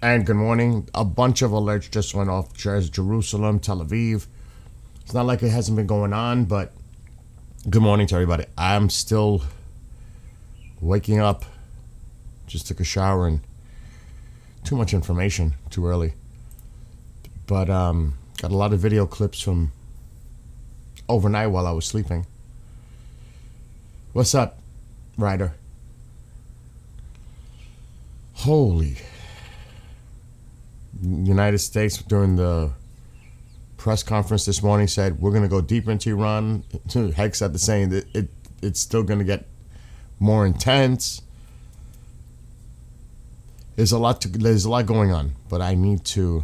And good morning. A bunch of alerts just went off. Jerusalem, Tel Aviv. It's not like it hasn't been going on, but good morning to everybody. I'm still waking up. Just took a shower and too much information, too early. But got a lot of video clips from overnight while I was sleeping. What's up, Ryder? Holy. United States during the press conference this morning said we're going to go deeper into Iran. Heck said the same that it's still going to get more intense. There's a lot going on, but I need to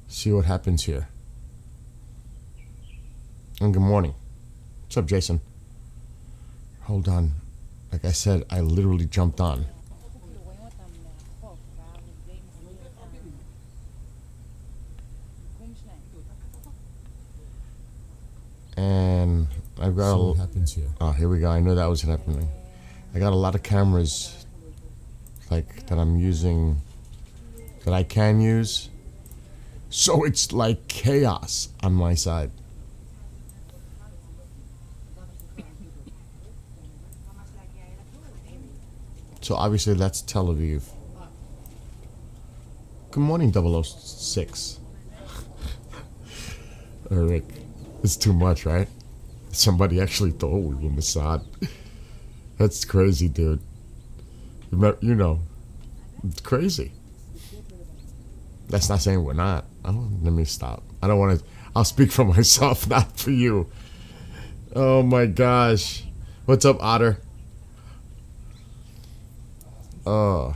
see what happens here. And good morning. What's up, Jason? Hold on. Like I said, I literally jumped on. And I've got what happens here. Oh, here we go. I knew that was happening. I got a lot of cameras like that I'm using that I can use. So it's like chaos on my side. So obviously that's Tel Aviv. Good morning, 006. Eric. It's too much, right? Somebody actually thought we were Mossad. That's crazy, dude. You know, it's crazy. That's not saying we're not. Let me stop. I don't want to. I'll speak for myself, not for you. Oh my gosh. What's up, Otter? Oh.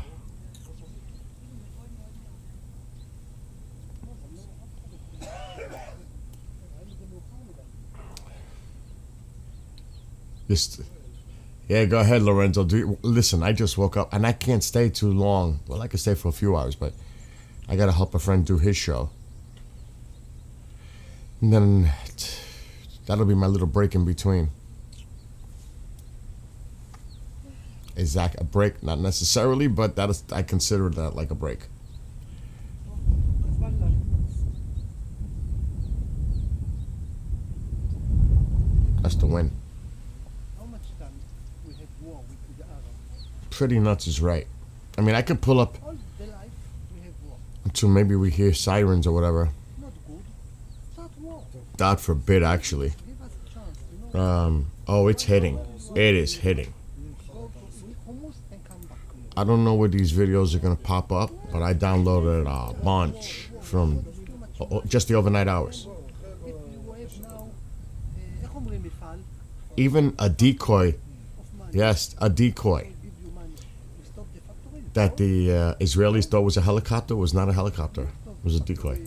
Yeah, go ahead, Lorenzo. Listen, I just woke up and I can't stay too long. Well, I could stay for a few hours, but I got to help a friend do his show. And then that'll be my little break in between. Is that a break? Not necessarily, but I consider that like a break. That's the win. Pretty nuts is right. I mean, I could pull up until maybe we hear sirens or whatever. God forbid, actually. Oh, it's hitting. It is hitting. I don't know where these videos are going to pop up, but I downloaded a bunch from just the overnight hours. Even a decoy. Yes, a decoy. That the Israelis thought was a helicopter was not a helicopter. It was a decoy.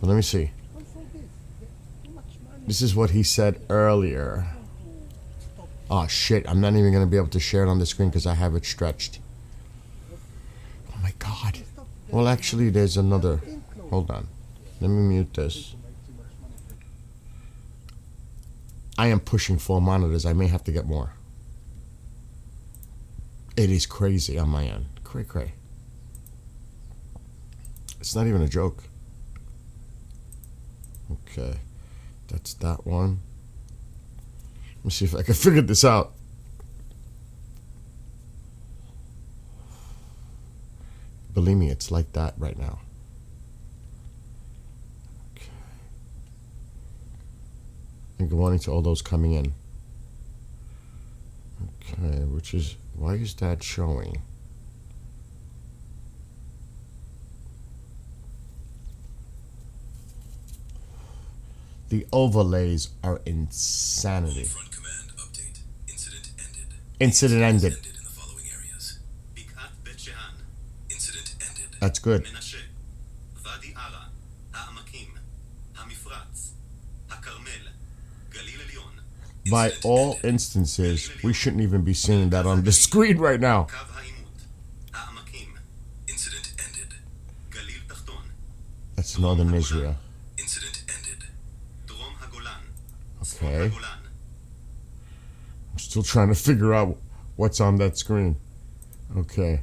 But let me see. This is what he said earlier. Oh shit, I'm not even going to be able to share it on the screen because I have it stretched. Oh my god. Well, actually, there's another. Hold on. Let me mute this. I am pushing 4 monitors. I may have to get more. It is crazy on my end. Cray. It's not even a joke. Okay. That's that one. Let me see if I can figure this out. Believe me, it's like that right now. Okay. And good morning to all those coming in. Okay, which is... Why is that showing? The overlays are insanity. Front command update. Incident ended. Incident ended. In the following areas. Bikat Bet Shean. Incident ended. That's good. Menashe. Wadi Ara. Ha'amakim. Hamifratz. Hakarmel. Galil Elyon. By all instances, we shouldn't even be seeing that on the screen right now. Kav Ha'imut. Ha'amakim. Incident ended. Galil Tachton. That's northern Israel. Incident ended. Drom HaGolan. Okay. I'm still trying to figure out what's on that screen. Okay.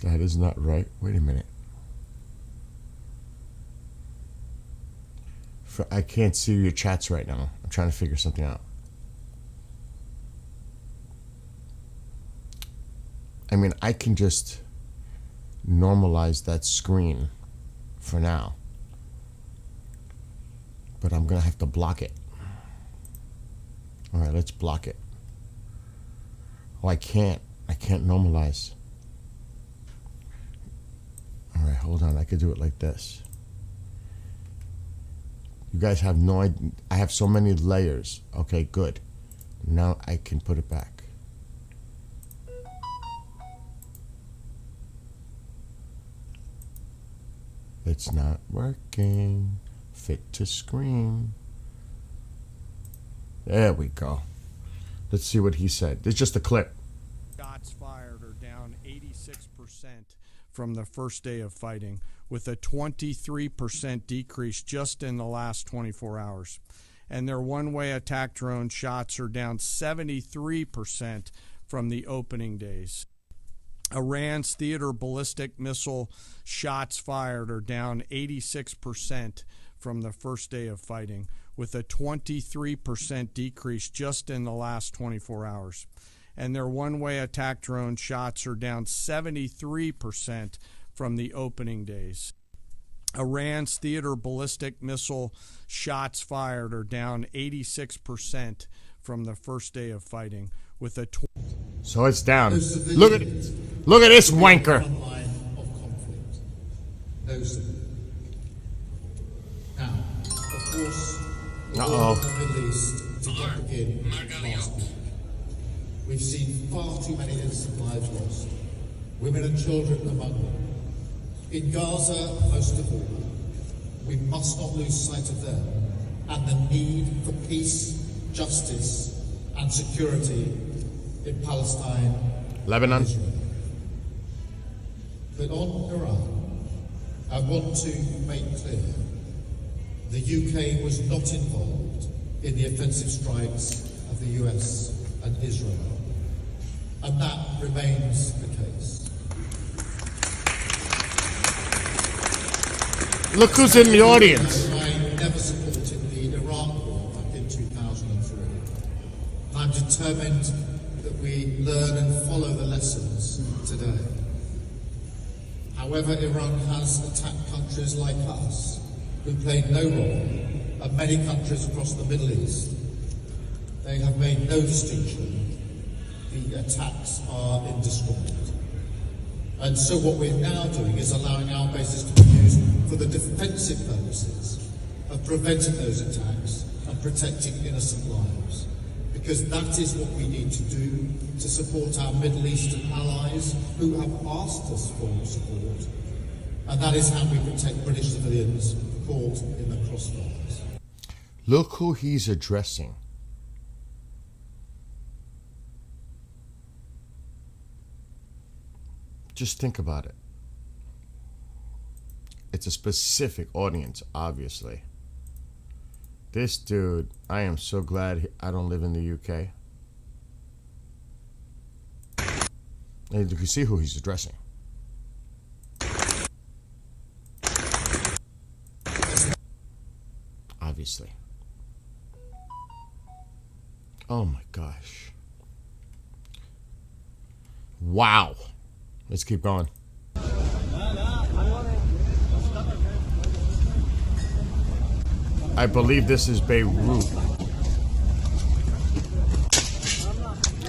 That is not right. Wait a minute. I can't see your chats right now. I'm trying to figure something out. I mean, I can just normalize that screen for now. But I'm going to have to block it. All right, let's block it. Oh, I can't. I can't normalize. All right, hold on. I could do it like this. You guys have no idea. I have so many layers. Okay, good. Now I can put it back. It's not working. Fit to screen. There we go. Let's see what he said. It's just a clip. Shots fired are down 86% from the first day of fighting, with a 23% decrease just in the last 24 hours. And their one-way attack drone shots are down 73% from the opening days. Iran's theater ballistic missile shots fired are down 86% from the first day of fighting, with a 23% decrease just in the last 24 hours. And their one-way attack drone shots are down 73% from the opening days. Iran's theater ballistic missile shots fired are down 86% from the first day of fighting, with a So it's down. Look at it. Look at this wanker. Now, of course, the war Uh-oh. in the Middle East did not begin last week. We've seen far too many innocent lives lost, women and children among them. In Gaza, most of all, we must not lose sight of them and the need for peace, justice, and security in Palestine, Lebanon. and Israel. But on Iran, I want to make clear the UK was not involved in the offensive strikes of the US and Israel, and that remains the case. Look who's in the audience. I never supported the Iraq war back in 2003. I'm determined that we learn and follow the lessons today. However, Iran has attacked countries like us, who played no role, and many countries across the Middle East. They have made no distinction. The attacks are indiscriminate. And so what we're now doing is allowing our bases to be used for the defensive purposes of preventing those attacks and protecting innocent lives. Because that is what we need to do to support our Middle Eastern allies who have asked us for support. And that is how we protect British civilians caught in the crossfires. Look who he's addressing. Just think about it. It's a specific audience, obviously. This dude, I am so glad I don't live in the UK. And you can see who he's addressing. Obviously. Oh my gosh. Wow. Let's keep going. I believe this is Beirut.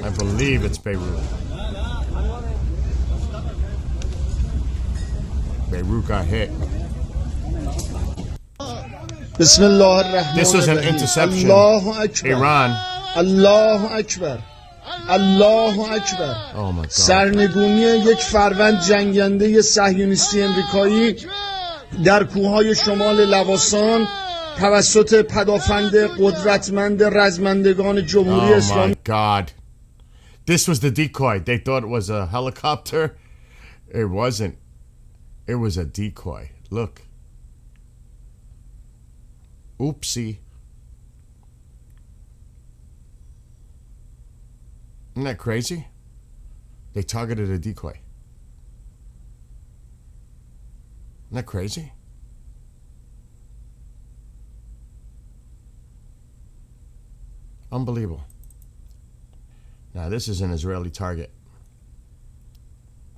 I believe it's Beirut. Beirut got hit. This was an interception. Iran. الله اکبر الله اکبر Oh my God. سرنگونی یک فروند جنگنده صهیونیستی امریکایی در کوههای شمال لواسان توسط پدافند قدرتمند رزمندگان جمهوری Oh اسلامی. my God. This was the decoy. They thought it was a helicopter. It wasn't. It was a decoy. Look. Oopsie. Isn't that crazy? They targeted a decoy. Isn't that crazy? Unbelievable. Now, this is an Israeli target.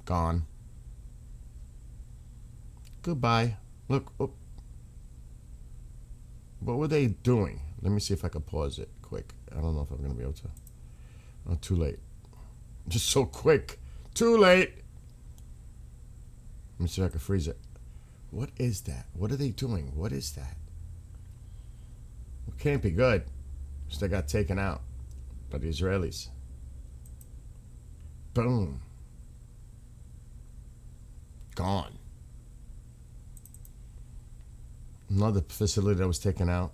Gone. Goodbye. Look. Oh. What were they doing? Let me see if I can pause it quick. I don't know if I'm going to be able to. Oh, too late. Just so quick. Too late. Let me see if I can freeze it. What is that? What are they doing? What is that? It can't be good. So they got taken out by the Israelis. Boom. Gone. Another facility that was taken out.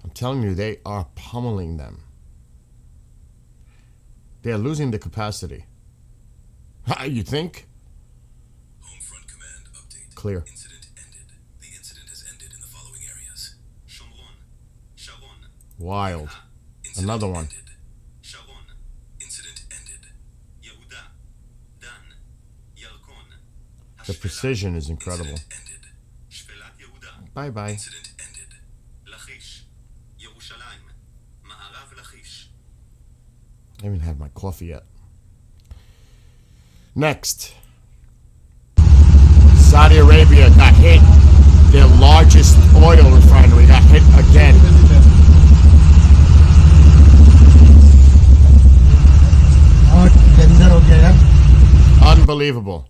I'm telling you, they are pummeling them. They are losing the capacity. Ha, you think? Home front command update. Clear. Incident ended. The incident has ended in the following areas: Shomron, Sharon. Wild. Incident Another one. Ended. Sharon. Incident ended. Yehuda, Dan, Yarkon. The precision is incredible. Incident ended. Shvelat Yehuda. Bye-bye. Incident ended. Lachish, Yerushalayim, Ma'arav Lachish. I haven't had my coffee yet. Next. Saudi Arabia got hit. Their largest oil refinery got hit again. Unbelievable.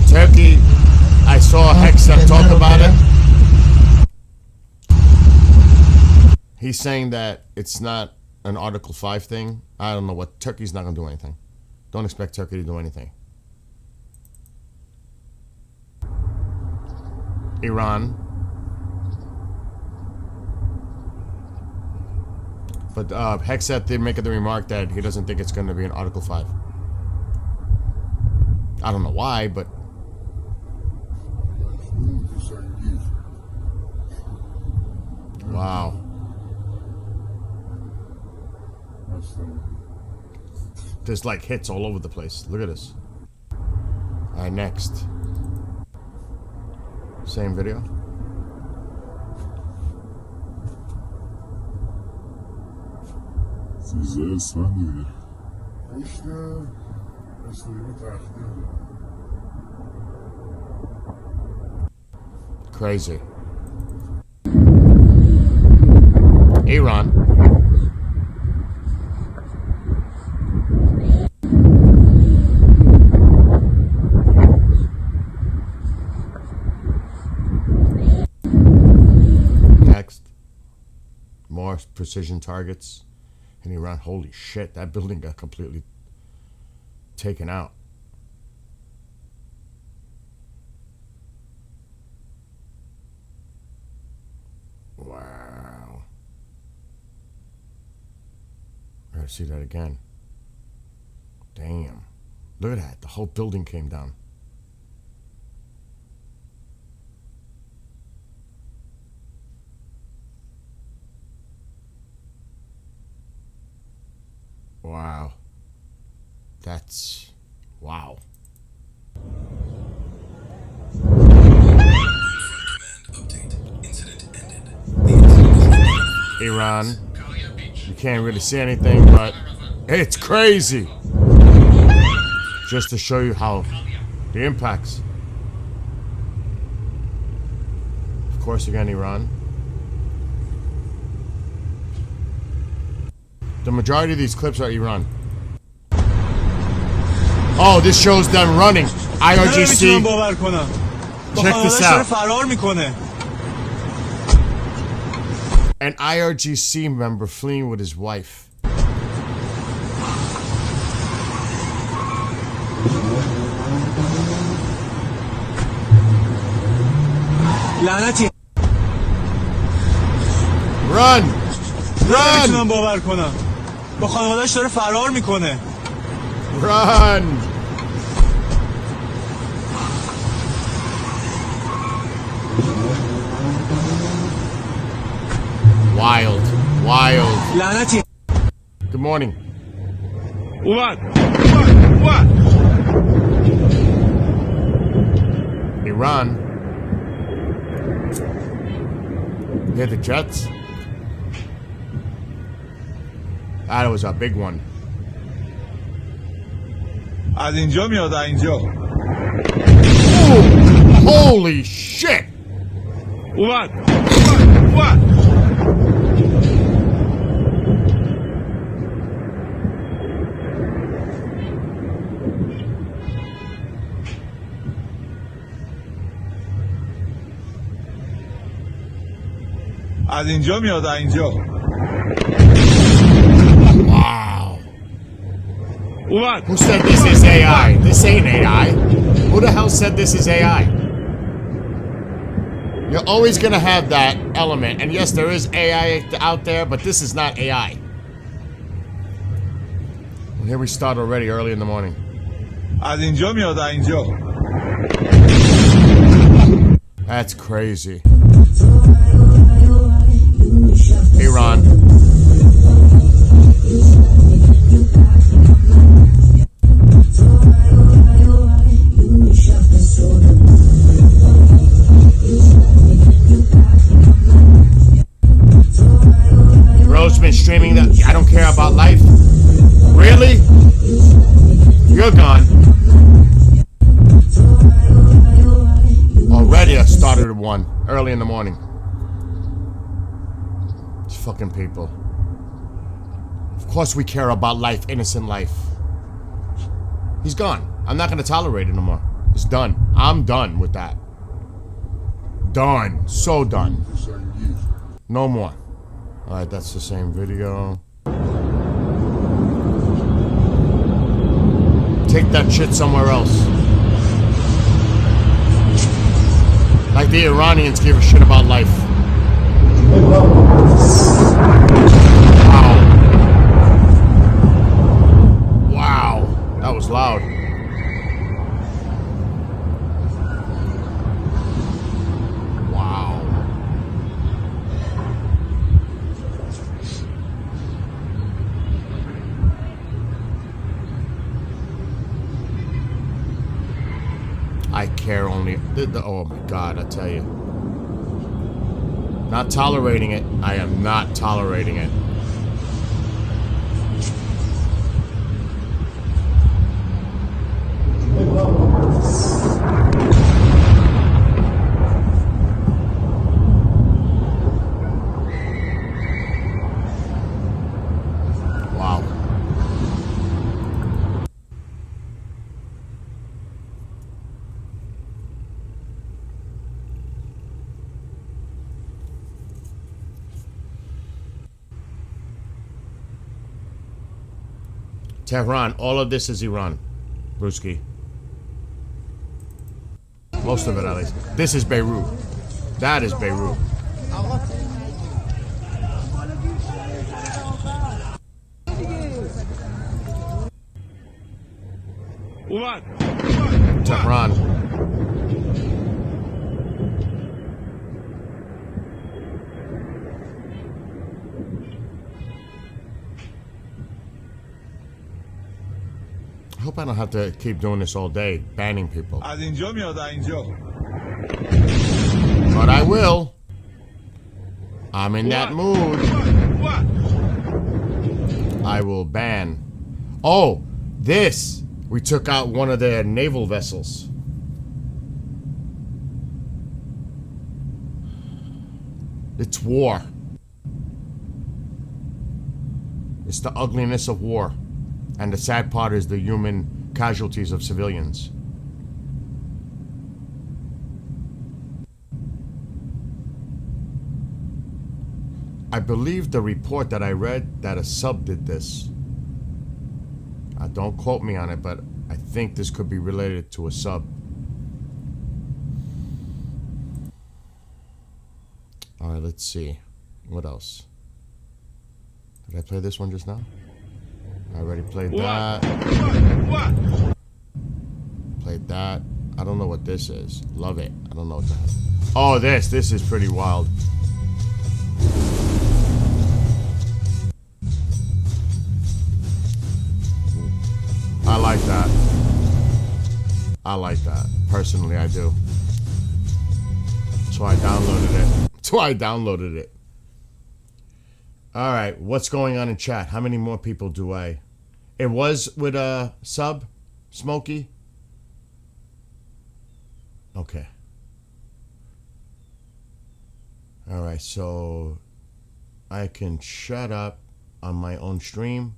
Turkey, I saw Hexam talk about it. He's saying that it's not an Article 5 thing. I don't know what. Turkey's not going to do anything. Don't expect Turkey to do anything. Iran. But Hexat did make the remark that he doesn't think it's going to be an Article 5. I don't know why, but... Wow. There's like hits all over the place. Look at this. Alright, next. Same video. Crazy. Iran. Next. More precision targets in Iran. Holy shit, that building got completely taken out. Wow. I gotta see that again. Damn. Look at that. The whole building came down. Wow. That's... wow. Iran. You can't really see anything, but it's crazy. Just to show you how the impacts. Of course, again, Iran. The majority of these clips are Iran. Oh, this shows them running. IRGC. Check this out. An IRGC member fleeing with his wife. Run! Run! با خانواده‌اش داره فرار میکنه. Run! Wild. Wild. لعنتی Good morning. اومد Iran. Hear the jets? That was a big one. از اینجا میاد از اینجا Holy shit! اومد از اینجا میاد از اینجا Wow. اومد Who said this is AI? This ain't AI. Who the hell said this is AI? You're always gonna have that element. And yes, there is AI out there, but this is not AI. Well, here we start already early in the morning. از اینجا میاد از اینجا That's crazy. Iran. Bro's been streaming that. I don't care about life. Really? You're gone. Already I started at 1 early in the morning. These fucking people. Of course we care about life, innocent life. He's gone. I'm not gonna tolerate it no more. It's done. I'm done with that. Done. So done. No more. Alright, that's the same video. Take that shit somewhere else. Like the Iranians give a shit about life. Wow. Wow. That was loud. Wow. I care only. Oh my God, I tell you. Not tolerating it. I am not tolerating it. Wow. Tehran, all of this is Iran, Brewski. Most of it, at least. This is Beirut. That is Beirut. اومد Tehran. I hope I don't have to keep doing this all day, banning people. از اینجا میاد از اینجا But I will. I'm in that mood. I will ban. Oh, this. We took out one of their naval vessels. It's war. It's the ugliness of war. And the sad part is the human casualties of civilians. I believe the report that I read that a sub did this. Don't quote me on it, but I think this could be related to a sub. Alright, let's see. What else? Did I play this one just now? I already played that. Played that. I don't know what this is. Love it. I don't know what that is. Oh, this is pretty wild. like that. I like that. Personally, I do. That's why I downloaded it. All right, what's going on in chat? How many more people do I? It was with a sub, Smokey. Okay. All right, so I can shut up on my own stream.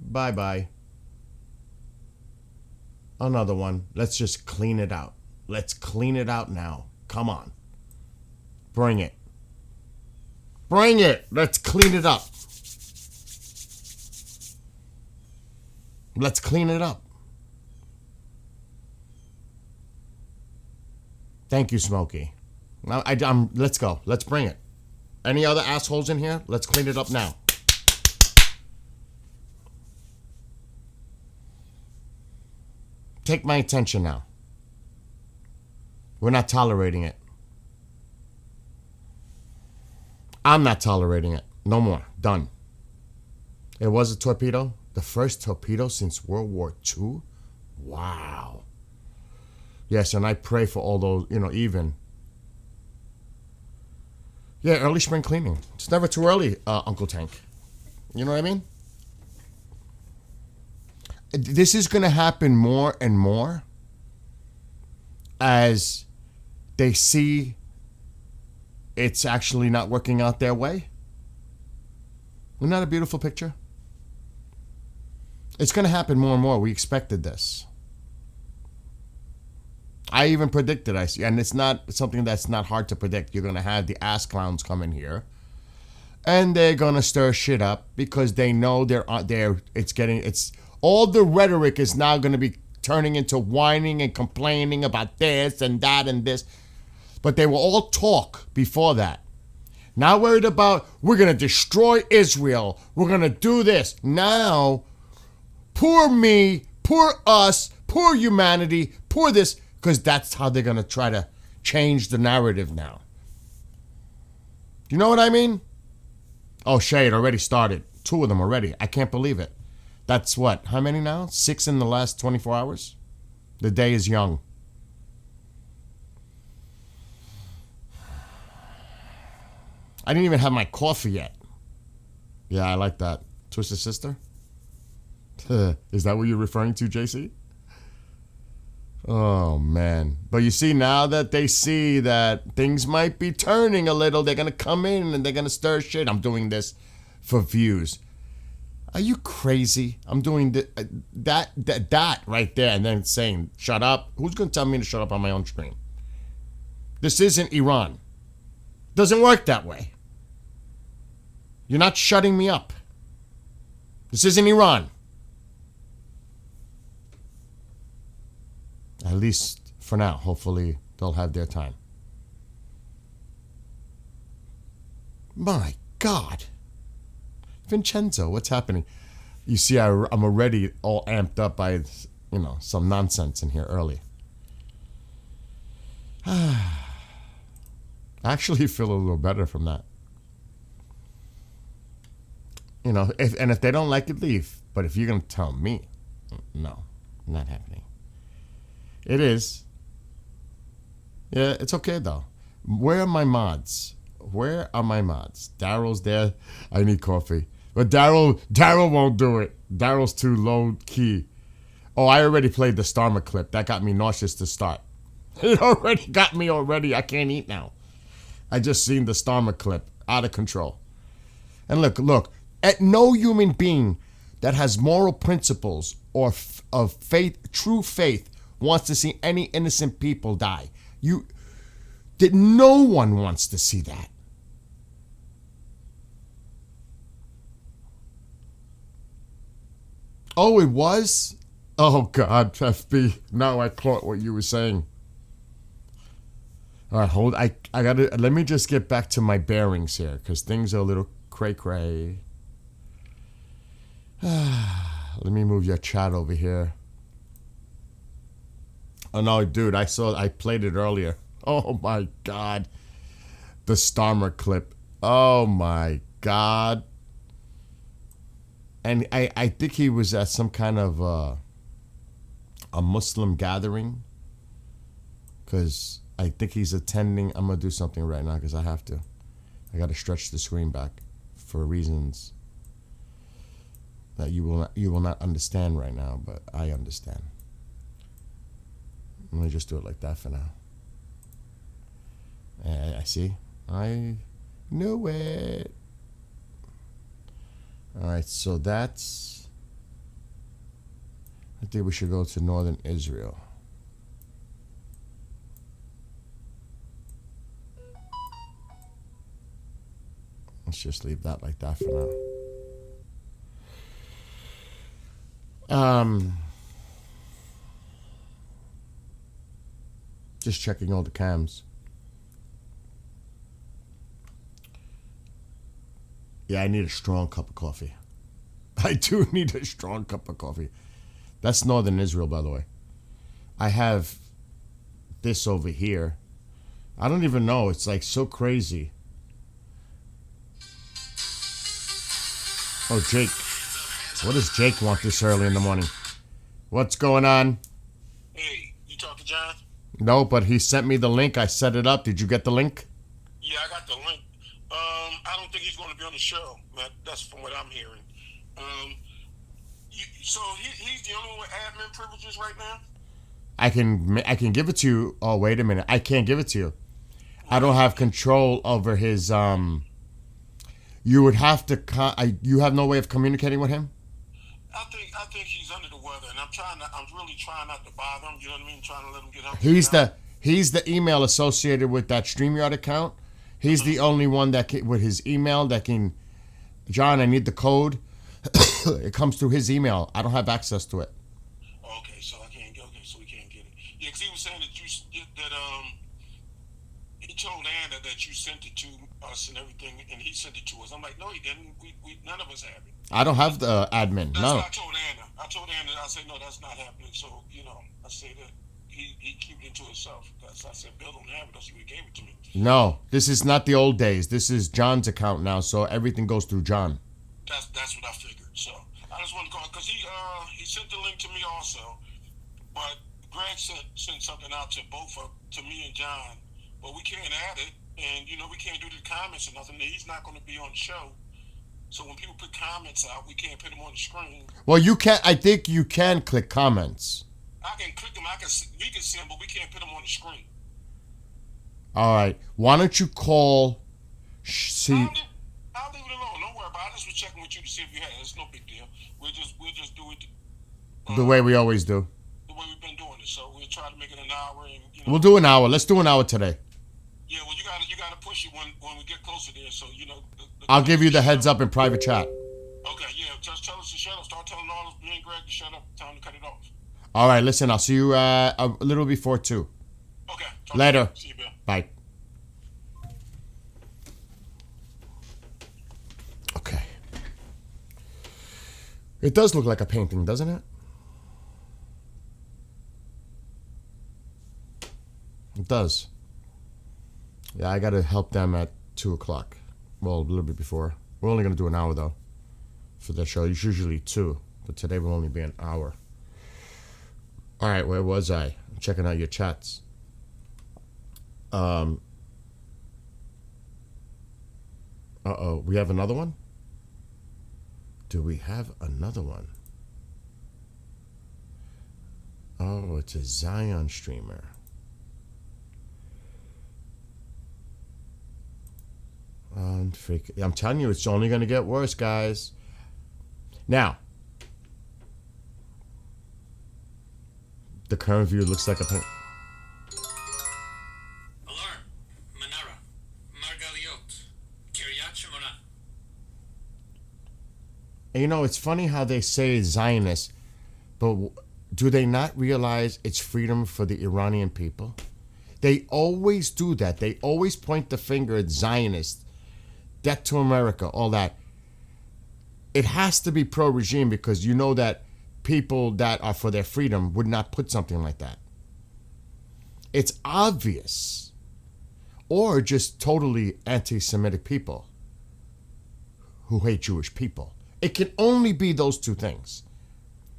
Bye-bye. Another one. Let's just clean it out. Let's clean it out now. Come on. Bring it. Bring it. Let's clean it up. Let's clean it up. Thank you, Smokey. Now, let's go. Let's bring it. Any other assholes in here? Let's clean it up now. Take my attention now. We're not tolerating it. I'm not tolerating it. No more. Done. It was a torpedo. The first torpedo since World War II. Wow. Yes, and I pray for all those, even. Yeah, early spring cleaning. It's never too early, Uncle Tank. You know what I mean? This is going to happen more and more as they see it's actually not working out their way. Isn't that a beautiful picture? It's going to happen more and more. We expected this. I even predicted, and it's not something that's not hard to predict. You're going to have the ass clowns come in here, and they're going to stir shit up because they know it's all the rhetoric is now going to be turning into whining and complaining about this and that and this. But they will all talk before that. Not worried about, we're going to destroy Israel. We're going to do this. Now, poor me, poor us, poor humanity, poor this. Because that's how they're going to try to change the narrative now. You know what I mean? Oh, Shay, it already started. 2 of them already. I can't believe it. That's what? How many now? 6 in the last 24 hours? The day is young. I didn't even have my coffee yet. Yeah, I like that. Twisted Sister? Is that what you're referring to, JC? Oh, man. But you see, now that they see that things might be turning a little, they're going to come in and they're going to stir shit. I'm doing this for views. Are you crazy? I'm doing that right there and then saying, shut up. Who's going to tell me to shut up on my own stream? This isn't Iran. Doesn't work that way. You're not shutting me up. This isn't Iran. At least for now. Hopefully they'll have their time. My God. Vincenzo, what's happening? You see, I'm already all amped up by, some nonsense in here early. I actually feel a little better from that. If they don't like it, leave. But if you're going to tell me, no, not happening. It is. Yeah, it's okay, though. Where are my mods? Daryl's there. I need coffee. But Daryl won't do it. Daryl's too low key. Oh, I already played the Starmer clip. That got me nauseous to start. It already got me already. I can't eat now. I just seen the Starmer clip. Out of control. And look. At no human being that has moral principles or of faith, true faith, wants to see any innocent people die. No one wants to see that. Oh, it was? Oh, God, FB. Now I caught what you were saying. All right, I gotta, let me just get back to my bearings here, because things are a little cray-cray. Let me move your chat over here. Oh, no, dude, I played it earlier. Oh, my God. The Starmer clip. Oh, my God. And I think he was at some kind of a Muslim gathering, because I think he's attending. I'm gonna do something right now because I have to. I gotta stretch the screen back for reasons that you will not understand right now, but I understand. Let me just do it like that for now. I see. I knew it. All right, so that's. I think we should go to northern Israel. Let's just leave that like that for now. Just checking all the cams. Yeah, I need a strong cup of coffee. I do need a strong cup of coffee. That's northern Israel, by the way. I have this over here. I don't even know. It's like so crazy. Oh, Jake. What does Jake want this early in the morning? What's going on? Hey, you talk to John? No, but he sent me the link. I set it up. Did you get the link? Yeah, I got the link. I don't think he's going to be on the show. That's from what I'm hearing. So he's the only one with admin privileges right now? I can give it to you. Oh, wait a minute. I can't give it to you. I don't have control over his. You would have to. You have no way of communicating with him. I think he's under the weather, and I'm really trying not to bother him. You know what I mean? Trying to let him get up. He's the email associated with that StreamYard account. He's the only one that can, with his email that can. John, I need the code. It comes through his email. I don't have access to it. Okay, so I can't get. Okay, so we can't get it. Yeah, because he was saying that he told Anna that you sent it to us and everything, and he sent it to us. I'm like, no, he didn't. We none of us have it. I don't have the admin. That's No. what I told Anna. I said, no, that's not happening. So, I said that he kept it to himself. I said, Bill don't have it. That's why he gave it to me. No, this is not the old days. This is John's account now, so everything goes through John. That's what I figured. So I just wanted to call because he sent the link to me also, but Greg sent something out to me and John, but we can't add it, and we can't do the comments or nothing. He's not going to be on the show. So when people put comments out, we can't put them on the screen. Well, you can't. I think you can click comments. I can click them. We can see them, but we can't put them on the screen. All right. Why don't you call? See. I'll leave it alone. Don't worry about it. I just was checking with you to see if you had it. It's no big deal. We'll just do it The way we always do. The way we've been doing it. So we'll try to make it an hour, and we'll do an hour. Let's do an hour today. Yeah. Well, you gotta push it when we get closer there. So I'll give you the heads up in private chat. Okay. Yeah. Just tell us to shut up. Start telling all me and Greg to shut up. Time to cut it off. All right. Listen. I'll see you a little before 2. Okay. Later. See you, Bill. Bye. Okay. It does look like a painting, doesn't it? It does. Yeah, I got to help them at 2 o'clock. Well, a little bit before. We're only going to do an hour, though, for the show. It's usually 2, but today will only be an hour. All right, where was I? I'm checking out your chats. Uh-oh, we have another one? Do we have another one? Oh, it's a Zion streamer. I'm telling you, it's only going to get worse, guys. Now, the current view looks like a paint. Alarm. Manara. Margaliot. Kiryat Shemona. And it's funny how they say Zionist, but do they not realize it's freedom for the Iranian people? They always do that. They always point the finger at Zionists, debt to America, all that. It has to be pro-regime because you know that people that are for their freedom would not put something like that. It's obvious. Or just totally anti-Semitic people who hate Jewish people. It can only be those two things.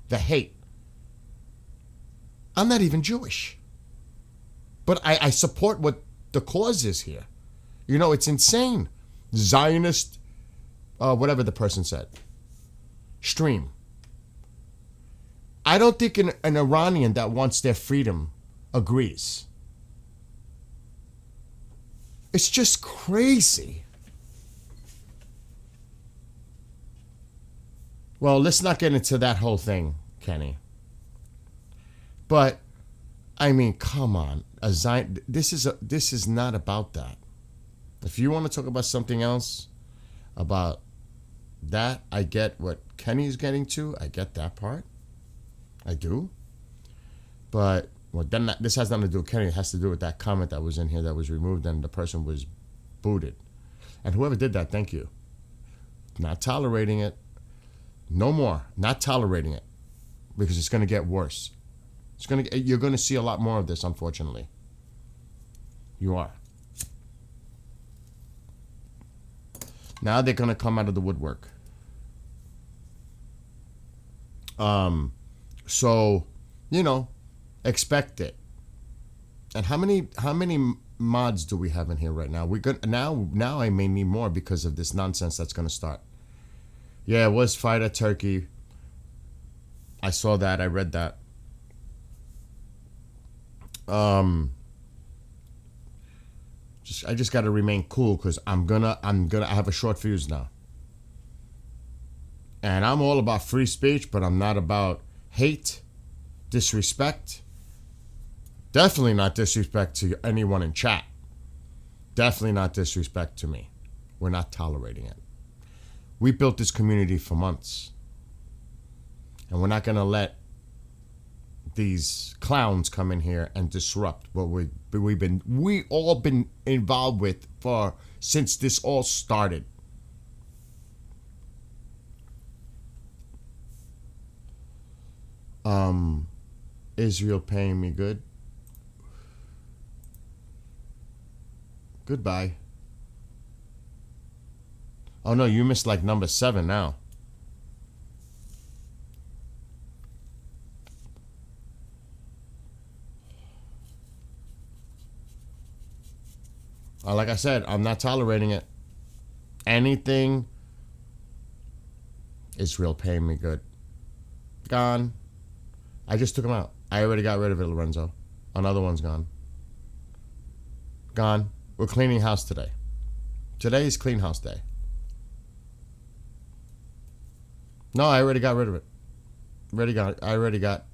The hate. I'm not even Jewish. But I support what the cause is here. You know, it's insane. Zionist, whatever the person said. Stream. I don't think an Iranian that wants their freedom agrees. It's just crazy. Well, let's not get into that whole thing, Kenny. But, I mean, come on. This is not about that. If you want to talk about something else, about that, I get what Kenny's getting to. I get that part. I do. But well, then this has nothing to do with Kenny. It has to do with that comment that was in here that was removed and the person was booted. And whoever did that, thank you. Not tolerating it. No more. Not tolerating it. Because it's going to get worse. You're going to see a lot more of this, unfortunately. You are. Now they're going to come out of the woodwork. So, you know, expect it. And how many mods do we have in here right now? Now I may need more because of this nonsense that's going to start. Yeah, it was fight at Turkey. I saw that. I read that. I just got to remain cool because I have a short fuse now. And I'm all about free speech, but I'm not about hate, disrespect. Definitely not disrespect to anyone in chat. Definitely not disrespect to me. We're not tolerating it. We built this community for months. And we're not going to let these clowns come in here and disrupt what we all been involved with since this all started. Israel paying me good. Goodbye. Oh no, you missed like number 7 now. Like I said, I'm not tolerating it. Anything Israel paying me good. Gone. I just took him out. I already got rid of it, Lorenzo. Another one's gone. Gone. We're cleaning house today. Today is clean house day. No, I already got rid of it. I already got.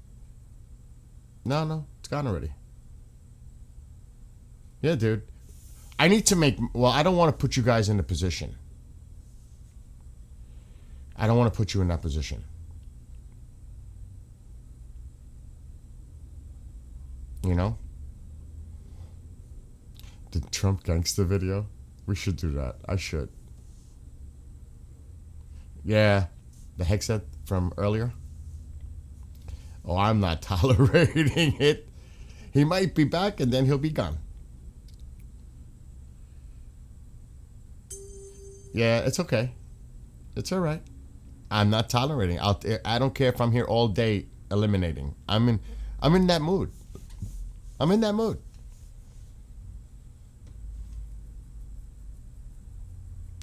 No, it's gone already. Yeah, dude. I need to I don't want to put you guys in a position. I don't want to put you in that position. You know? The Trump gangster video? We should do that. I should. Yeah. The headset from earlier? Oh, I'm not tolerating it. He might be back and then he'll be gone. Yeah, it's okay. It's all right. I'm not tolerating. I don't care if I'm here all day eliminating. I'm in that mood. I'm in that mood.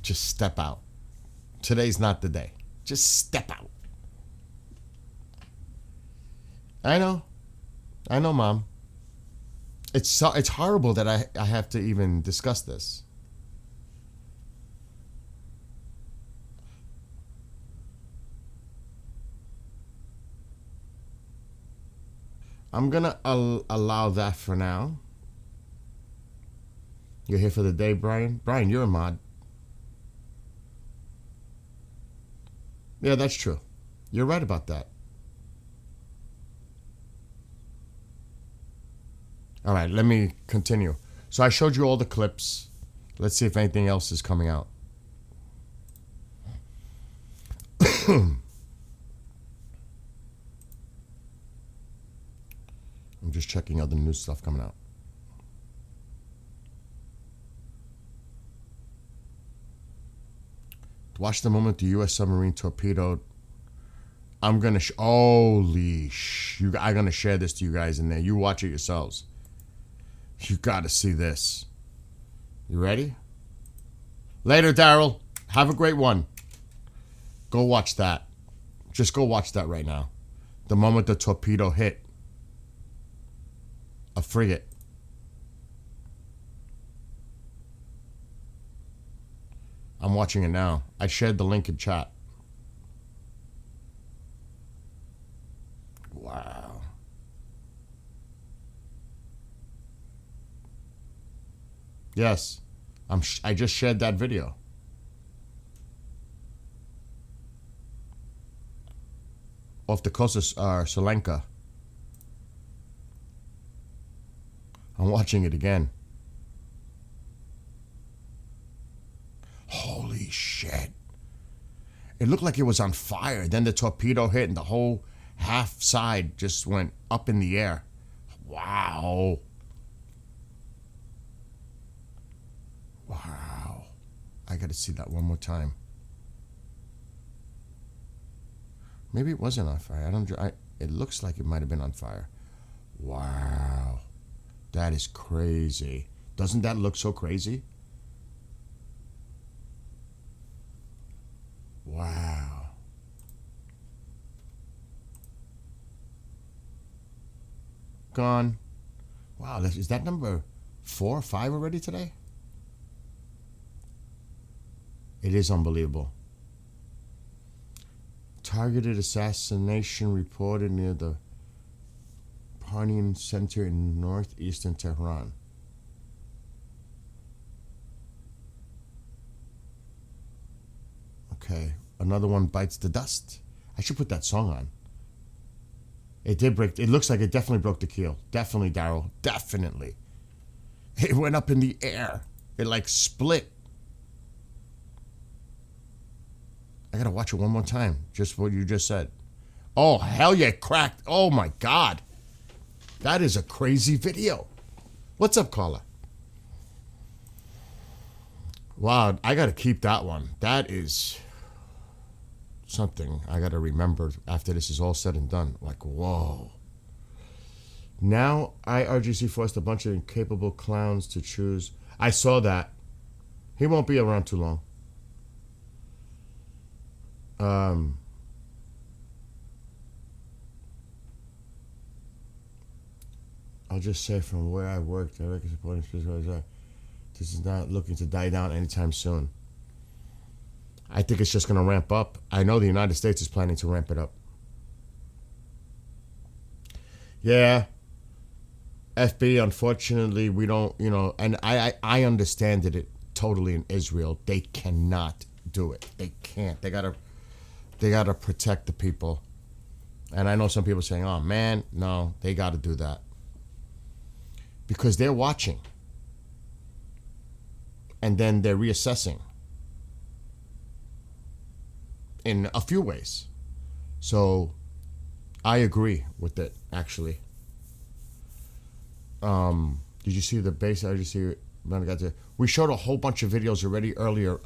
Just step out. Today's not the day. Just step out. I know, Mom. It's horrible that I have to even discuss this. I'm gonna allow that for now. You're here for the day, Brian? Brian, you're a mod. Yeah, that's true. You're right about that. All right, let me continue. So I showed you all the clips. Let's see if anything else is coming out. I'm just checking out the new stuff coming out. Watch the moment the U.S. submarine torpedoed I'm gonna I'm gonna share this to you guys in there. You watch it yourselves. You gotta see this. You ready? Later, Daryl. Have a great one. Go watch that. Just go watch that right now. The moment the torpedo hit a frigate. I'm watching it now. I shared the link in chat. Wow. Yes. I just shared that video. Off the coast of Sri Lanka. I'm watching it again. Holy shit. It looked like it was on fire. Then the torpedo hit and the whole half side just went up in the air. Wow. Wow. I gotta see that one more time. Maybe it wasn't on fire. It looks like it might have been on fire. Wow. That is crazy. Doesn't that look so crazy? Wow. Gone. Wow, is that number 4 or 5 already today? It is unbelievable. Targeted assassination reported near the Iranian center in northeastern Tehran. Okay, another one bites the dust. I should put that song on. It did break. It looks like it definitely broke the keel. Definitely, Daryl. Definitely. It went up in the air. It like split. I gotta watch it one more time. Just what you just said. Oh, hell yeah, it cracked. Oh my God. That is a crazy video. What's up, caller? Wow, I gotta keep that one. That is something I gotta remember after this is all said and done. Like, whoa. Now IRGC forced a bunch of incapable clowns to choose. I saw that. He won't be around too long. I'll just say from where I worked, I reckon supporting this is not looking to die down anytime soon. I think it's just going to ramp up. I know the United States is planning to ramp it up. Yeah. FB, unfortunately, we don't, and I understand it totally in Israel. They cannot do it. They can't. They gotta protect the people. And I know some people saying, oh man, no, they gotta do that. Because they're watching. And then they're reassessing. In a few ways. So I agree with it, actually. Did you see the base? I just see it. We showed a whole bunch of videos already earlier.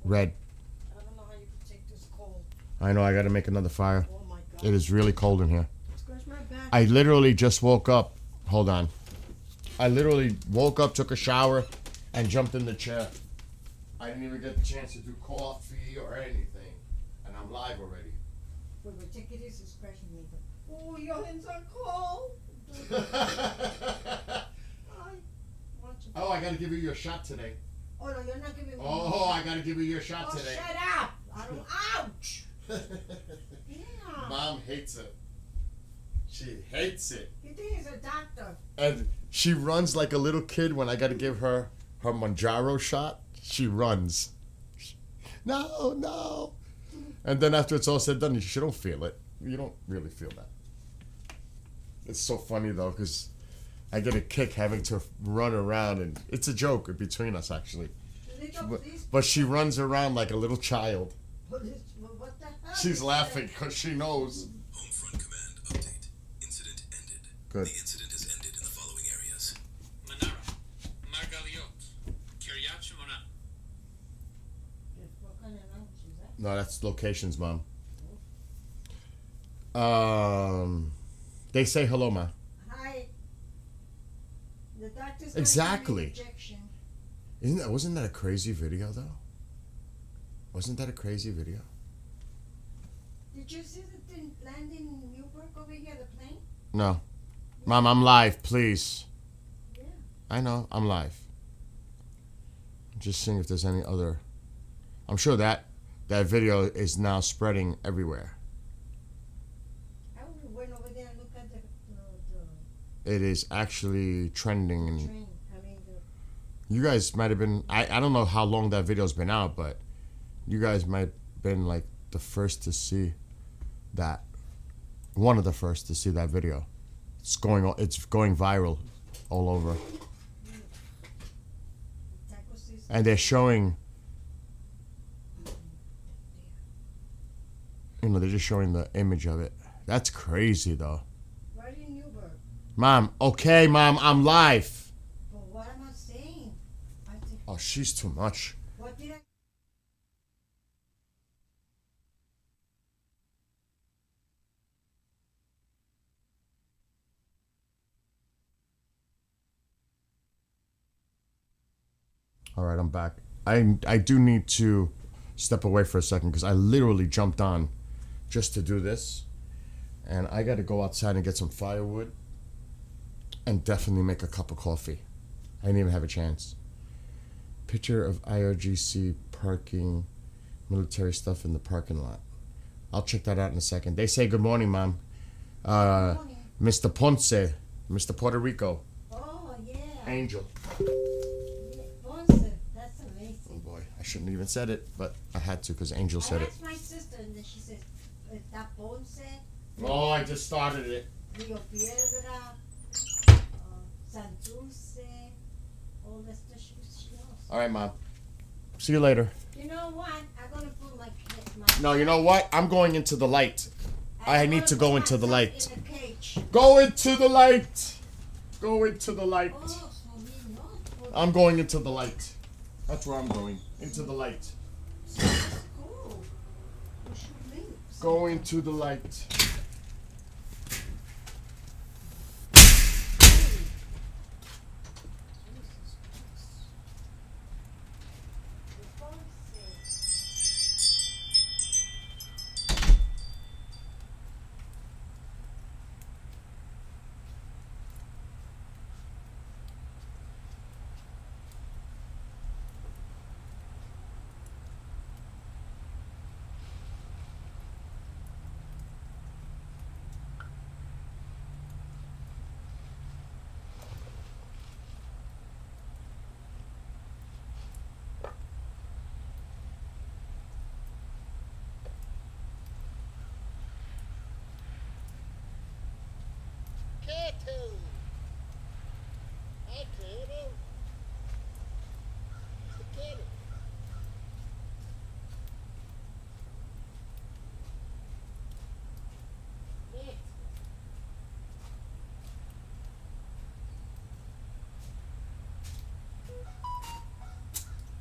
Red. I don't know how you can take this cold. I know, I gotta make another fire. Oh my God. It is really cold in here. Scratch my back. I literally just woke up. Hold on. I literally woke up, took a shower, and jumped in the chair. I didn't even get the chance to do coffee or anything. And I'm live already. Wait, take it easy, scratching me. Oh, your hands are cold. Oh, I gotta give you your shot today. Oh, no, you're not giving me Oh, I gotta give you your shot Oh, today. shut up. I don't, ouch. Yeah. Mom hates it. She hates it. You think he's a doctor? And she runs like a little kid when I gotta give her her Manjaro shot. She runs. No, no. And then after it's all said and done, you don't feel it. You don't really feel that. It's so funny though, because I get a kick having to run around, and it's a joke between us actually. But she runs around like a little child. What the hell? She's laughing because she knows. Home front command update. Incident ended. Good. The incident has ended in the following areas. Manara, Margaliot, Kiryat Shemona, No, that's locations, Mom. They say hello, Ma. Hi. The doctor's Exactly. injection. Wasn't that a crazy video though? Wasn't that a crazy video? Did you see the thing land in Newburgh over here, the plane? No. Mom, I'm live, please. Yeah. I know, I'm live. I'm just seeing if there's any other. I'm sure that video is now spreading everywhere. I went over there and looked at the It is actually trending. And train. you guys might have been, I don't know how long that video's been out, but you guys might have been like the first to see that. One of the first to see that video. It's going viral all over. And they're showing, they're just showing the image of it. That's crazy though. Right in Newburgh. Mom, okay, Mom, I'm live. But what am I saying? Oh, she's too much. What did I? All right, I'm back. I do need to step away for a second because I literally jumped on just to do this. And I got to go outside and get some firewood and definitely make a cup of coffee. I didn't even have a chance. Picture of IRGC parking military stuff in the parking lot. I'll check that out in a second. They say good morning, Mom. Good morning. Mr. Ponce, Mr. Puerto Rico. Oh, yeah. Angel. Yeah, Ponce, that's amazing. Oh boy, I shouldn't have even said it, but I had to because Angel said I it. asked my sister, and then she says, that Ponce, Oh, I just started it. Rio Piedra, Santurce, all the stuff she knows. All right, Mom. See you later. You know what? I'm going to put my No, you know what? I'm going into the light. I need to go into the light. In the cage. Go into the light. Go into the light. Oh, so we know. I'm going into the light. That's where I'm going. Into the light. Cool. We should leave. Go into the light.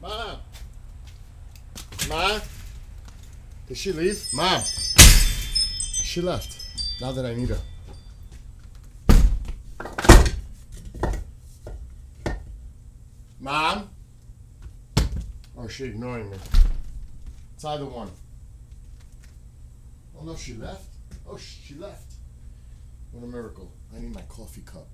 Mom. Ma? Did she leave? Mom. She left. Now that I need her. Mom? Or is she ignoring me? It's either one. Oh no, she left. Oh, she left. What a miracle. I need my coffee cup.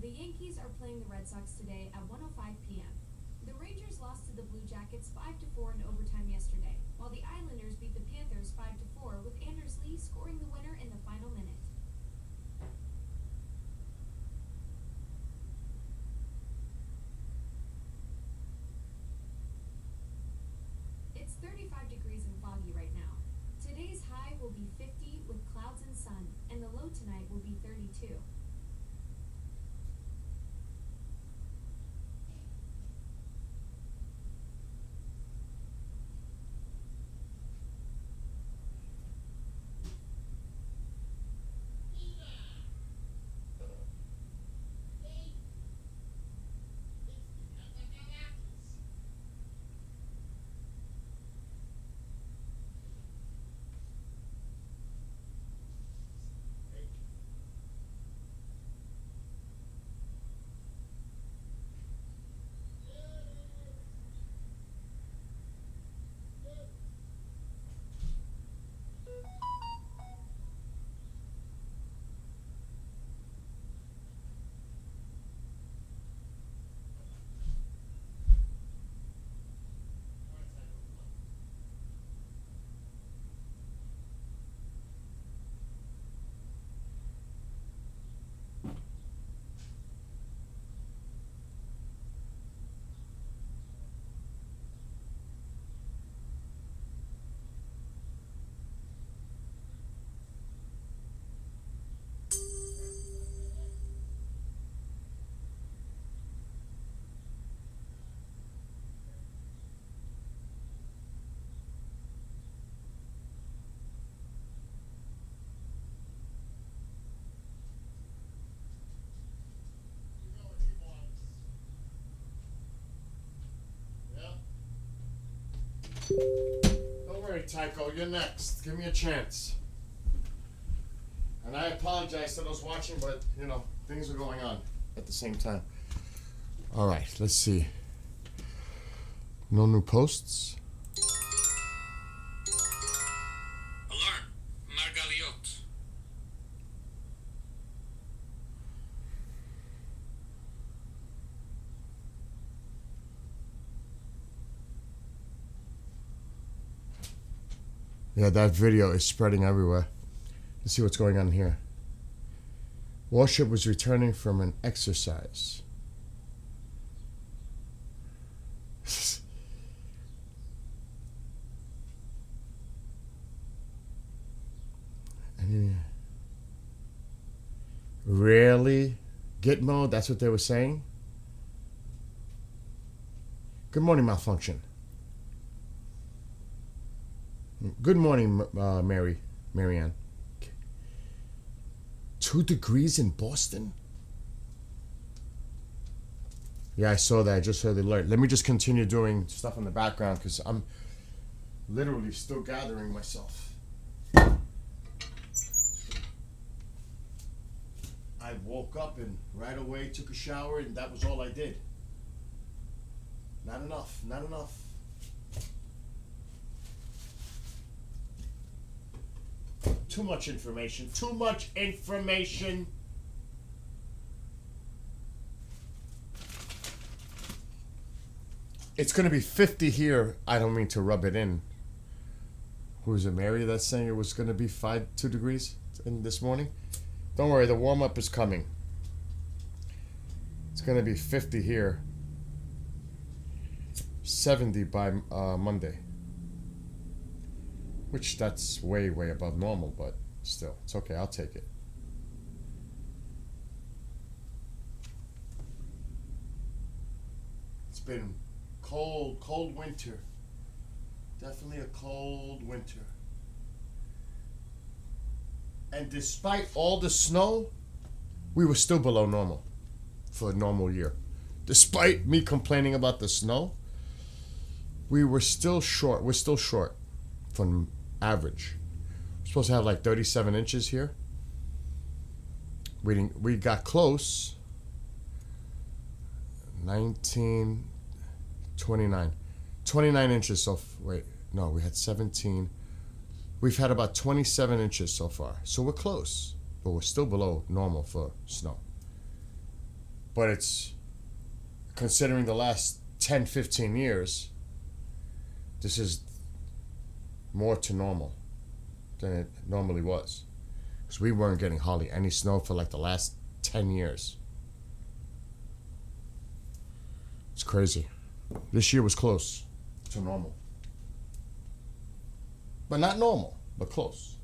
The Yankees are playing the Red Sox today at 1:05 p.m. The Rangers lost to the Blue Jackets 5-4 in overtime yesterday, while the Islanders beat the Panthers 5-4 with Anders Lee scoring the winner in the final minute. It's 35 degrees and foggy right now. Today's high will be 50 with clouds and sun, and the low tonight will be 32. Don't worry, Tycho, you're next. Give me a chance. And I apologize to those watching, but, you know, things are going on at the same time. All right, let's see. No new posts. Alarm. Margaliot. Yeah, that video is spreading everywhere. Let's see what's going on here. Warship was returning from an exercise. Really? Gitmo? That's what they were saying? Good morning, Malfunction. Good morning, Marianne. 2 degrees in Boston? Yeah, I saw that. I just heard the alert. Let me just continue doing stuff in the background because I'm literally still gathering myself. I woke up and right away took a shower and that was all I did. Not enough. Not enough. Too much information. Too much information. It's going to be 50 here. I don't mean to rub it in. Who is it, Mary, that's saying it was going to be 2 degrees in this morning? Don't worry, the warm-up is coming. It's going to be 50 here. 70 by Monday. Which that's way, way above normal, but still, it's okay. I'll take it. It's been cold winter. Definitely a cold winter. And despite all the snow, we were still below normal for a normal year. Despite me complaining about the snow, we were still short. We're still short from average. We're supposed to have like 37 inches here. We got close. 19, 29. 29 inches so wait, no, we had 17. We've had about 27 inches so far. So we're close, but we're still below normal for snow. But it's, considering the last 10, 15 years, this is more to normal than it normally was. Because we weren't getting hardly any snow for like the last 10 years. It's crazy. This year was close to normal. But not normal, but close.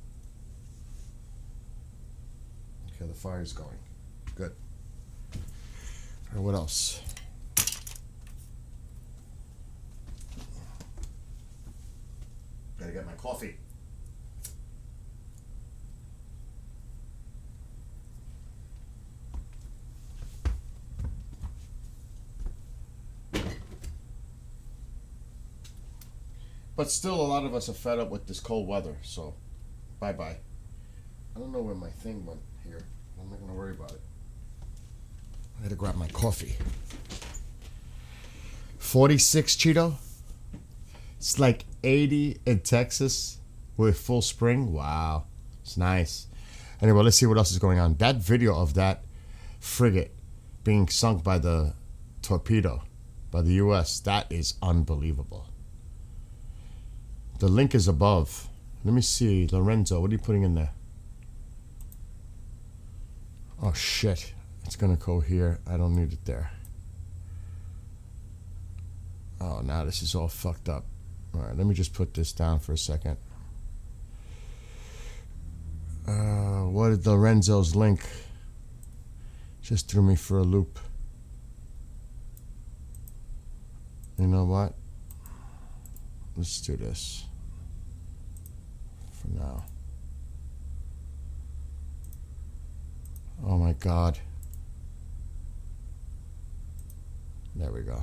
Okay, the fire's going. Good. All right, what else? Gotta get my coffee. But still, a lot of us are fed up with this cold weather, so bye-bye. I don't know where my thing went here. I'm not gonna worry about it. I had to grab my coffee. 46, Cheeto? It's like 80 in Texas with full spring. Wow, it's nice. Anyway, let's see what else is going on. That video of that frigate being sunk by the Torpedo, by the U.S., that is unbelievable. The link is above. Let me see. Lorenzo, what are you putting in there? Oh, shit. It's going to go here. I don't need it there. Oh, now this is all fucked up. All right, let me just put this down for a second. What is Lorenzo's link? Just threw me for a loop. You know what? Let's do this for now. Oh my God. There we go.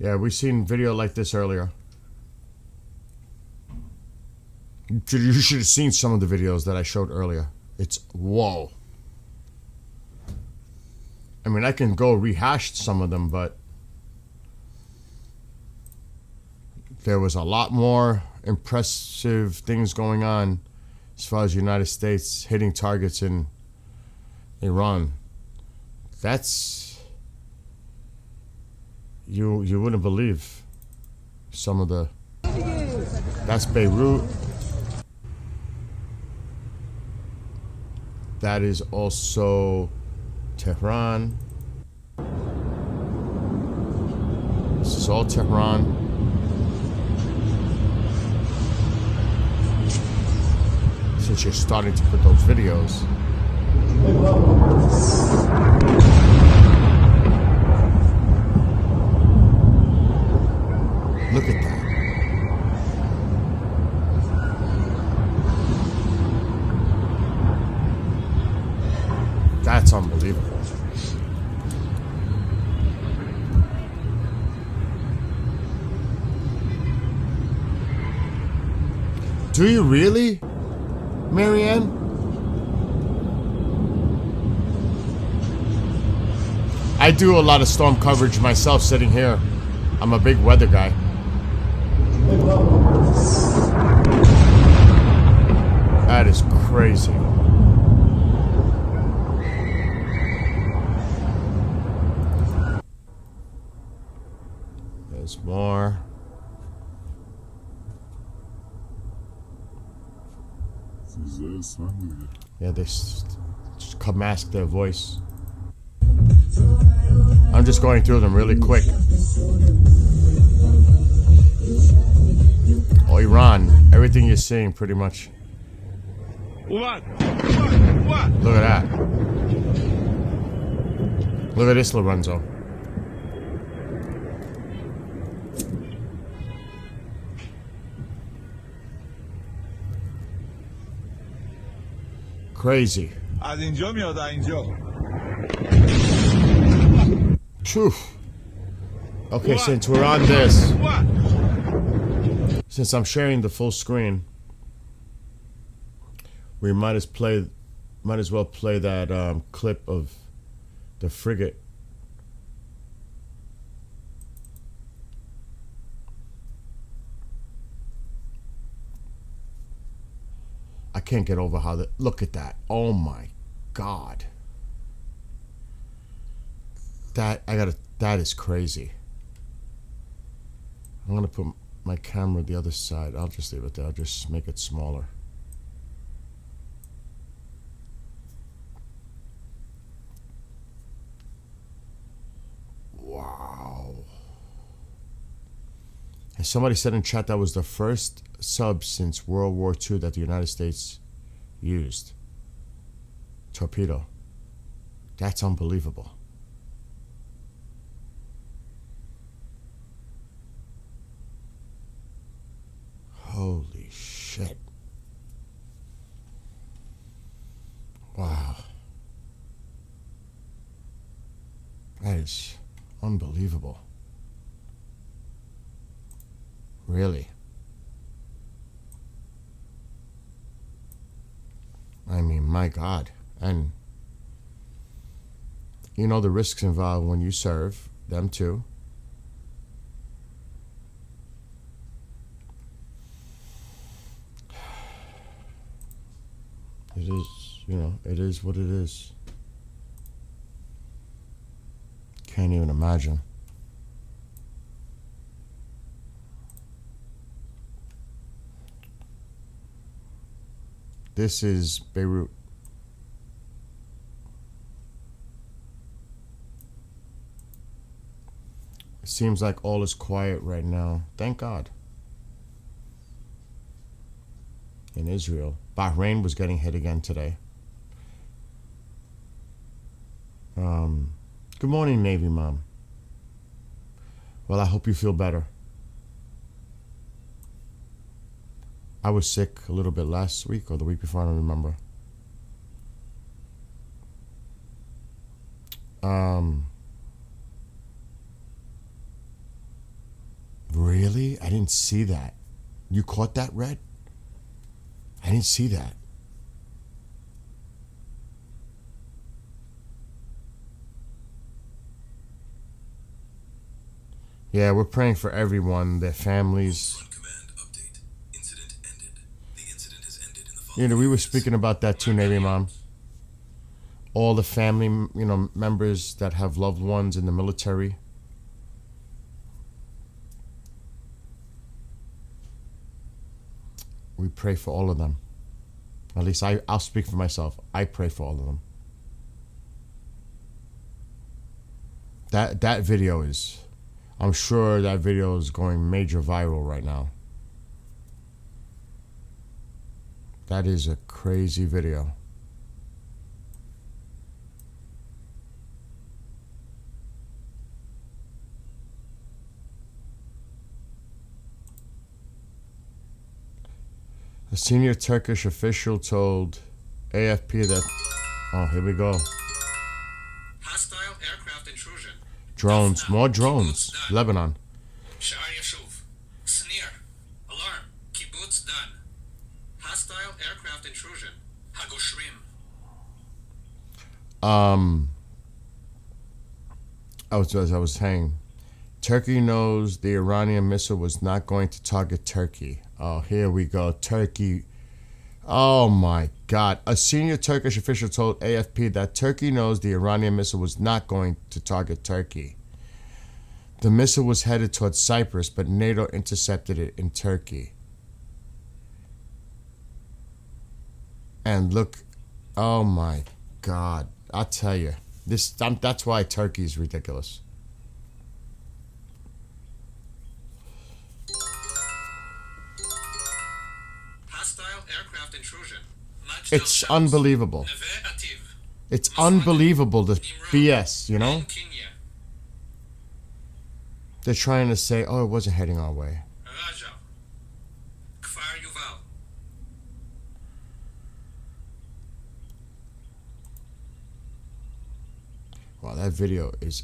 Yeah, we've seen video like this earlier. You should have seen some of the videos that I showed earlier. It's whoa. I mean, I can go rehash some of them, but there was a lot more impressive things going on as far as the United States hitting targets in Iran. That's... You wouldn't believe some of the... That's Beirut. That is also Tehran. This is all Tehran. Since you're starting to put those videos. Look at that. That's unbelievable. Do you really, Marianne? I do a lot of storm coverage myself sitting here. I'm a big weather guy. That is crazy. There's more. Yeah, they just mask their voice. I'm just going through them really quick. Oh, Iran. Everything you're seeing, pretty much. What? Look at that. Look at this, Lorenzo. Crazy. از اینجا میاد اینجا. Phew. Okay, since we're on this, since I'm sharing the full screen, we might as well play that clip of the frigate I can't get over how look at that. Oh my God. That is crazy. I'm gonna put my camera the other side. I'll just leave it there. I'll just make it smaller. Wow. And somebody said in chat that was the first sub since World War II that the United States used. Torpedo. That's unbelievable. Holy shit. Wow. That is unbelievable. Really. I mean, my God. And you know the risks involved when you serve them too. It is, you know, it is what it is. Can't even imagine. This is Beirut. It seems like all is quiet right now. Thank God. In Israel. Bahrain was getting hit again today. Good morning, Navy Mom. Well, I hope you feel better. I was sick a little bit last week or the week before, I don't remember. Really? I didn't see that. You caught that, Red? I didn't see that. Yeah, we're praying for everyone, their families. You know, we were speaking about that too, Navy Mom. All the family, you know, members that have loved ones in the military. We pray for all of them. At least I'll speak for myself. I pray for all of them. That video is, I'm sure that video is going major viral right now. That is a crazy video. A senior Turkish official told AFP that... Oh, here we go. Hostile aircraft intrusion. Drones. More drones. Lebanon. Sha'ar Yashuv. Sneer. Alarm. Kibbutz done. Hostile aircraft intrusion. Hagoshrim. As I was saying, Turkey knows the Iranian missile was not going to target Turkey. Oh, here we go. Turkey. Oh my God. A senior Turkish official told AFP that Turkey knows the Iranian missile was not going to target Turkey. The missile was headed towards Cyprus, but NATO intercepted it in Turkey. And look, oh my God. I'll tell you. That's why Turkey is ridiculous. It's unbelievable. It's unbelievable, the BS, you know? They're trying to say, oh, it wasn't heading our way. Wow, that video is...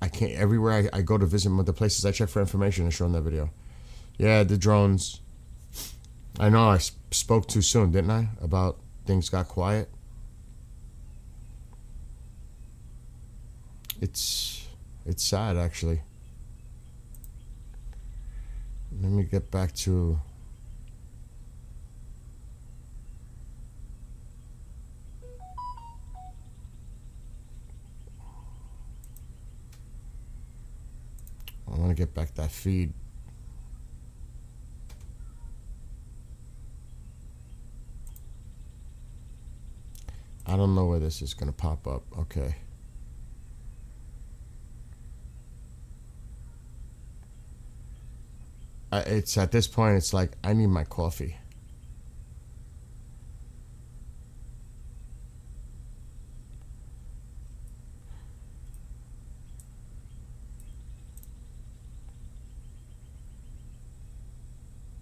I can't... Everywhere I go to visit the places I check for information, they're showing that video. Yeah, the drones. I know I spoke too soon, didn't I? About things got quiet. It's sad, actually. Let me get back to... want to get back that feed. I don't know where this is going to pop up. Okay. It's at this point, it's like, I need my coffee.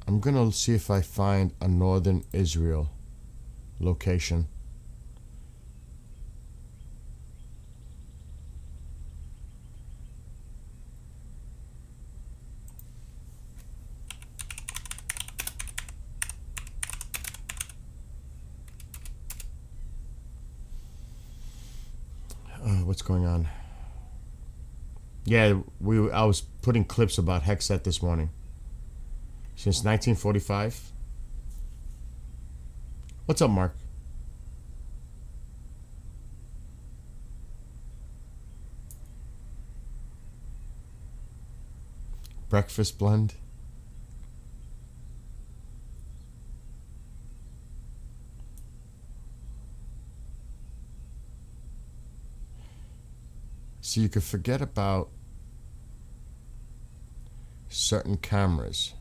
I'm going to see if I find a northern Israel location. What's going on? Yeah, I was putting clips about Hexet this morning. Since 1945. What's up, Mark? Breakfast blend. So you could forget about certain cameras,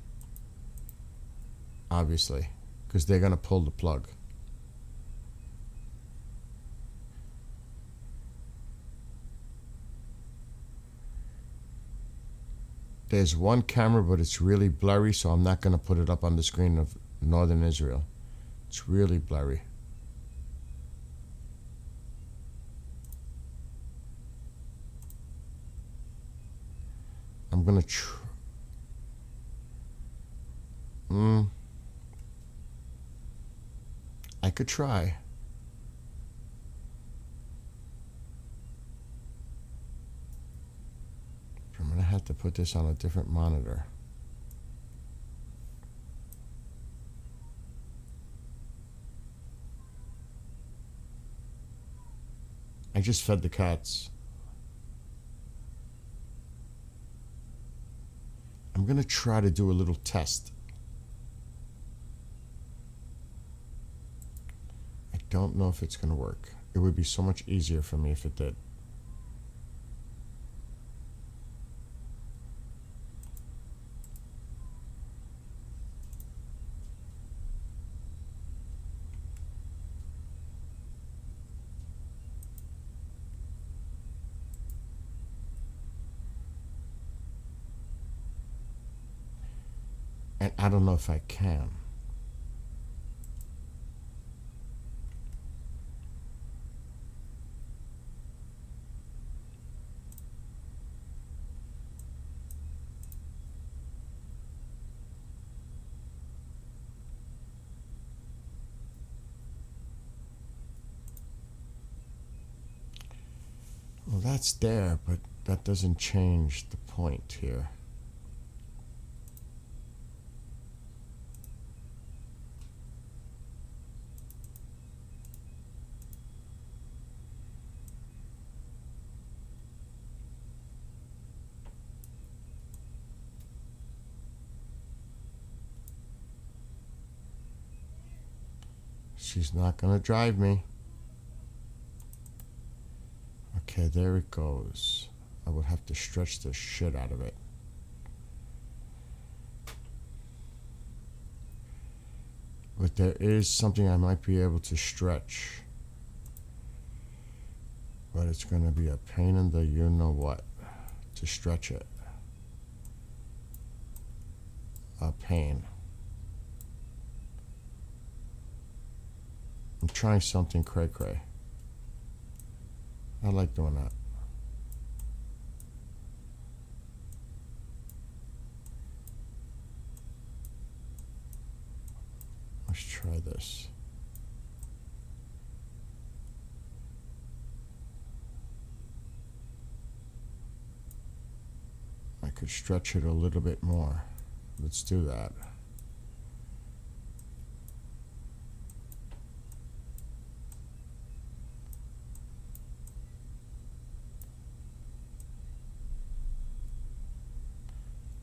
obviously, because they're going to pull the plug. There's one camera, but it's really blurry, so I'm not going to put it up on the screen of northern Israel. It's really blurry. I'm going to I could try. I'm going to have to put this on a different monitor. I just fed the cats. I'm going to try to do a little test. I don't know if it's going to work. It would be so much easier for me if it did. And I don't know if I can. Well, that's there, but that doesn't change the point here. She's not going to drive me. Okay, there it goes. I would have to stretch the shit out of it. But there is something I might be able to stretch. But it's going to be a pain in the you-know-what to stretch it. A pain. I'm trying something cray-cray. I like doing that. Let's try this. I could stretch it a little bit more. Let's do that.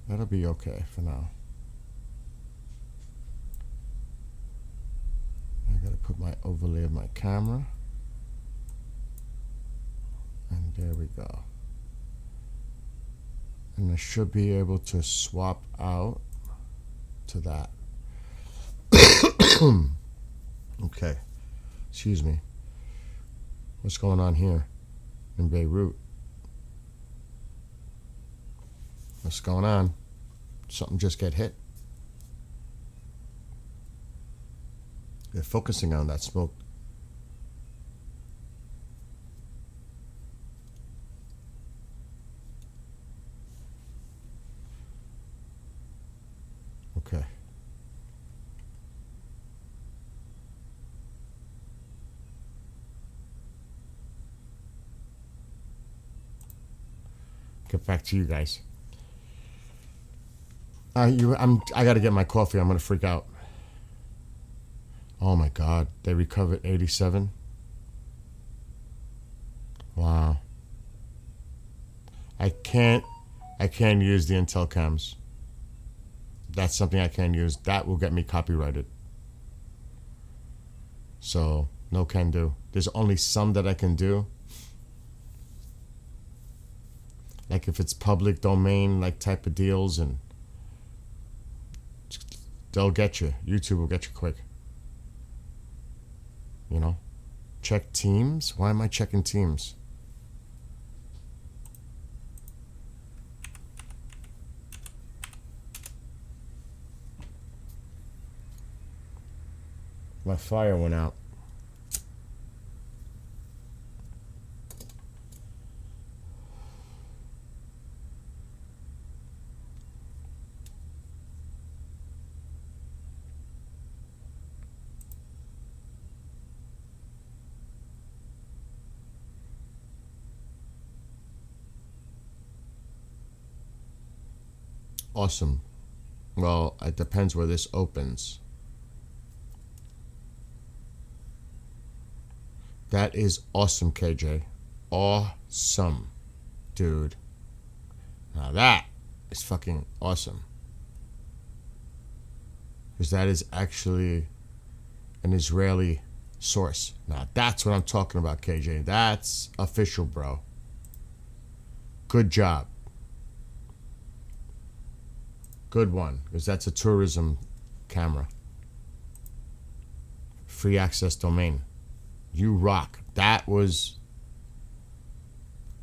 That'll be okay for now. I gotta put my overlay of my camera. And there we go. And I should be able to swap out to that. Okay. Excuse me. What's going on here in Beirut? What's going on? Something just get hit. They're focusing on that smoke. Okay. Get back to you guys. I gotta get my coffee. I'm gonna freak out. Oh my God, they recovered 87. Wow. I can't use the Intel cams. That's something I can't use. That will get me copyrighted. So no can do. There's only some that I can do. Like if it's public domain, like type of deals, and they'll get you. YouTube will get you quick. You know? Check Teams? Why am I checking Teams? My fire went out. Awesome. Well, it depends where this opens. That is awesome, KJ. Awesome, dude. Now that is fucking awesome. Because that is actually an Israeli source. Now that's what I'm talking about, KJ. That's official, bro. Good job. Good one, because that's a tourism camera. Free access domain. You rock. That was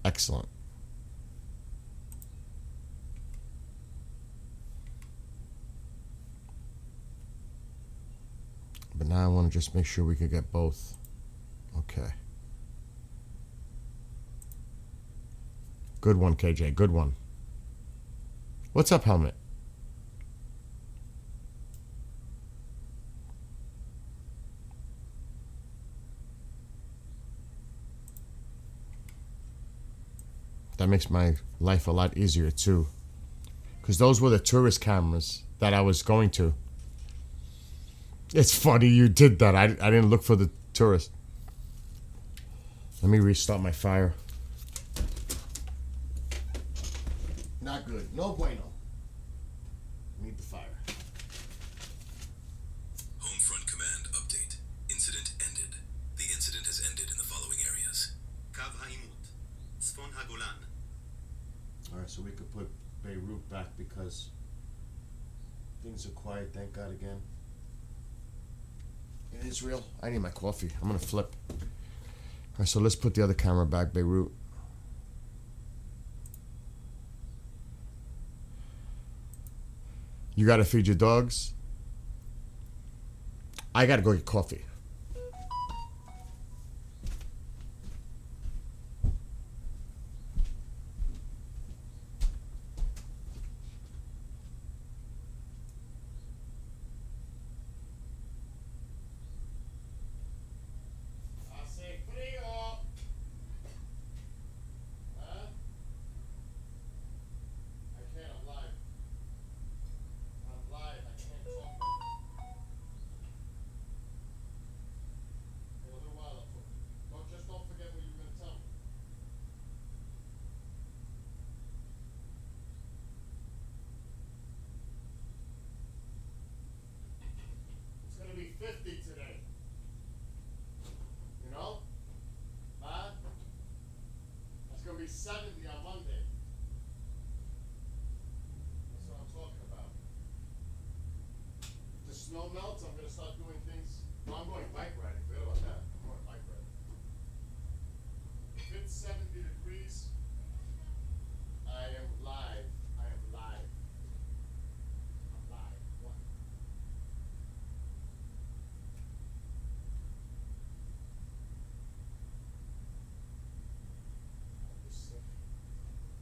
excellent. But now I want to just make sure we can get both. Okay. Good one, KJ. Good one. What's up, Helmet? That makes my life a lot easier too. Because those were the tourist cameras that I was going to. It's funny you did that. I didn't look for the tourist. Let me restart my fire. Not good. No bueno. Need the fire. Home Front Command update. Incident ended. The incident has ended in the following areas. Kav Haimut. Tzfon HaGolan. Alright, so we could put Beirut back because things are quiet, thank God again. In Israel, I need my coffee. I'm gonna flip. Alright, so let's put the other camera back, Beirut. You gotta feed your dogs. I gotta go get coffee. melts, I'm gonna start doing things. Well, I'm going bike riding. Forget about that. I'm going bike riding. If it's 70 degrees, I am live. I am live. I'm live. What?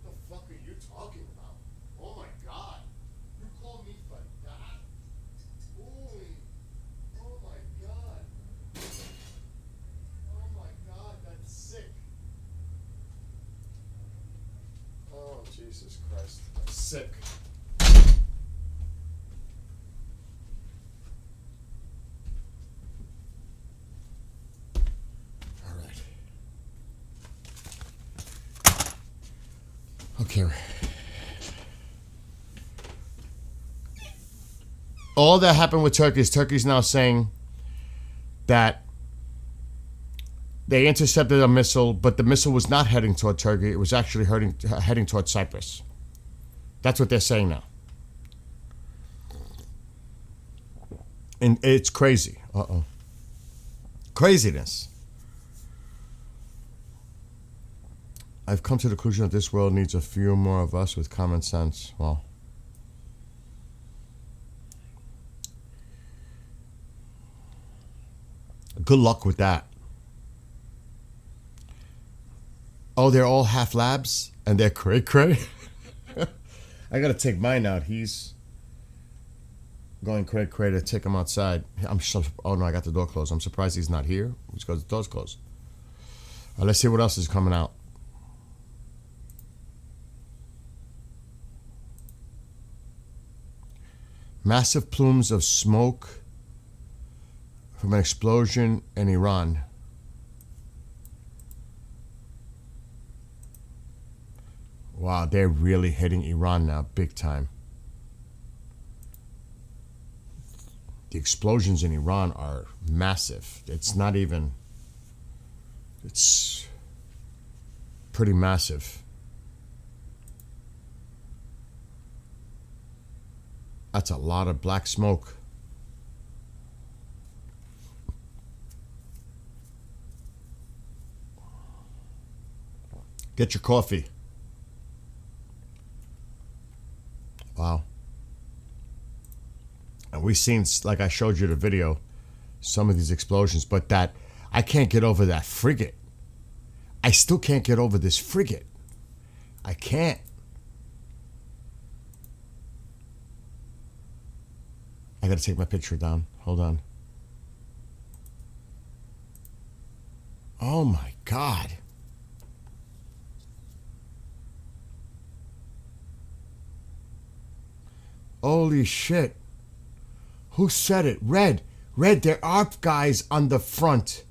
What the fuck are you talking about? Oh my god. You call me for that? Holy. Oh my god. Oh my god, that's sick. Oh Jesus Christ. That's sick. All right. Okay. All that happened with Turkey is Turkey's now saying that they intercepted a missile, but the missile was not heading toward Turkey. It was actually heading toward Cyprus. That's what they're saying now. And it's crazy. Uh-oh. Craziness. I've come to the conclusion that this world needs a few more of us with common sense. Well, good luck with that. Oh, they're all half labs and they're cray cray. I gotta take mine out. He's going cray cray to take him outside. Oh no, I got the door closed. I'm surprised he's not here. It's because the door's closed. Let's see what else is coming out. Massive plumes of smoke from an explosion in Iran. Wow, they're really hitting Iran now, big time. The explosions in Iran are massive. It's not even... It's pretty massive. That's a lot of black smoke. Get your coffee. Wow. And we've seen, like I showed you the video, some of these explosions, but that, I can't get over that frigate. I still can't get over this frigate. I can't. I gotta take my picture down. Hold on. Oh my God. Holy shit. Who said it? Red. Red, there are guys on the front.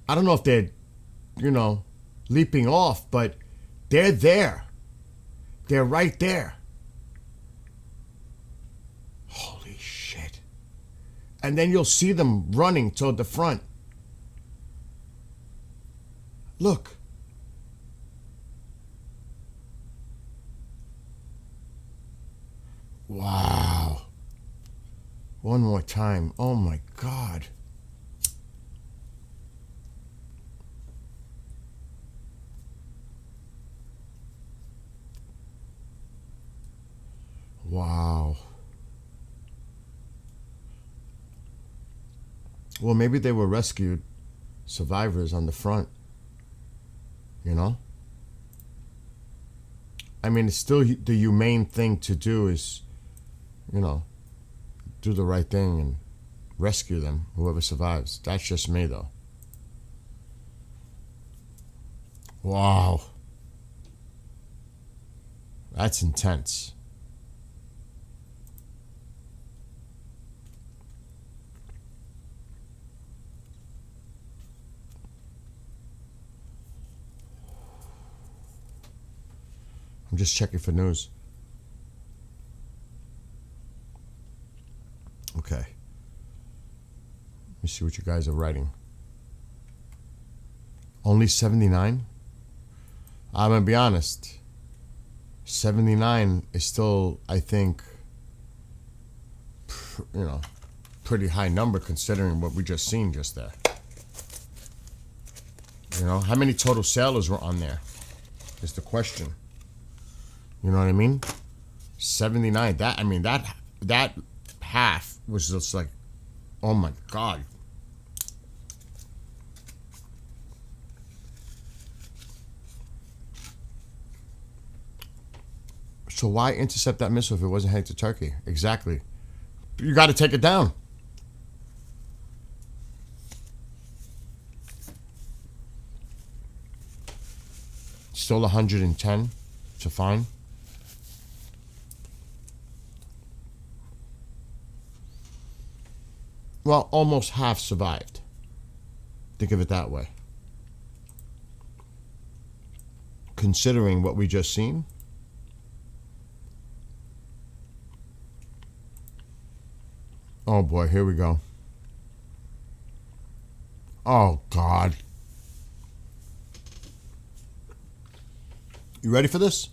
I don't know if they're, leaping off, but they're there. They're right there. Holy shit. And then you'll see them running toward the front. Look. Wow. One more time. Oh my God. Wow. Well, maybe they were rescued survivors on the front. I mean, it's still the humane thing to do is, do the right thing and rescue them, whoever survives. That's just me, though. Wow. That's intense. I'm just checking for news. Okay. Let me see what you guys are writing. Only 79? I'm going to be honest. 79 is still, I think, pretty high number considering what we just seen just there. How many total sailors were on there is the question. You know what I mean? 79. That half was just like, oh my God. So why intercept that missile if it wasn't heading to Turkey? Exactly. You got to take it down. Still 110 to find. Well, almost half survived. Think of it that way. Considering what we just seen. Oh boy, here we go. Oh God. You ready for this?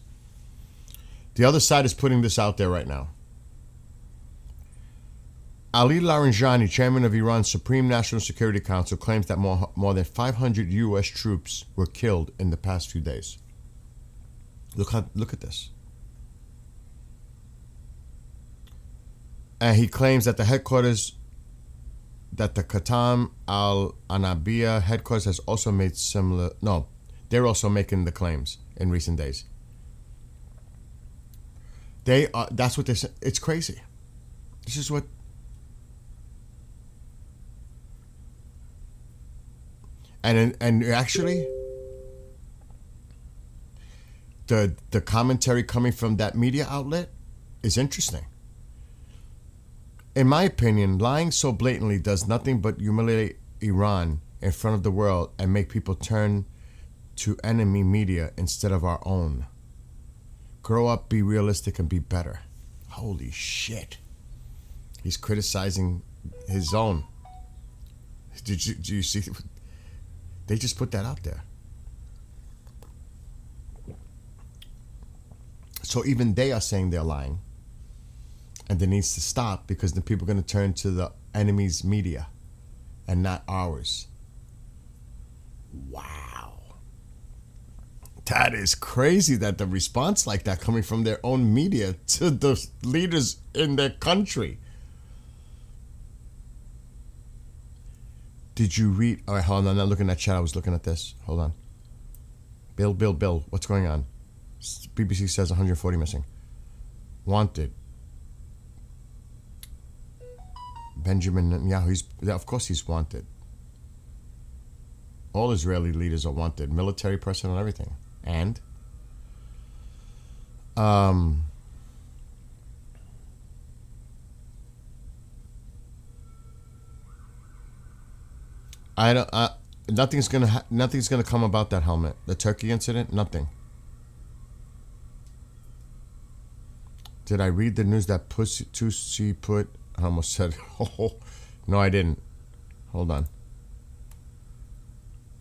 The other side is putting this out there right now. Ali Larijani, chairman of Iran's Supreme National Security Council, claims that more than 500 U.S. troops were killed in the past few days. Look at this. And he claims that the Qatam al-Anabiya headquarters has also made similar. No, they're also making the claims in recent days. They are. That's what they say. It's crazy. This is what. And actually, the commentary coming from that media outlet is interesting. In my opinion, lying so blatantly does nothing but humiliate Iran in front of the world and make people turn to enemy media instead of our own. Grow up, be realistic, and be better. Holy shit. He's criticizing his own. Do you see? They just put that out there. So even they are saying they're lying. And it needs to stop because then people are going to turn to the enemy's media and not ours. Wow. That is crazy that the response like that coming from their own media to the leaders in their country. Did you read? All right, hold on. I'm not looking at chat. I was looking at this. Hold on. Bill. What's going on? BBC says 140 missing. Wanted. Benjamin Netanyahu. Of course he's wanted. All Israeli leaders are wanted. Military personnel, everything. And nothing's gonna come about that helmet. The Turkey incident, nothing. Did I read the news that Tusi put? I almost said, oh, no, I didn't. Hold on.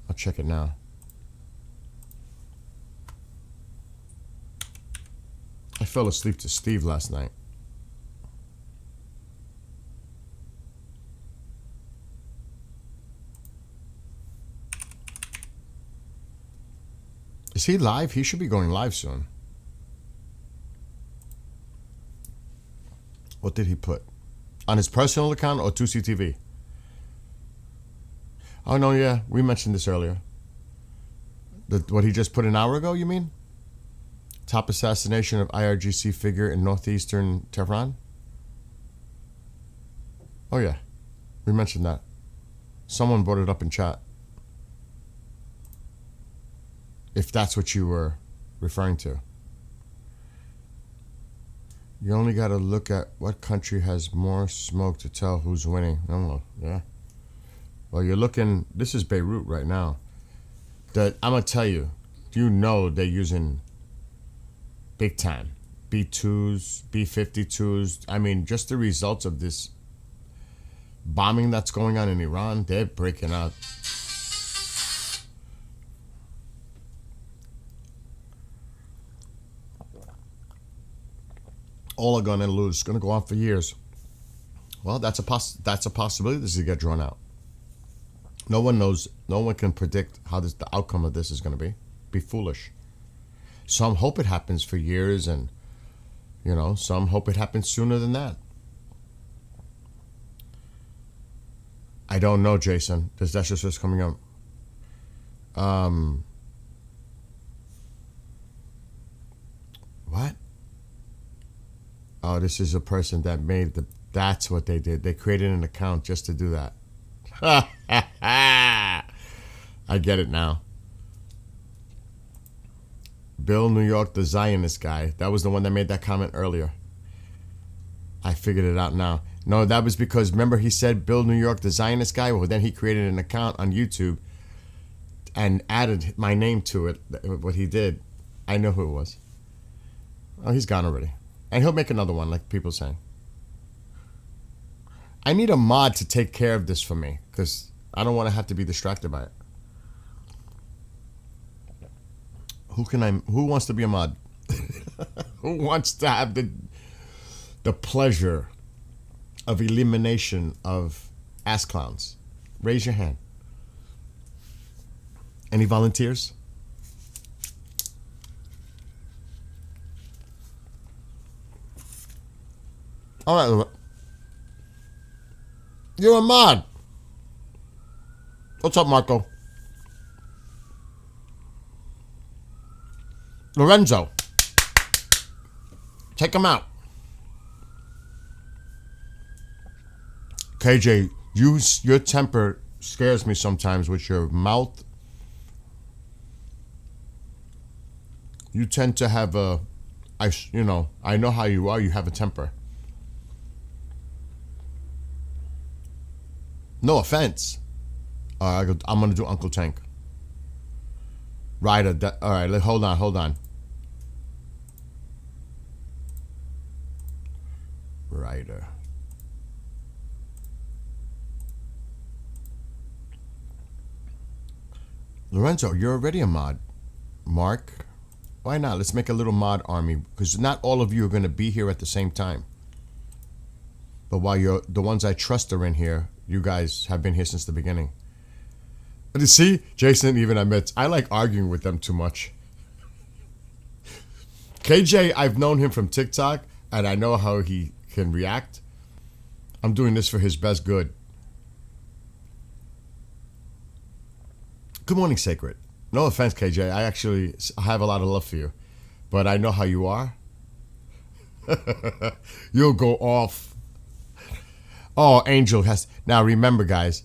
I'll check it now. I fell asleep to Steve last night. Is he live? He should be going live soon. What did he put? On his personal account or Tusi TV? Oh, no, yeah. We mentioned this earlier. What he just put an hour ago, you mean? Top assassination of IRGC figure in northeastern Tehran? Oh, yeah. We mentioned that. Someone brought it up in chat. If that's what you were referring to. You only got to look at what country has more smoke to tell who's winning. Oh, yeah. Well, you're looking... This is Beirut right now. I'm going to tell you. You know they're using big time. B-2s, B-52s. I mean, just the results of this bombing that's going on in Iran, they're breaking out. All are going to lose. It's going to go on for years. Well, that's a possibility this is get drawn out. No one knows. No one can predict how the outcome of this is going to be. Be foolish. Some hope it happens for years, and some hope it happens sooner than that. I don't know, Jason. That's just coming up. What? Oh, this is a person that made the. That's what they did. They created an account just to do that. I get it now. Bill New York, the Zionist guy. That was the one that made that comment earlier. I figured it out now. No, that was because, remember, he said Bill New York, the Zionist guy? Well, then he created an account on YouTube and added my name to it, what he did. I know who it was. Oh, he's gone already. And he'll make another one, like people saying. I need a mod to take care of this for me, because I don't want to have to be distracted by it. Who wants to be a mod? Who wants to have the pleasure of elimination of ass clowns? Raise your hand. Any volunteers? All right. You're a mod. What's up, Marco? Lorenzo. Take him out. KJ, your temper scares me sometimes with your mouth. You tend to have I know how you are. You have a temper. No offense. I'm going to do Uncle Tank. Ryder. All right, hold on. Ryder. Lorenzo, you're already a mod. Mark, why not? Let's make a little mod army, because not all of you are going to be here at the same time. But while the ones I trust are in here, you guys have been here since the beginning. But you see, Jason even admits, I like arguing with them too much. KJ, I've known him from TikTok, and I know how he can react. I'm doing this for his best good. Good morning, Sacred. No offense, KJ. I have a lot of love for you. But I know how you are. You'll go off. Oh, Angel has... Now, remember, guys,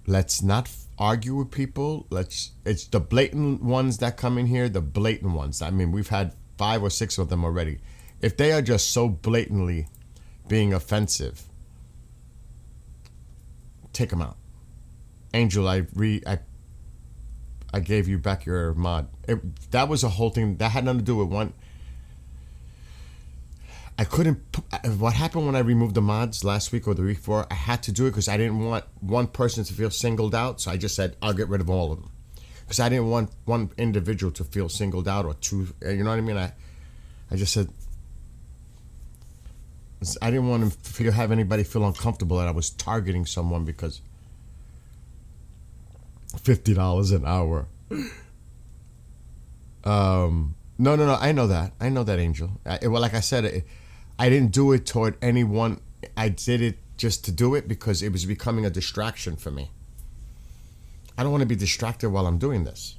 let's not argue with people. It's the blatant ones that come in here, the blatant ones. I mean, we've had 5 or 6 of them already. If they are just so blatantly being offensive, take them out. Angel, I gave you back your mod. That was a whole thing. That had nothing to do with one. I couldn't. What happened when I removed the mods last week or the week before? I had to do it because I didn't want one person to feel singled out. So I just said, I'll get rid of all of them. Because I didn't want one individual to feel singled out or two. You know what I mean? I just said, I didn't want to have anybody feel uncomfortable that I was targeting someone because $50 an hour. No. I know that, Angel. Well, like I said, I didn't do it toward anyone. I did it just to do it because it was becoming a distraction for me. I don't want to be distracted while I'm doing this.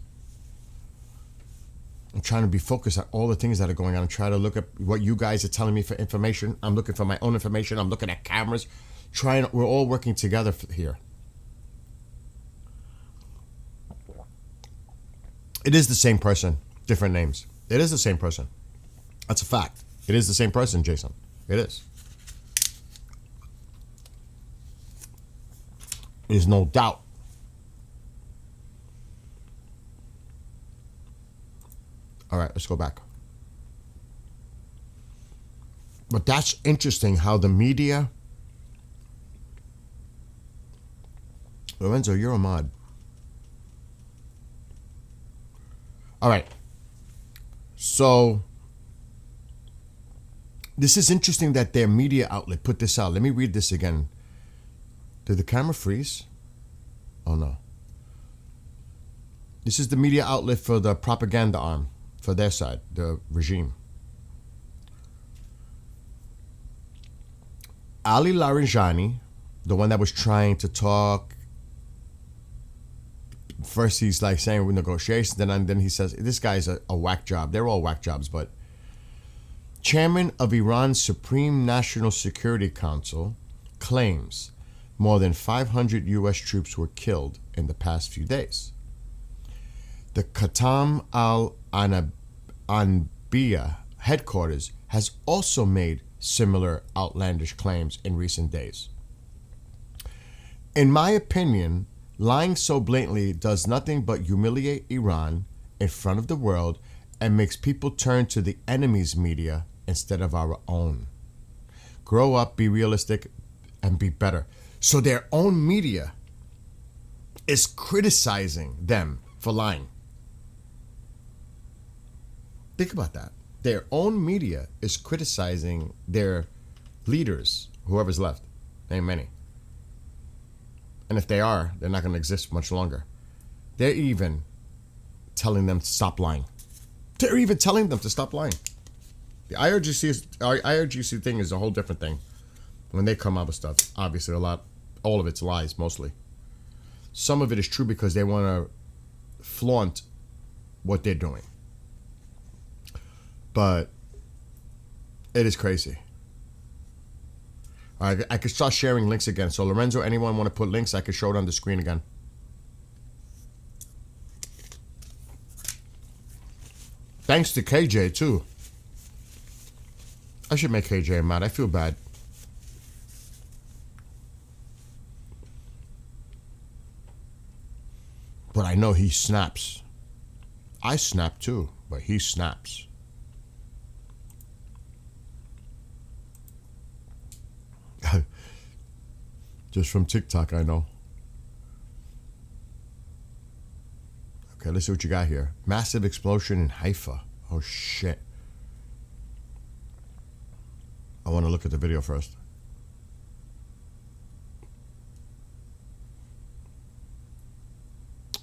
I'm trying to be focused on all the things that are going on and try to look at what you guys are telling me for information. I'm looking for my own information. I'm looking at cameras. We're all working together here. It is the same person, different names. It is the same person. That's a fact. It is the same person, Jason. It is. There's no doubt. All right, let's go back. But that's interesting how the media... Lorenzo, you're a mod. All right. So, This is interesting that their media outlet put this out. Let me read this again. Did the camera freeze? Oh no. This is the media outlet for the propaganda arm, for their side, the regime. Ali Larijani, the one that was trying to talk, first he's like saying with negotiations, then he says, this guy's a whack job. They're all whack jobs, but chairman of Iran's Supreme National Security Council claims more than 500 U.S. troops were killed in the past few days. The Qatam al-Anbiya headquarters has also made similar outlandish claims in recent days. In my opinion, lying so blatantly does nothing but humiliate Iran in front of the world and makes people turn to the enemy's media instead of our own. Grow up, be realistic, and be better. So their own media is criticizing them for lying. Think about that. Their own media is criticizing their leaders, whoever's left. Ain't many. And if they are, they're not going to exist much longer. They're even telling them to stop lying. They're even telling them to stop lying. The IRGC thing is a whole different thing. When they come out with stuff, obviously all of it's lies mostly. Some of it is true because they want to flaunt what they're doing. But it is crazy. All right, I could start sharing links again. So Lorenzo, anyone want to put links? I could show it on the screen again. Thanks to KJ too. I should make KJ mad. I feel bad. But I know he snaps. I snap too, but he snaps. Just from TikTok, I know. Okay, let's see what you got here. Massive explosion in Haifa. Oh, shit. I want to look at the video first.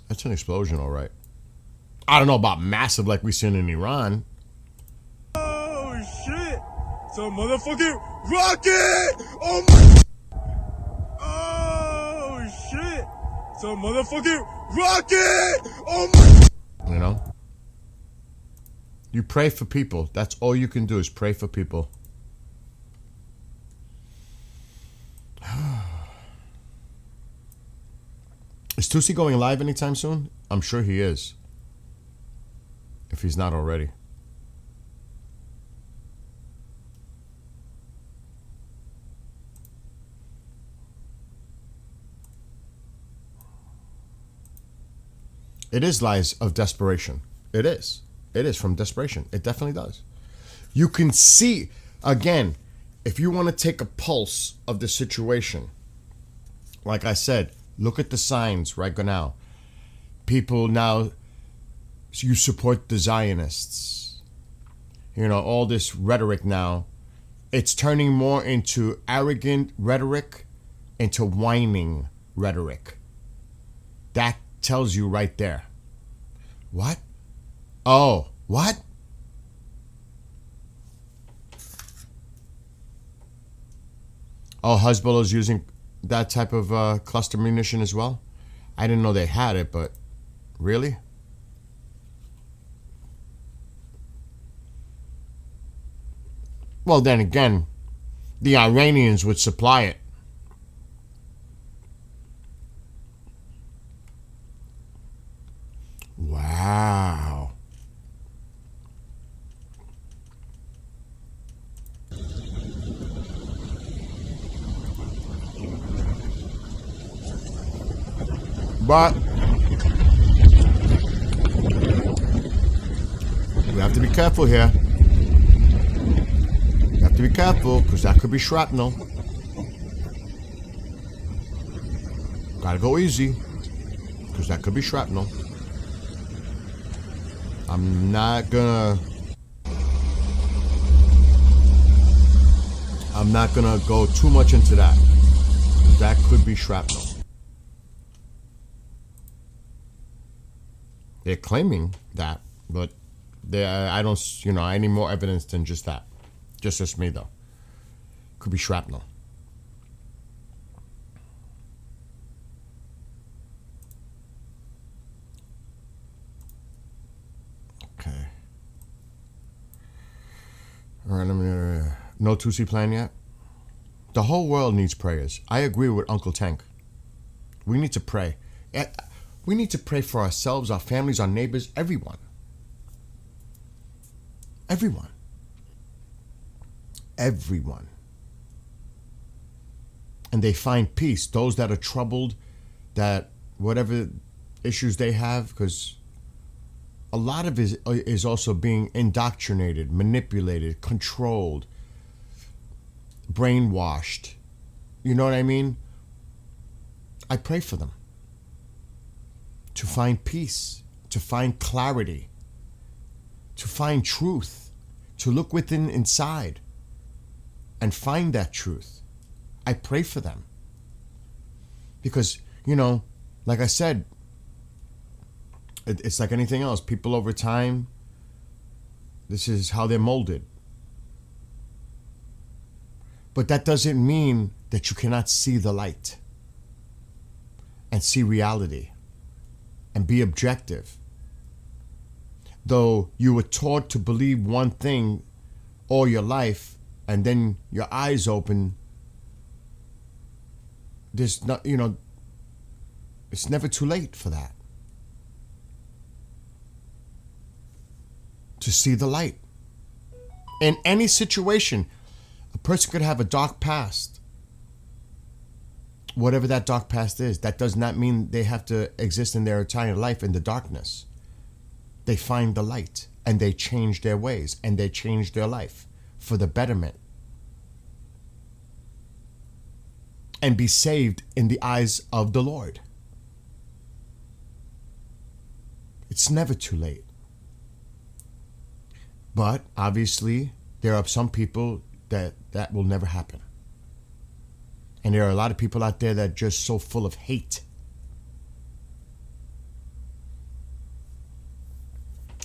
That's an explosion, all right. I don't know about massive like we seen in Iran. Oh, shit. It's a motherfucking rocket! Oh, my... shit! It's a motherfucking rocket! Oh my... You know? You pray for people. That's all you can do is pray for people. Is Tusi going live anytime soon? I'm sure he is. If he's not already. It is lies of desperation. It is. It is from desperation. It definitely does. You can see, again, if you want to take a pulse of the situation, like I said, look at the signs right now. People now, you support the Zionists. You know, all this rhetoric now, it's turning more into arrogant rhetoric, into whining rhetoric. That tells you right there. What? Oh, what? Oh, Hezbollah's using that type of cluster munition as well? I didn't know they had it, but really? Well, then again, the Iranians would supply it. Wow. But we have to be careful here. We have to be careful because that could be shrapnel. Gotta go easy because that could be shrapnel. I'm not gonna... I'm not going to go too much into that. That could be shrapnel. They're claiming that, but I don't, I need more evidence than just that. Just me, though. Could be shrapnel. Okay. All right, no Tusi plan yet? The whole world needs prayers. I agree with Uncle Tank. We need to pray. We need to pray for ourselves, our families, our neighbors, everyone. Everyone. Everyone. And they find peace. Those that are troubled, that whatever issues they have, because a lot of it is also being indoctrinated, manipulated, controlled, brainwashed. You know what I mean? I pray for them to find peace, to find clarity, to find truth, to look within inside and find that truth. I pray for them. Because, like I said, it's like anything else. People over time, this is how they're molded. But that doesn't mean that you cannot see the light and see reality and be objective. Though you were taught to believe one thing all your life and then your eyes open, there's not, it's never too late for that. To see the light. In any situation, a person could have a dark past. Whatever that dark past is, that does not mean they have to exist in their entire life in the darkness. They find the light and they change their ways and they change their life for the betterment. And be saved in the eyes of the Lord. It's never too late. But obviously, there are some people that will never happen. And there are a lot of people out there that are just so full of hate.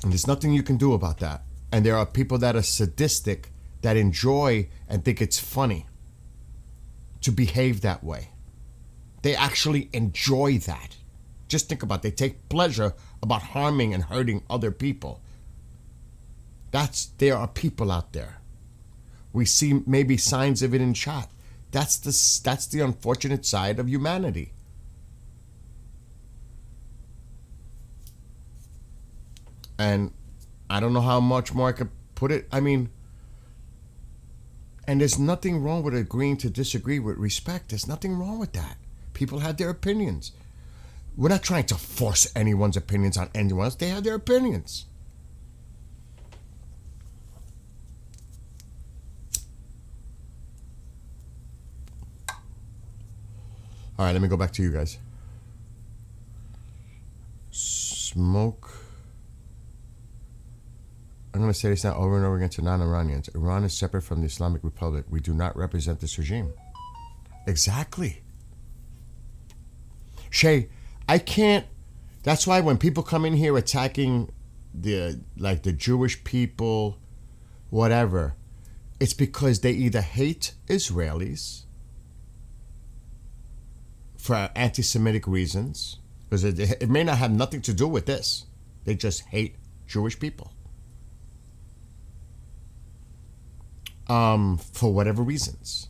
And there's nothing you can do about that. And there are people that are sadistic, that enjoy and think it's funny to behave that way. They actually enjoy that. Just think about it. They take pleasure about harming and hurting other people. There are people out there. We see maybe signs of it in chat. That's the unfortunate side of humanity. And I don't know how much more I could put it. I mean, and there's nothing wrong with agreeing to disagree with respect. There's nothing wrong with that. People have their opinions. We're not trying to force anyone's opinions on anyone else. They have their opinions. All right, let me go back to you guys. Smoke. I'm going to say this now over and over again to non-Iranians. Iran is separate from the Islamic Republic. We do not represent this regime. Exactly. Shay, I can't. That's why when people come in here attacking the Jewish people, whatever, it's because they either hate Israelis for anti-Semitic reasons, because it may not have nothing to do with this. They just hate Jewish people. For whatever reasons.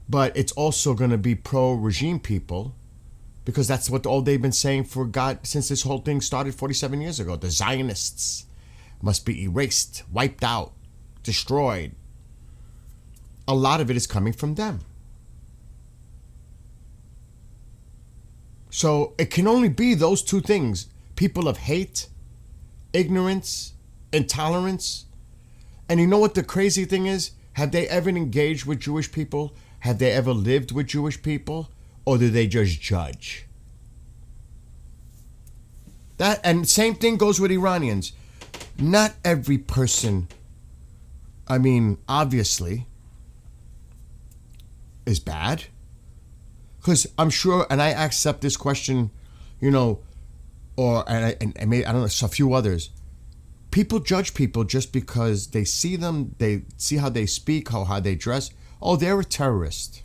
But it's also going to be pro-regime people, because that's what all they've been saying for God since this whole thing started 47 years ago. The Zionists must be erased, wiped out, destroyed. A lot of it is coming from them. So it can only be those two things. People of hate, ignorance, intolerance. And you know what the crazy thing is? Have they ever engaged with Jewish people? Have they ever lived with Jewish people? Or do they just judge? And same thing goes with Iranians. Not every person, I mean, obviously, is bad? Because I'm sure, and I accept this question, you know, or and maybe I don't know, a few others. People judge people just because they see them, they see how they speak, how they dress. Oh, they're a terrorist.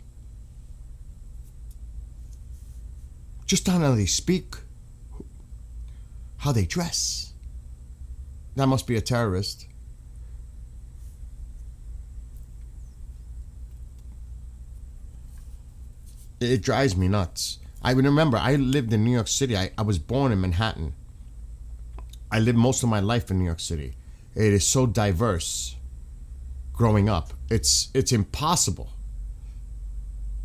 Just on how they speak, how they dress. That must be a terrorist. It drives me nuts. I remember I lived in New York City. I was born in Manhattan. I lived most of my life in New York City. It is so diverse growing up. It's impossible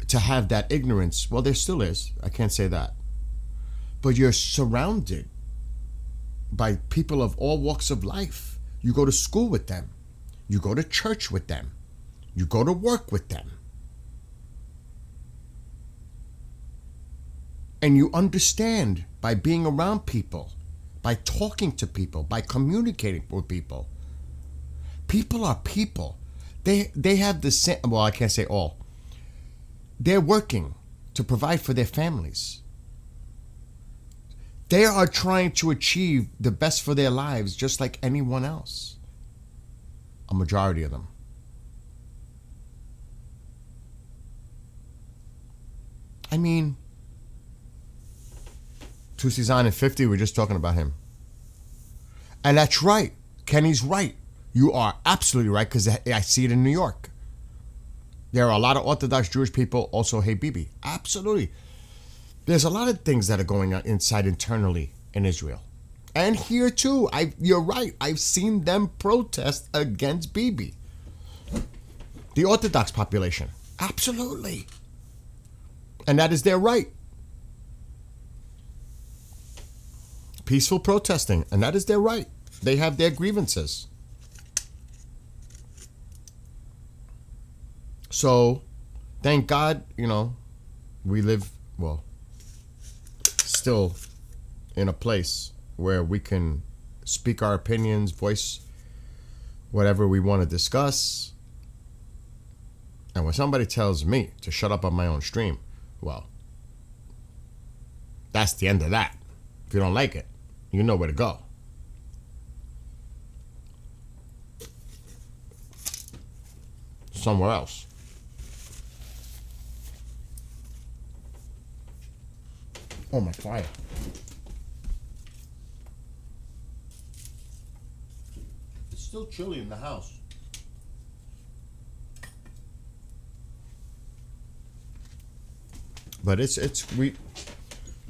to have that ignorance. Well, there still is. I can't say that. But you're surrounded by people of all walks of life. You go to school with them. You go to church with them. You go to work with them. And you understand by being around people, by talking to people, by communicating with people. People are people. They have the same, well, I can't say all. They're working to provide for their families. They are trying to achieve the best for their lives just like anyone else. A majority of them. I mean, Tusi's on at 50, we're just talking about him. And that's right. Kenny's right. You are absolutely right, because I see it in New York. There are a lot of Orthodox Jewish people also hate Bibi. Absolutely. There's a lot of things that are going on inside internally in Israel. And here too, you're right. I've seen them protest against Bibi. The Orthodox population. Absolutely. And that is their right. Peaceful protesting, and that is their right. They have their grievances. So, thank God, you know, we live, well, still in a place where we can speak our opinions, voice whatever we want to discuss. And when somebody tells me to shut up on my own stream, well, that's the end of that. If you don't like it, you know where to go. Somewhere else. Oh, my fire. It's still chilly in the house. But I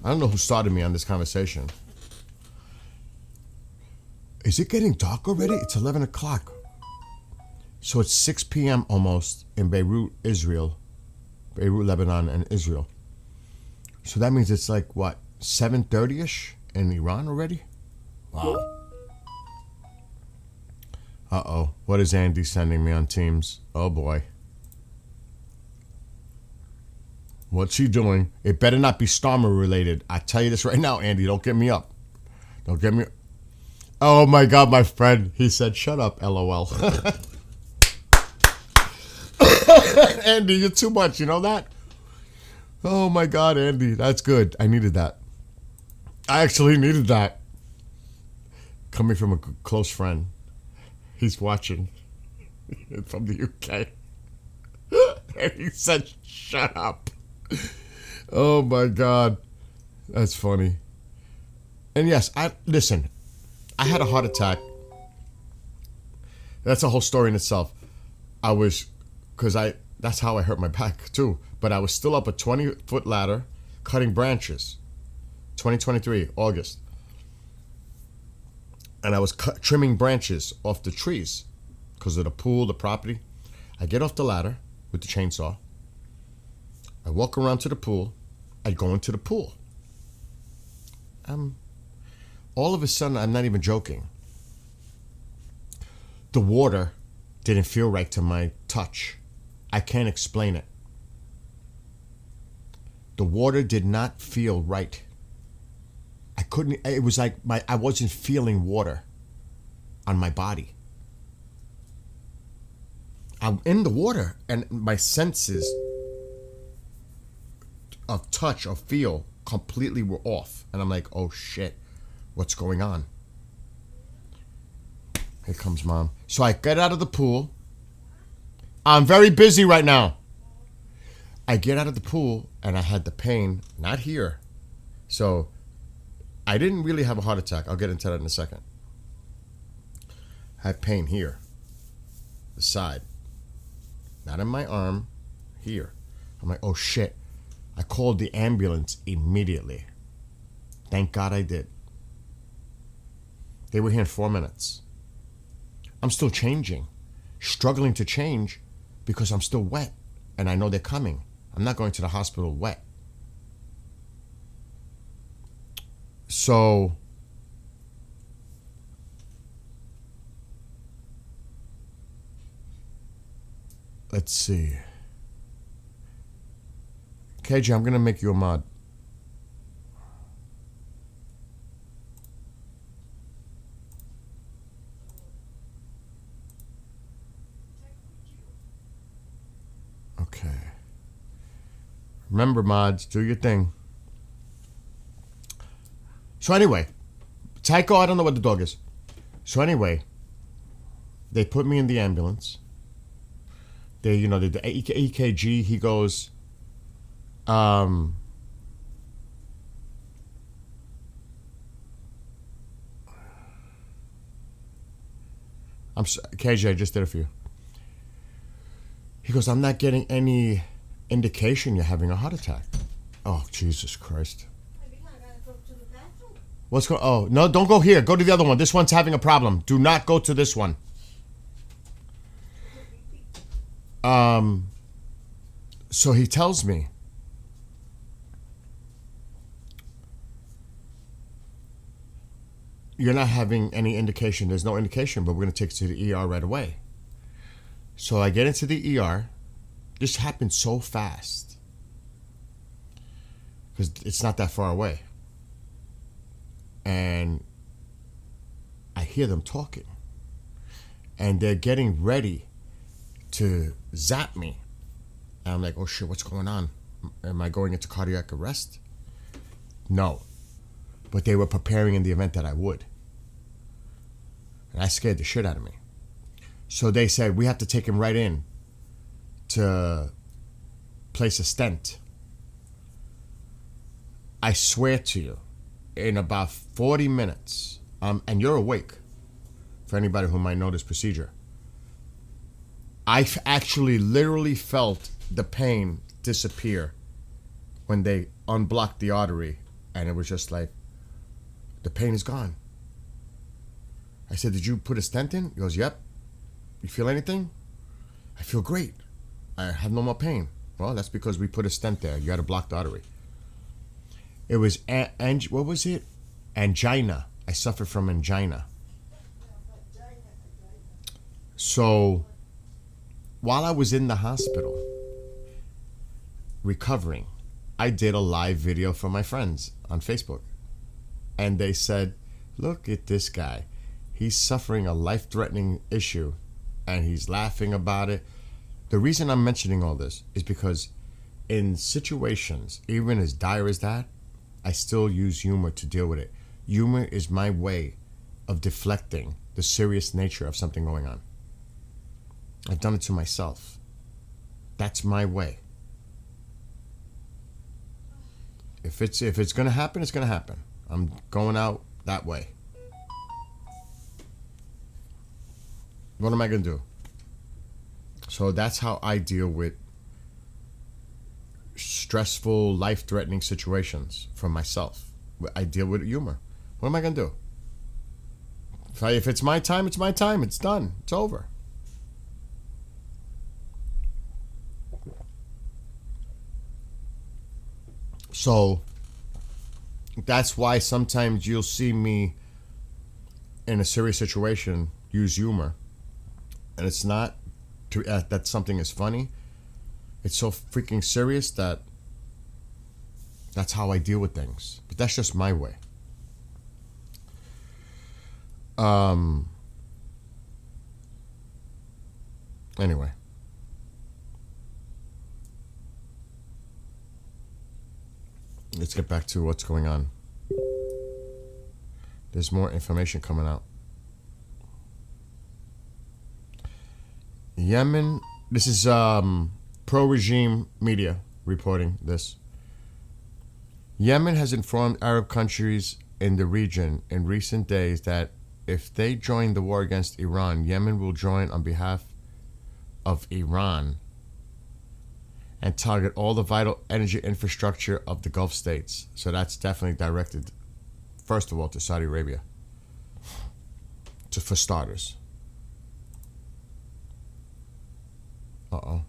don't know who started me on this conversation. Is it getting dark already? It's 11 o'clock. So it's 6 p.m. almost in Beirut, Israel. Beirut, Lebanon, and Israel. So that means it's like, what, 7:30-ish in Iran already? Wow. Uh-oh. What is Andy sending me on Teams? Oh, boy. What's he doing? It better not be Starmer related. I tell you this right now, Andy. Don't get me up. Don't get me... Oh, my God, my friend. He said, shut up, LOL. Andy, you're too much. You know that? Oh, my God, Andy. That's good. I needed that. I actually needed that. Coming from a close friend. He's watching. From the UK. And he said, shut up. Oh, my God. That's funny. And yes, listen. I had a heart attack. That's a whole story in itself. That's how I hurt my back too. But I was still up a 20-foot ladder cutting branches. 2023, August. And I was trimming branches off the trees because of the pool, the property. I get off the ladder with the chainsaw. I walk around to the pool. I go into the pool. All of a sudden, I'm not even joking. The water didn't feel right to my touch. I can't explain it. The water did not feel right. It was like I wasn't feeling water on my body. I'm in the water and my senses of touch or feel completely were off. And I'm like, oh shit, what's going on? Here comes mom. So I get out of the pool. I'm very busy right now. I get out of the pool and I had the pain, not here. So I didn't really have a heart attack. I'll get into that in a second. I had pain here, the side, not in my arm, here. I'm like, oh shit. I called the ambulance immediately. Thank God I did. They were here in 4 minutes. I'm still changing, struggling to change because I'm still wet and I know they're coming. I'm not going to the hospital wet. So let's see. KJ, I'm going to make you a mod. Okay. Remember, mods, do your thing. So anyway, Tycho, I don't know what the dog is. So anyway, they put me in the ambulance. They, you know, the EKG, he goes, I'm KJ, I just did it for you. He goes, I'm not getting any indication you're having a heart attack. Oh, Jesus Christ. What's going? Oh, no, don't go here. Go to the other one. This one's having a problem. Do not go to this one. So he tells me, you're not having any indication. There's no indication, but we're going to take you to the ER right away. So I get into the ER. This happened so fast because it's not that far away. And I hear them talking. And they're getting ready to zap me. And I'm like, oh shit, what's going on? Am I going into cardiac arrest? No. But they were preparing in the event that I would. And that scared the shit out of me. So they said, we have to take him right in to place a stent. I swear to you, in about 40 minutes, and you're awake, for anybody who might know this procedure, I actually literally felt the pain disappear when they unblocked the artery, and it was just like, the pain is gone. I said, did you put a stent in? He goes, yep. You feel anything? I feel great. I have no more pain. Well, that's because we put a stent there. You had a blocked artery. It was, what was it? Angina. I suffered from angina. So, while I was in the hospital, recovering, I did a live video for my friends on Facebook. And they said, look at this guy. He's suffering a life-threatening issue, and he's laughing about it. The reason I'm mentioning all this is because in situations, even as dire as that, I still use humor to deal with it. Humor is my way of deflecting the serious nature of something going on. I've done it to myself. That's my way. If it's gonna happen, it's gonna happen. I'm going out that way. What am I gonna do? So that's how I deal with stressful, life-threatening situations for myself. I deal with humor. What am I gonna do? If it's my time, it's my time. It's done. It's over. So that's why sometimes you'll see me in a serious situation use humor, and it's not that something is funny. It's so freaking serious that that's how I deal with things. But that's just my way. Anyway. Let's get back to what's going on. There's more information coming out. Yemen, this is pro-regime media reporting this. Yemen has informed Arab countries in the region in recent days that if they join the war against Iran, Yemen will join on behalf of Iran and target all the vital energy infrastructure of the Gulf states. So that's definitely directed, first of all, to Saudi Arabia, for starters. Uh-oh.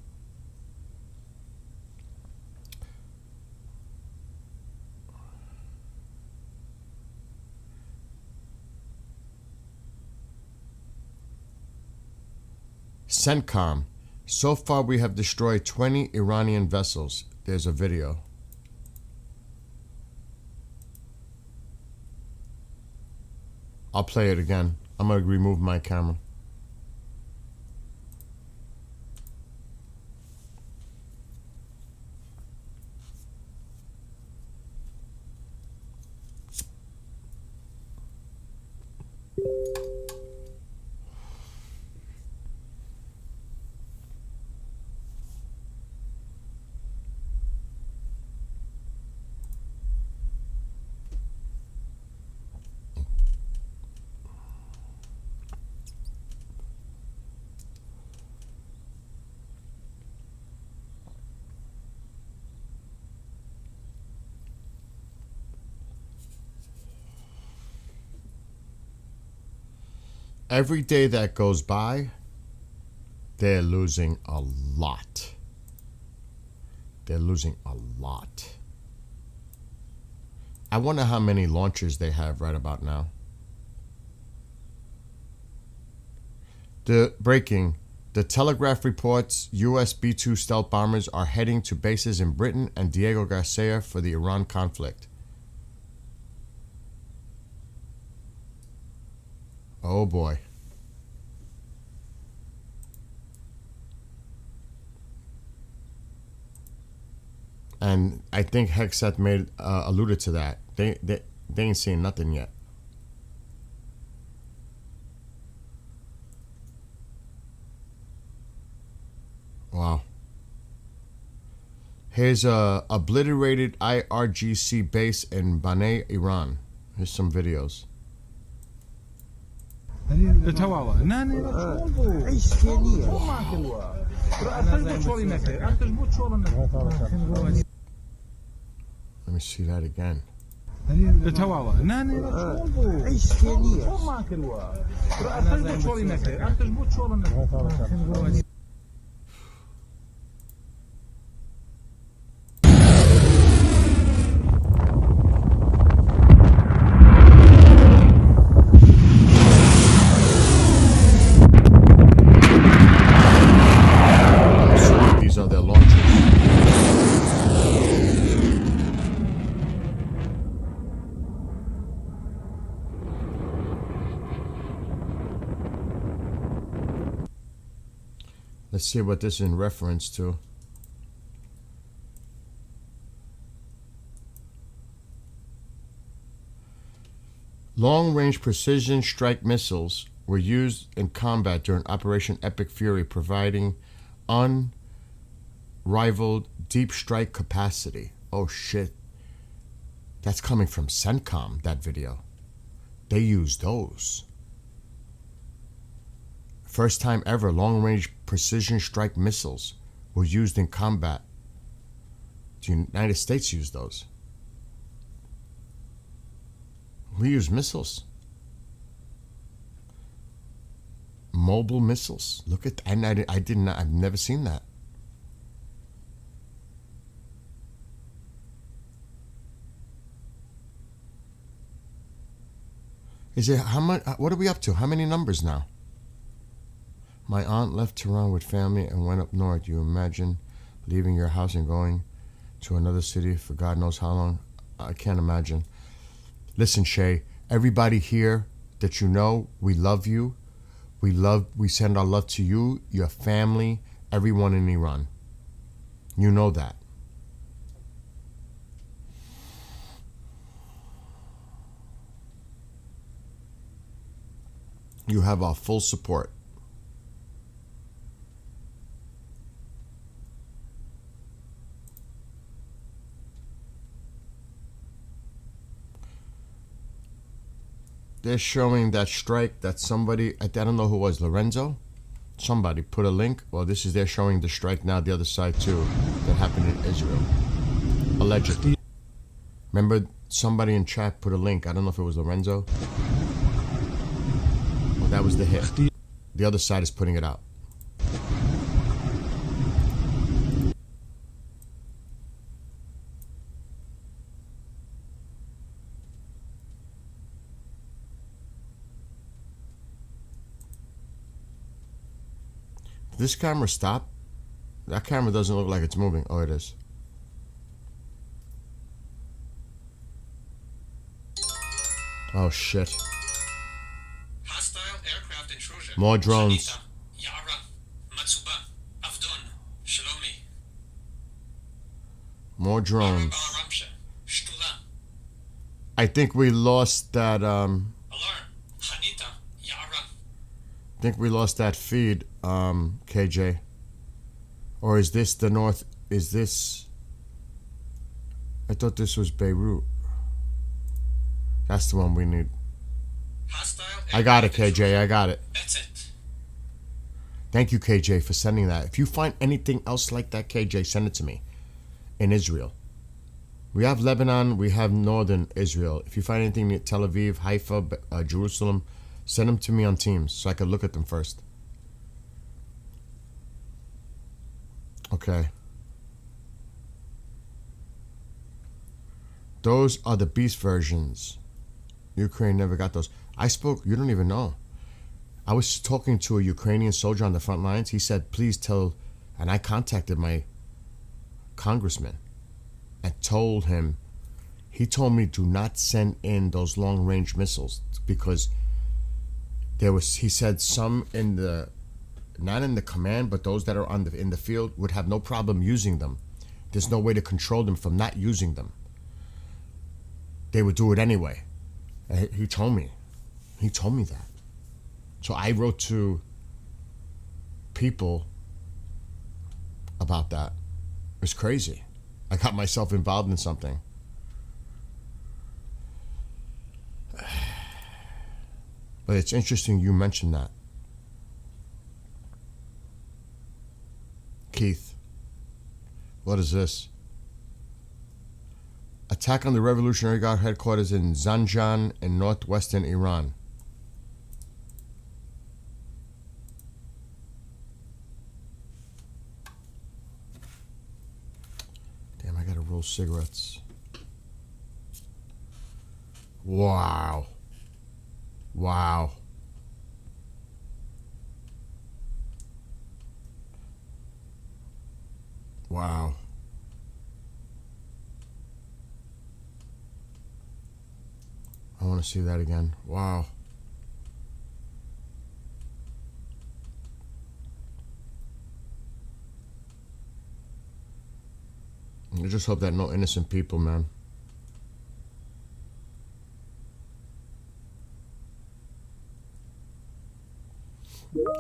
CENTCOM. So far, we have destroyed 20 Iranian vessels. There's a video. I'll play it again. I'm going to remove my camera. Every day that goes by, they're losing a lot. They're losing a lot. I wonder how many launchers they have right about now. The Telegraph reports US B-2 stealth bombers are heading to bases in Britain and Diego Garcia for the Iran conflict. Oh boy. And I think Hexet alluded to that. They ain't seen nothing yet. Wow. Here's a obliterated IRGC base in Banei, Iran. Here's some videos. Let me see that again. These are their launchers. Let's see what this is in reference to. Long-range precision strike missiles were used in combat during Operation Epic Fury, providing unrivaled deep strike capacity. Oh shit. That's coming from CENTCOM, that video. They used those. First time ever, long-range precision strike missiles were used in combat. The United States used those. We use missiles. Mobile missiles. Look at, and I've never seen that. Is it, how much, what are we up to? How many numbers now? My aunt left Tehran with family and went up north. You imagine leaving your house and going to another city for God knows how long? I can't imagine. Listen, Shay, everybody here that you know, we love you. We send our love to you, your family, everyone in Iran. You know that. You have our full support. They're showing that strike that somebody, I don't know who it was, Lorenzo? Somebody put a link. Well, this is, they're showing the strike now, the other side too, that happened in Israel. Allegedly. Remember, somebody in chat put a link. I don't know if it was Lorenzo. Well, that was the hit. The other side is putting it out. This camera stop? That camera doesn't look like it's moving. Oh, it is. Oh, shit. Hostile aircraft intrusion. More drones. Shanita, Yara, Matsuba, Avdon, Shalomi. More drones. Ramsha, Shtula, I think we lost that, Alarm, Hanita, Yara. I think we lost that feed, KJ. Or is this the north? Is this? I thought this was Beirut. That's the one we need. Hostile I got it, aircraft KJ. intrusion. I got it. That's it. Thank you, KJ, for sending that. If you find anything else like that, KJ, send it to me. In Israel. We have Lebanon. We have northern Israel. If you find anything near Tel Aviv, Haifa, Jerusalem, send them to me on Teams so I can look at them first. Okay. Those are the beast versions. Ukraine never got those. I spoke, you don't even know. I was talking to a Ukrainian soldier on the front lines. He said, please tell, and I contacted my congressman and told him, he told me do not send in those long-range missiles because there was, he said, some in the, not in the command, but those that are on in the field would have no problem using them. There's no way to control them from not using them. They would do it anyway. He told me. He told me that. So I wrote to people about that. It was crazy. I got myself involved in something. But it's interesting you mentioned that. Keith, what is this? Attack on the Revolutionary Guard headquarters in Zanjan in northwestern Iran. Damn, I gotta roll cigarettes. Wow. Wow. Wow. I want to see that again. Wow. I just hope that no innocent people, man.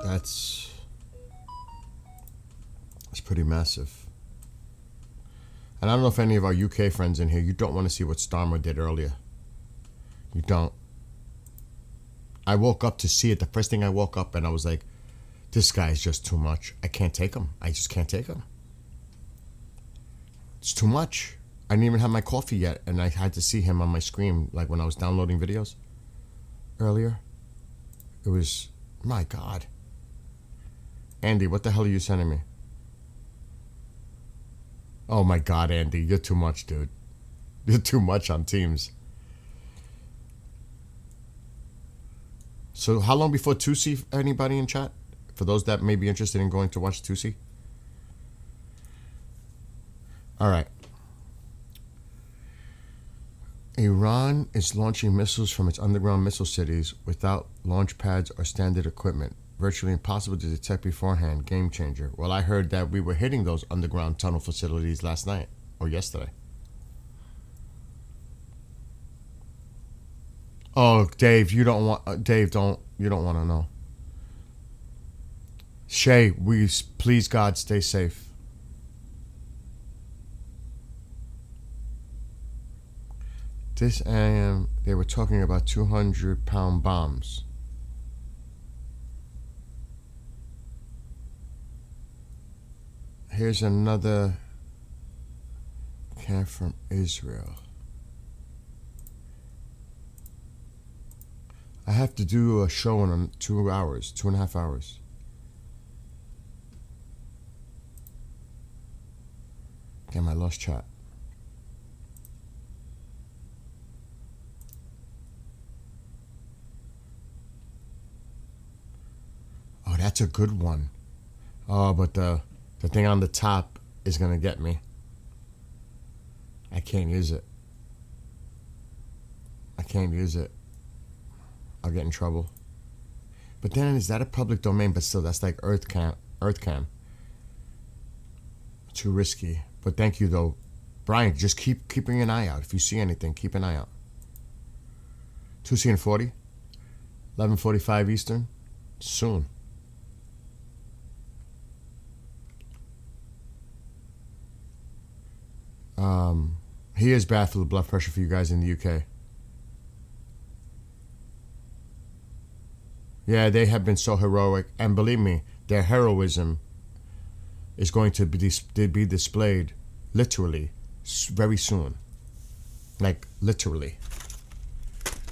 That's pretty massive. And I don't know if any of our UK friends in here, you don't want to see what Starmer did earlier. You don't. I woke up to see it. The first thing I woke up and I was like, this guy is just too much. I can't take him. I just can't take him. It's too much. I didn't even have my coffee yet and I had to see him on my screen like when I was downloading videos earlier. It was, my God. Andy, what the hell are you sending me? Oh my God, Andy, you're too much, dude. You're too much on Teams. So how long before Tusi, anybody in chat? For those that may be interested in going to watch Tusi? All right. Iran is launching missiles from its underground missile cities without launch pads or standard equipment. Virtually impossible to detect beforehand. Game changer. Well, I heard that we were hitting those underground tunnel facilities last night or yesterday. Oh, Dave, you don't want. Dave, don't. You don't want to know. Shay, please God, stay safe. This AM, they were talking about 200-pound bombs. Here's another camp from Israel. I have to do a show in 2 hours, 2.5 hours. Damn, I lost chat. Oh, that's a good one. Oh, but the thing on the top is gonna get me. I can't use it. I can't use it. I'll get in trouble. But then, is that a public domain? But still, that's like Earthcam. Too risky. But thank you, though. Brian, just keeping an eye out. If you see anything, keep an eye out. Tusi and 40. 11:45 Eastern. Soon. He is bad for the blood pressure for you guys in the UK. Yeah, they have been so heroic. And believe me, their heroism is going to be displayed literally very soon. Like, literally.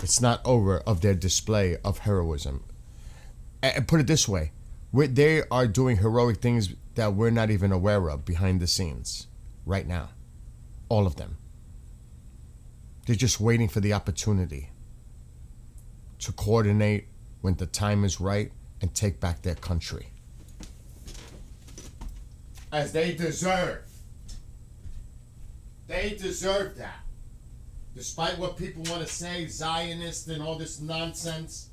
It's not over of their display of heroism. And put it this way. They are doing heroic things that we're not even aware of behind the scenes right now. All of them. They're just waiting for the opportunity to coordinate when the time is right and take back their country. As they deserve. They deserve that. Despite what people want to say, Zionist and all this nonsense.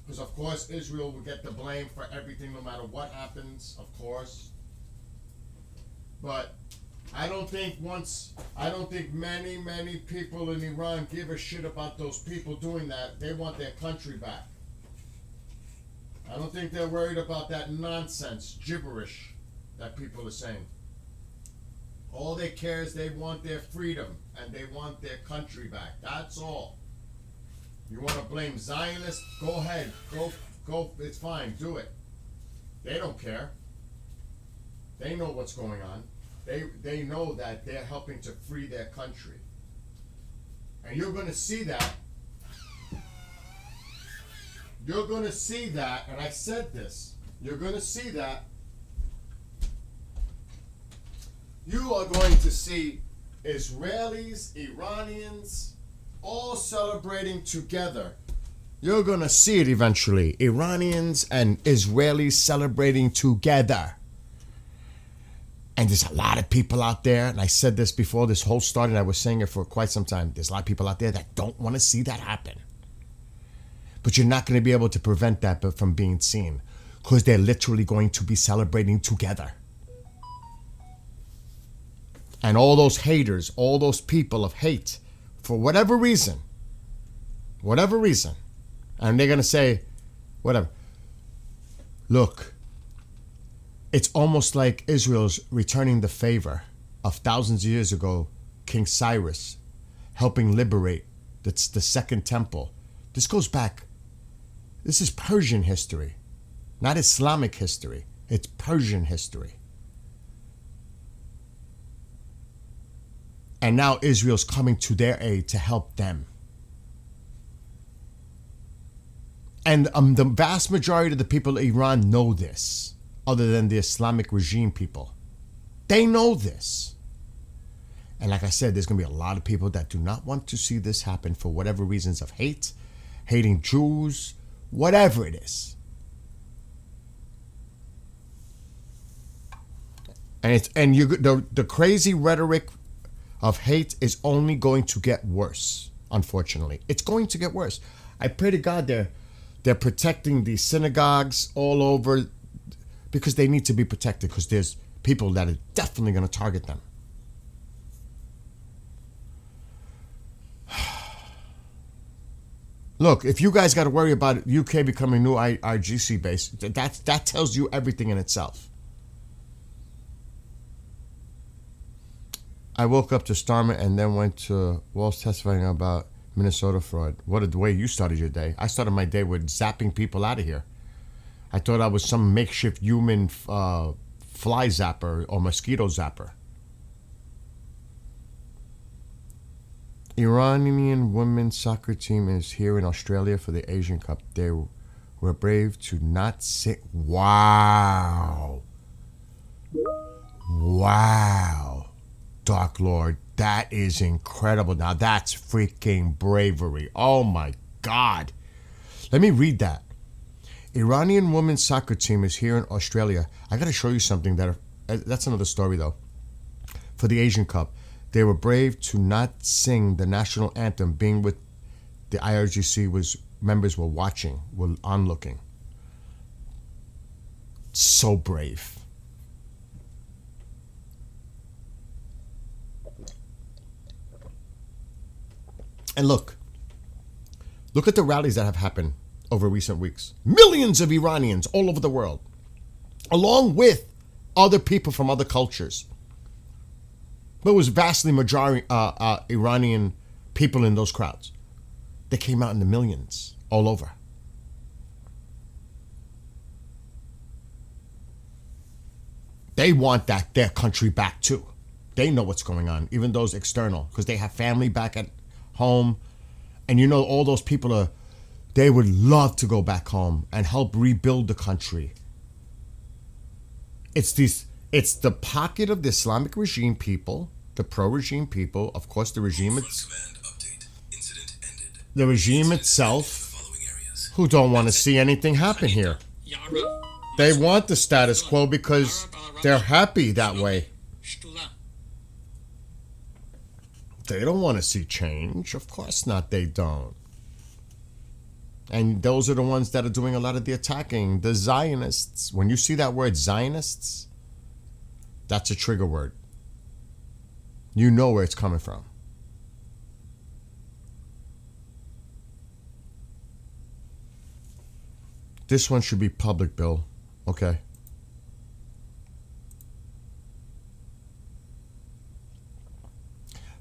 Because of course Israel will get the blame for everything no matter what happens, of course. But I don't think many people in Iran give a shit about those people doing that. They want their country back. I don't think they're worried about that nonsense, gibberish that people are saying. All they care is they want their freedom and they want their country back. That's all. You want to blame Zionists? Go ahead. Go. It's fine. Do it. They don't care. They know what's going on. They know that they're helping to free their country. And you're going to see that. You're going to see that, and I said this. You're going to see that. You are going to see Israelis, Iranians, all celebrating together. You're going to see it eventually. Iranians and Israelis celebrating together. And there's a lot of people out there, and I said this before this whole started, I was saying it for quite some time. There's a lot of people out there that don't want to see that happen. But you're not going to be able to prevent that from being seen, because they're literally going to be celebrating together. And all those haters, all those people of hate, for whatever reason, and they're going to say, whatever. Look, it's almost like Israel's returning the favor of thousands of years ago, King Cyrus, helping liberate the Second Temple. This goes back. This is Persian history, not Islamic history. It's Persian history. And now Israel's coming to their aid to help them. And the vast majority of the people of Iran know this, other than the Islamic regime people. They know this. And like I said, there's going to be a lot of people that do not want to see this happen for whatever reasons of hate, hating Jews, whatever it is. And the crazy rhetoric of hate is only going to get worse, unfortunately. It's going to get worse. I pray to God they're protecting these synagogues all over because they need to be protected, because there's people that are definitely going to target them. Look, if you guys got to worry about UK becoming new IRGC base, that tells you everything in itself. I woke up to Starmer and then went to Walls testifying about Minnesota fraud. What a way you started your day. I started my day with zapping people out of here. I thought I was some makeshift human fly zapper or mosquito zapper. Iranian women's soccer team is here in Australia for the Asian Cup. They were brave to not sit. Wow. Wow. Dark Lord, that is incredible. Now that's freaking bravery. Oh my God. Let me read that. Iranian women's soccer team is here in Australia. I got to show you something that's another story though. For the Asian Cup. They were brave to not sing the national anthem, being with the IRGC members were watching, were onlooking. So brave. And look at the rallies that have happened over recent weeks. Millions of Iranians all over the world, along with other people from other cultures. But it was vastly majority Iranian people in those crowds. They came out in the millions all over. They want their country back too. They know what's going on, even those external, because they have family back at home. And you know, all those people they would love to go back home and help rebuild the country. It's the pocket of the Islamic regime people, the pro-regime people, of course the regime the regime itself, who don't want to see anything happen here. They want the status quo because they're happy that way. They don't want to see change. Of course not, they don't. And those are the ones that are doing a lot of the attacking, the Zionists. When you see that word Zionists, that's a trigger word. You know where it's coming from. This one should be public, Bill. Okay.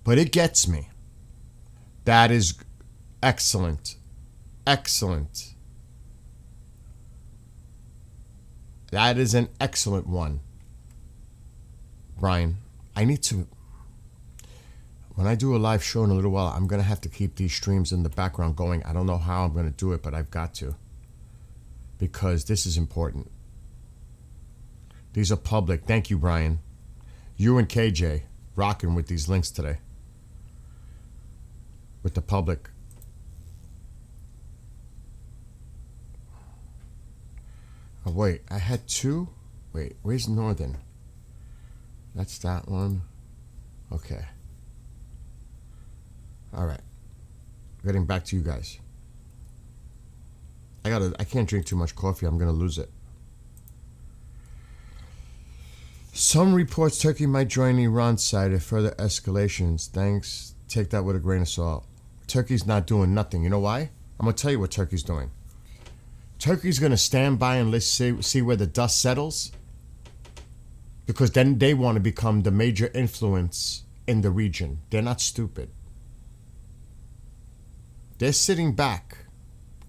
But it gets me. That is excellent. Excellent. That is an excellent one. Brian, I need to... When I do a live show in a little while, I'm going to have to keep these streams in the background going. I don't know how I'm going to do it, but I've got to. Because this is important. These are public. Thank you, Brian. You and KJ rocking with these links today. With the public. Oh, wait, I had two? Wait, where's Northern? That's that one. Okay. All right. Getting back to you guys. I can't drink too much coffee. I'm going to lose it. Some reports Turkey might join Iran's side if further escalations. Thanks. Take that with a grain of salt. Turkey's not doing nothing. You know why? I'm going to tell you what Turkey's doing. Turkey's going to stand by and let's see where the dust settles. Because then they want to become the major influence in the region. They're not stupid. They're sitting back.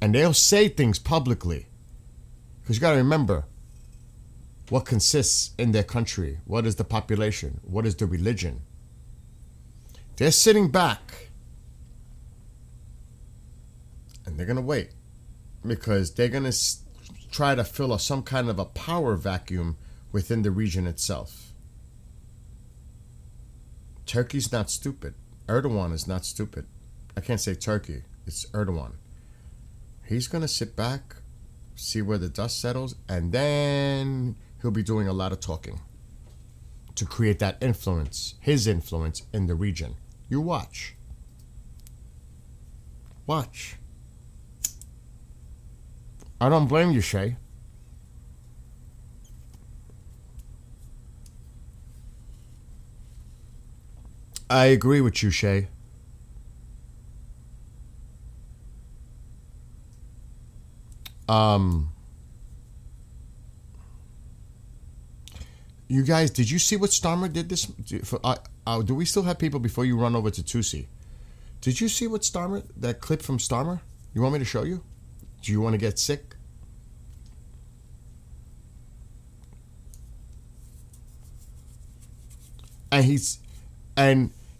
And they'll say things publicly. Because you got to remember what consists in their country. What is the population? What is the religion? They're sitting back. And they're going to wait. Because they're going to try to fill some kind of a power vacuum within the region itself. Turkey's not stupid. Erdogan is not stupid. I can't say Turkey. It's Erdogan. He's going to sit back, see where the dust settles, and then he'll be doing a lot of talking to create that influence, his influence in the region. You watch. Watch. I don't blame you, Shay. I agree with you, Shay. You guys, did you see what Starmer did this? Do we still have people before you run over to Tusi? Did you see what Starmer, that clip from Starmer? You want me to show you? Do you want to get sick? And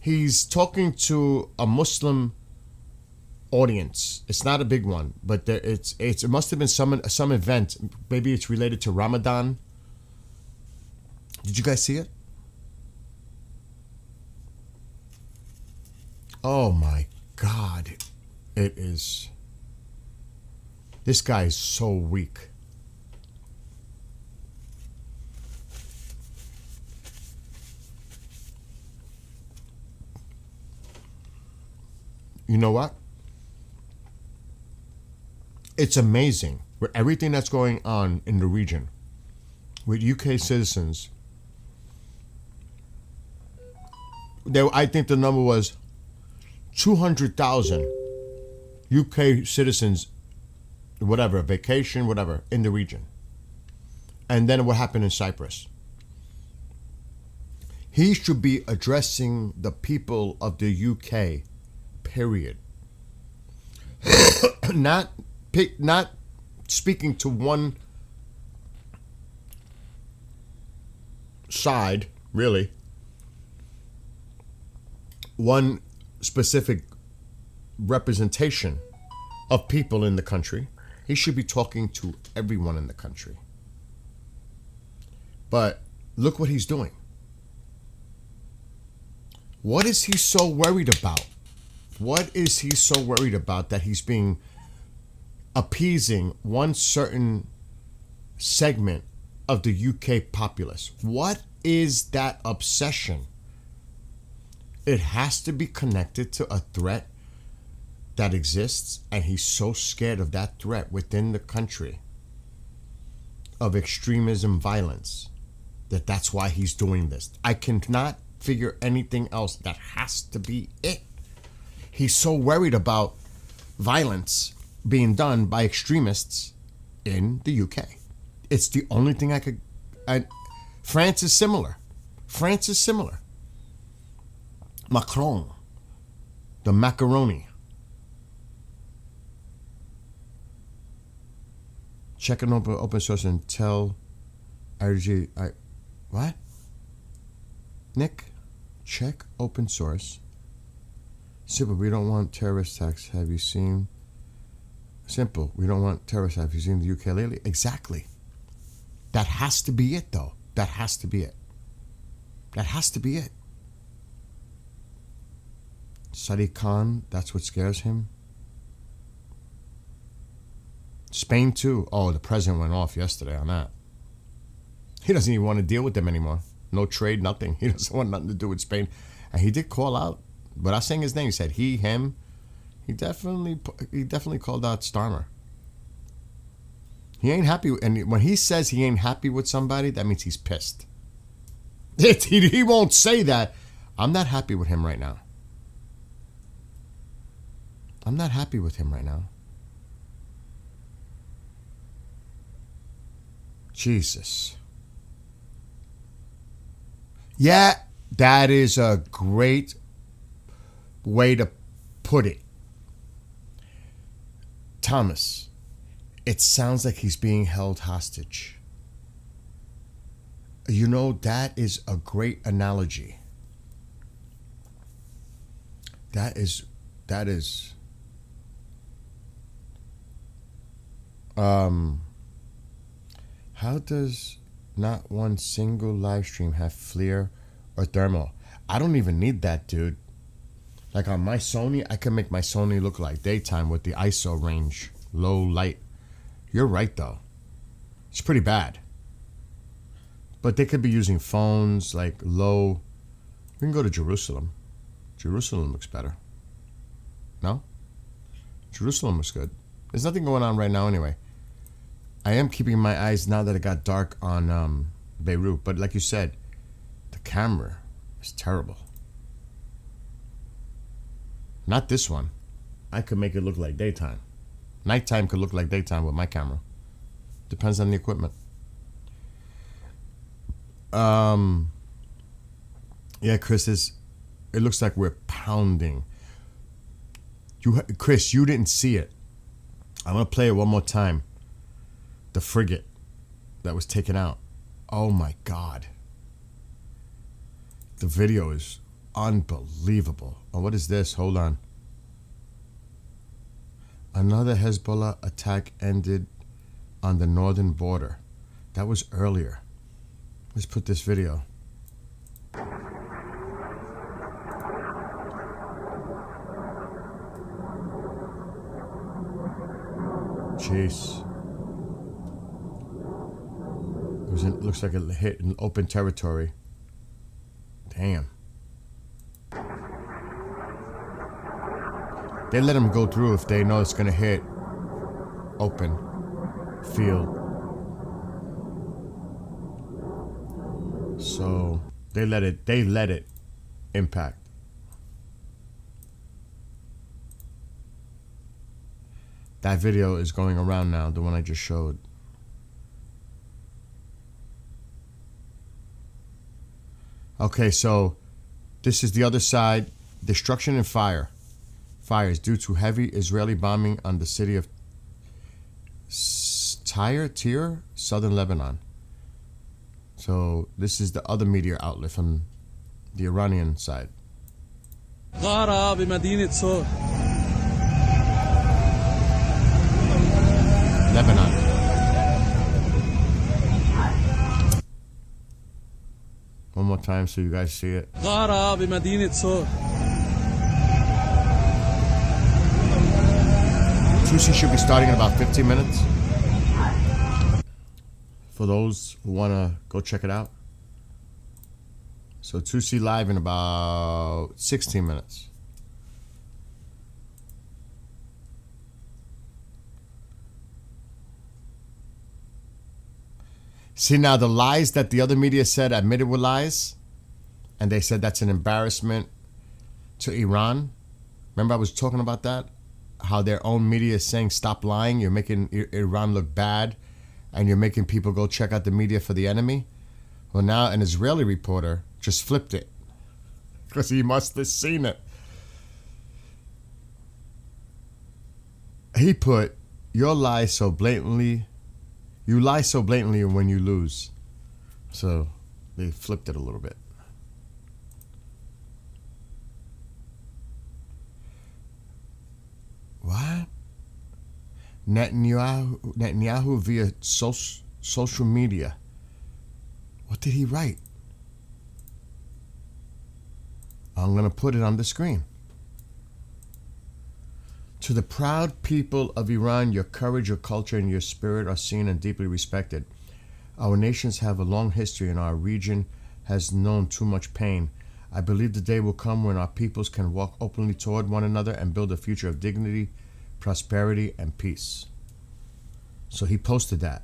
he's talking to a Muslim audience. It's not a big one, but it must have been some event. Maybe it's related to Ramadan. Did you guys see it? Oh my God. It is. This guy is so weak. You know what? It's amazing with everything that's going on in the region with UK citizens. I think the number was 200,000 UK citizens, whatever, vacation, whatever, in the region. And then what happened in Cyprus? He should be addressing the people of the UK, period. Not speaking to one side, really. One specific representation of people in the country. He should be talking to everyone in the country. But look what he's doing. What is he so worried about? What is he so worried about that he's being appeasing one certain segment of the UK populace? What is that obsession? It has to be connected to a threat that exists, and he's so scared of that threat within the country of extremism, violence, that's why he's doing this. I cannot figure anything else. That has to be it. He's so worried about violence being done by extremists in the UK. It's the only thing I could... France is similar. Macron, the macaroni. Check an open source and tell RG. What? Nick, check open source. Simple, we don't want terrorist attacks. Have you seen? Simple, we don't want terrorist attacks. Have you seen the UK lately? Exactly. That has to be it, though. That has to be it. Sadiq Khan, that's what scares him. Spain too. Oh, the president went off yesterday on that. He doesn't even want to deal with them anymore. No trade, nothing. He doesn't want nothing to do with Spain. And he did call out, without saying his name, he said him. He definitely called out Starmer. He ain't happy, and when he says he ain't happy with somebody, that means he's pissed. He won't say that. I'm not happy with him right now. Jesus. Yeah, that is a great way to put it. Thomas, it sounds like he's being held hostage. You know, that is a great analogy. That is how does not one single live stream have FLIR or thermal? I don't even need that, dude. Like on my Sony, I can make my Sony look like daytime with the ISO range, low light. You're right, though. It's pretty bad. But they could be using phones, like low. We can go to Jerusalem. Jerusalem looks better. No? Jerusalem looks good. There's nothing going on right now anyway. I am keeping my eyes, now that it got dark, on Beirut. But like you said, the camera is terrible. Not this one. I could make it look like daytime. Nighttime could look like daytime with my camera. Depends on the equipment. Yeah, Chris, it looks like we're pounding. Chris, you didn't see it. I'm going to play it one more time. The frigate that was taken out. Oh my God. The video is unbelievable. Oh, what is this? Hold on. Another Hezbollah attack ended on the northern border. That was earlier. Let's put this video. Jeez. It looks like it hit in open territory. Damn. They let them go through if they know it's going to hit open field. So they let it impact. That video is going around now, the one I just showed. Okay, so this is the other side. Destruction and fires due to heavy Israeli bombing on the city of Tyre, southern Lebanon. So this is the other media outlet from the Iranian side. Lebanon. One more time so you guys see it. Tusi should be starting in about 15 minutes. For those who want to go check it out. So Tusi live in about 16 minutes. See, now the lies that the other media said admitted were lies, and they said that's an embarrassment to Iran. Remember I was talking about that? How their own media is saying, stop lying, you're making Iran look bad, and you're making people go check out the media for the enemy. Well, now an Israeli reporter just flipped it, because he must have seen it. He put, you lie so blatantly when you lose. So they flipped it a little bit. What? Netanyahu via social media. What did he write? I'm going to put it on the screen. To the proud people of Iran, your courage, your culture, and your spirit are seen and deeply respected. Our nations have a long history, and our region has known too much pain. I believe the day will come when our peoples can walk openly toward one another and build a future of dignity, prosperity, and peace. So he posted that.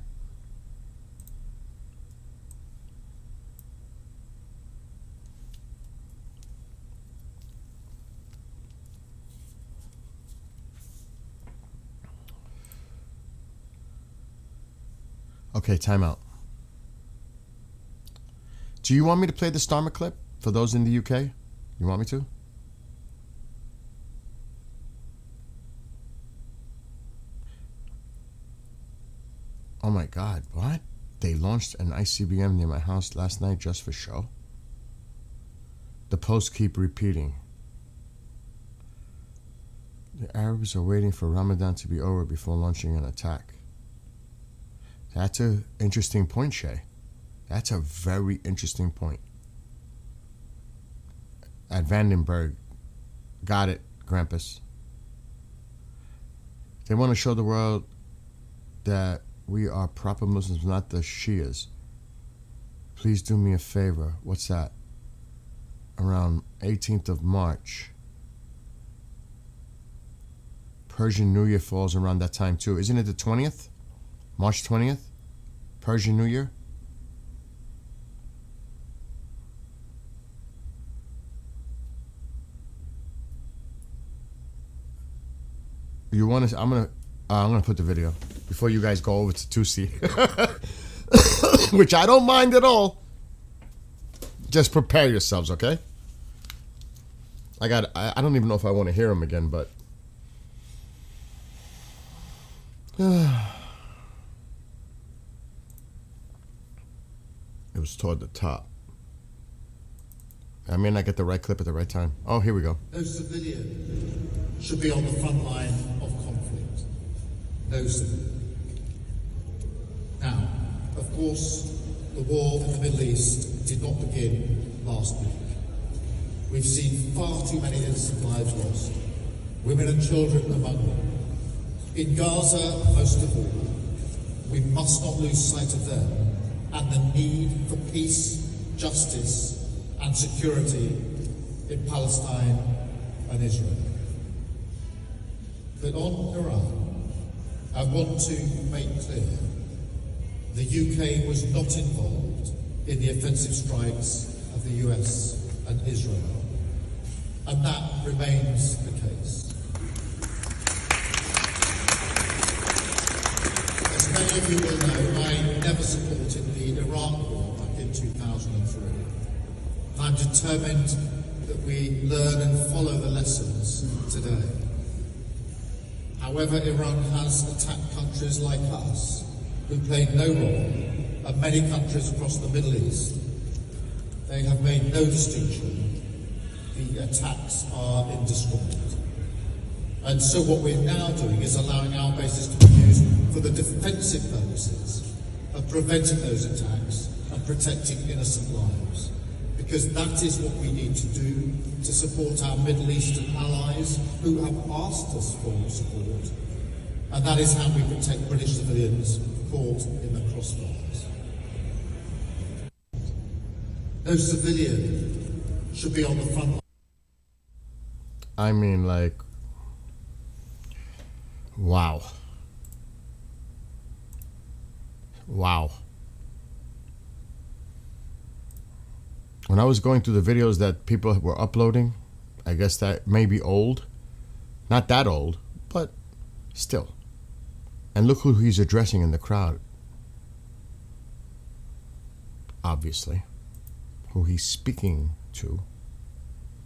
Okay, time out. Do you want me to play the Starmer clip for those in the UK? You want me to? Oh my God, what? They launched an ICBM near my house last night just for show? The posts keep repeating. The Arabs are waiting for Ramadan to be over before launching an attack. That's an interesting point, Shay. That's a very interesting point. At Vandenberg. Got it, Grampus. They want to show the world that we are proper Muslims, not the Shias. Please do me a favor. What's that? Around 18th of March. Persian New Year falls around that time too. Isn't it the 20th? March 20th? Persian New Year? You want to? I'm gonna. I'm going to put the video before you guys go over to Tusi. Which I don't mind at all. Just prepare yourselves, okay? I don't even know if I want to hear him again, but it was toward the top. I may not get the right clip at the right time. Oh, here we go. No civilian should be on the front line of conflict. No civilian. Now, of course, the war in the Middle East did not begin last week. We've seen far too many innocent lives lost, women and children among them. In Gaza, most of all, we must not lose sight of them and the need for peace, justice, and security in Palestine and Israel. But on Iran, I want to make clear the UK was not involved in the offensive strikes of the US and Israel, and that remains the case. As many of you will know, I never supported the Iraq war back in 2003. I'm determined that we learn and follow the lessons today. However, Iran has attacked countries like us, who played no role, and many countries across the Middle East. They have made no distinction. The attacks are indiscriminate. And so what we're now doing is allowing our bases to be used for the defensive purposes of preventing those attacks and protecting innocent lives. Because that is what we need to do to support our Middle Eastern allies who have asked us for support. And that is how we protect British civilians caught in the crossfires. No civilian should be on the front line. I mean, like, wow. Wow. When I was going through the videos that people were uploading, I guess that may be old. Not that old, but still. And look who he's addressing in the crowd. Obviously. Who he's speaking to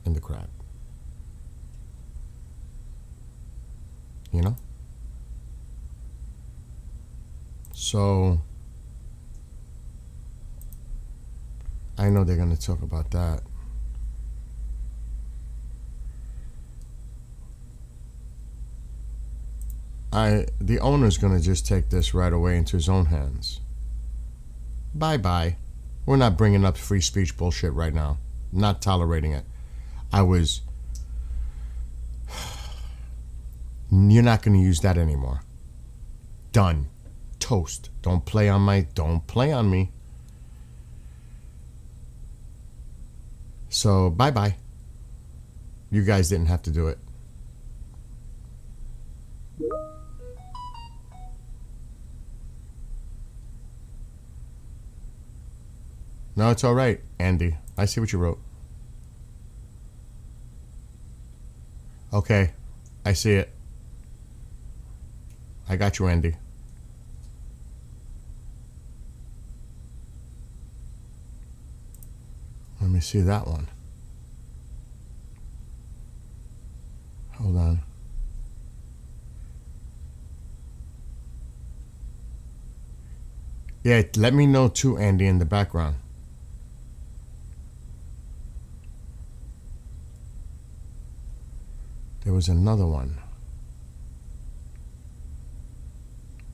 in the crowd. You know? So I know they're going to talk about that. The owner's going to just take this right away into his own hands. Bye-bye. We're not bringing up free speech bullshit right now. Not tolerating it. You're not going to use that anymore. Done. Toast. Don't play on me. So, bye-bye. You guys didn't have to do it. No, it's all right, Andy. I see what you wrote. Okay, I see it. I got you, Andy. Let me see that one. Hold on. Yeah, let me know too, Andy, in the background. There was another one.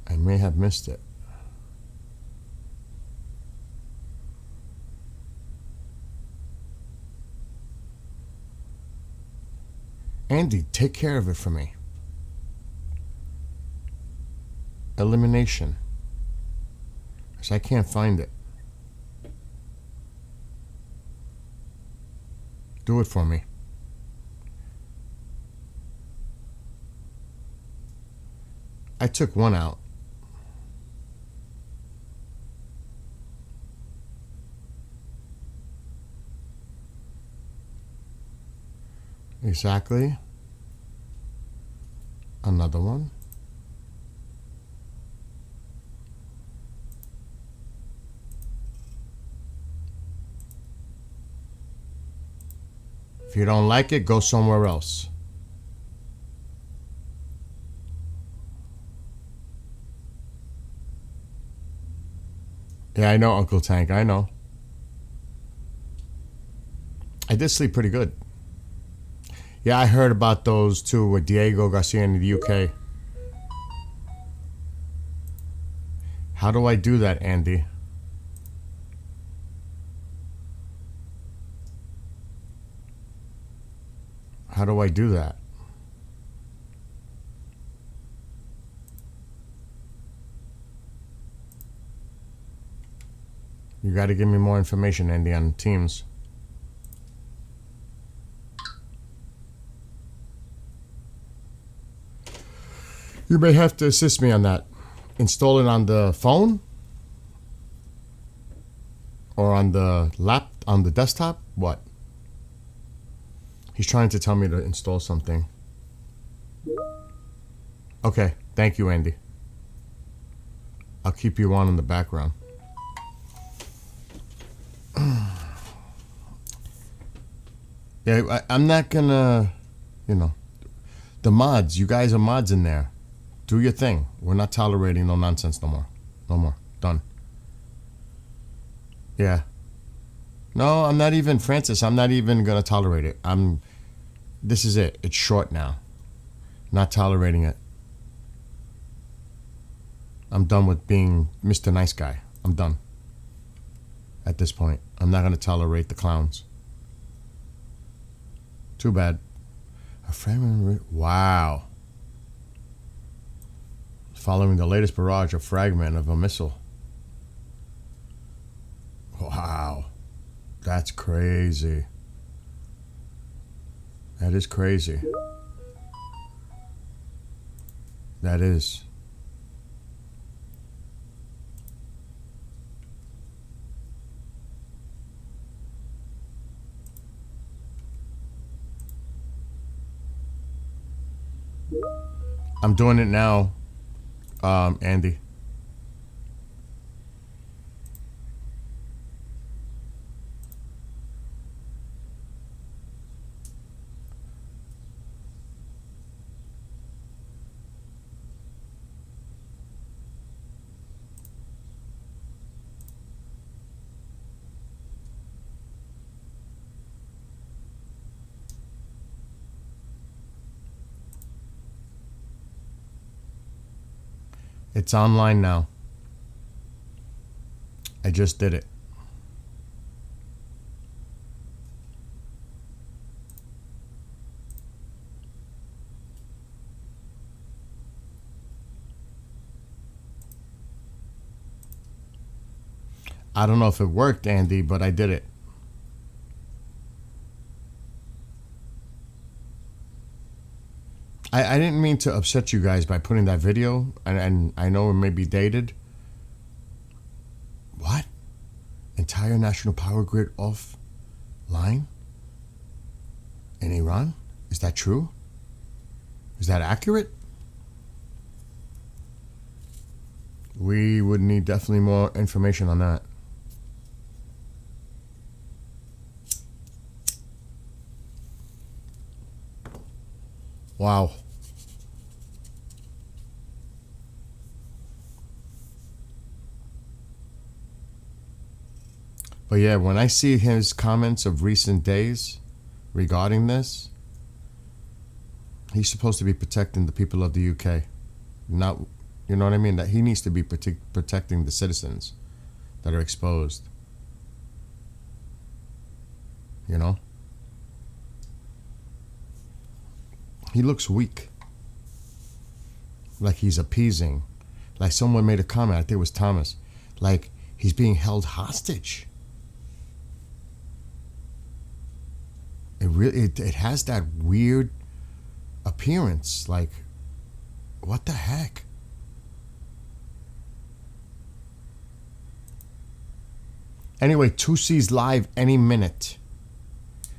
I may have missed it. Andy, take care of it for me. Elimination. Because I can't find it. Do it for me. I took one out. Exactly. Another one. If you don't like it, go somewhere else. Yeah, I know, Uncle Tank. I know. I did sleep pretty good. Yeah, I heard about those too with Diego Garcia in the UK. How do I do that, Andy? How do I do that? You got to give me more information, Andy, on Teams. You may have to assist me on that. Install it on the phone? Or on the on the desktop? What? He's trying to tell me to install something. Okay, thank you, Andy. I'll keep you on in the background. Yeah, I'm not gonna, you know, the mods, you guys are mods in there. Do your thing. We're not tolerating no nonsense no more. No more. Done. Yeah. No, I'm not even, Francis, I'm not even gonna tolerate it. This is it. It's short now. Not tolerating it. I'm done with being Mr. Nice Guy. I'm done. At this point. I'm not gonna tolerate the clowns. Too bad. A fragment. Wow. Following the latest barrage of fragment of a missile. Wow. That's crazy. That is crazy. That is. I'm doing it now, Andy. It's online now. I just did it. I don't know if it worked, Andy, but I did it. I didn't mean to upset you guys by putting that video, and I know it may be dated. What? Entire national power grid offline? In Iran? Is that true? Is that accurate? We would need definitely more information on that. Wow. But yeah, when I see his comments of recent days regarding this, he's supposed to be protecting the people of the UK. Not, you know what I mean? That he needs to be protecting the citizens that are exposed. You know? He looks weak. Like he's appeasing. Like someone made a comment, I think it was Thomas. Like he's being held hostage. It has that weird appearance. Like, what the heck? Anyway, Tusi's live any minute.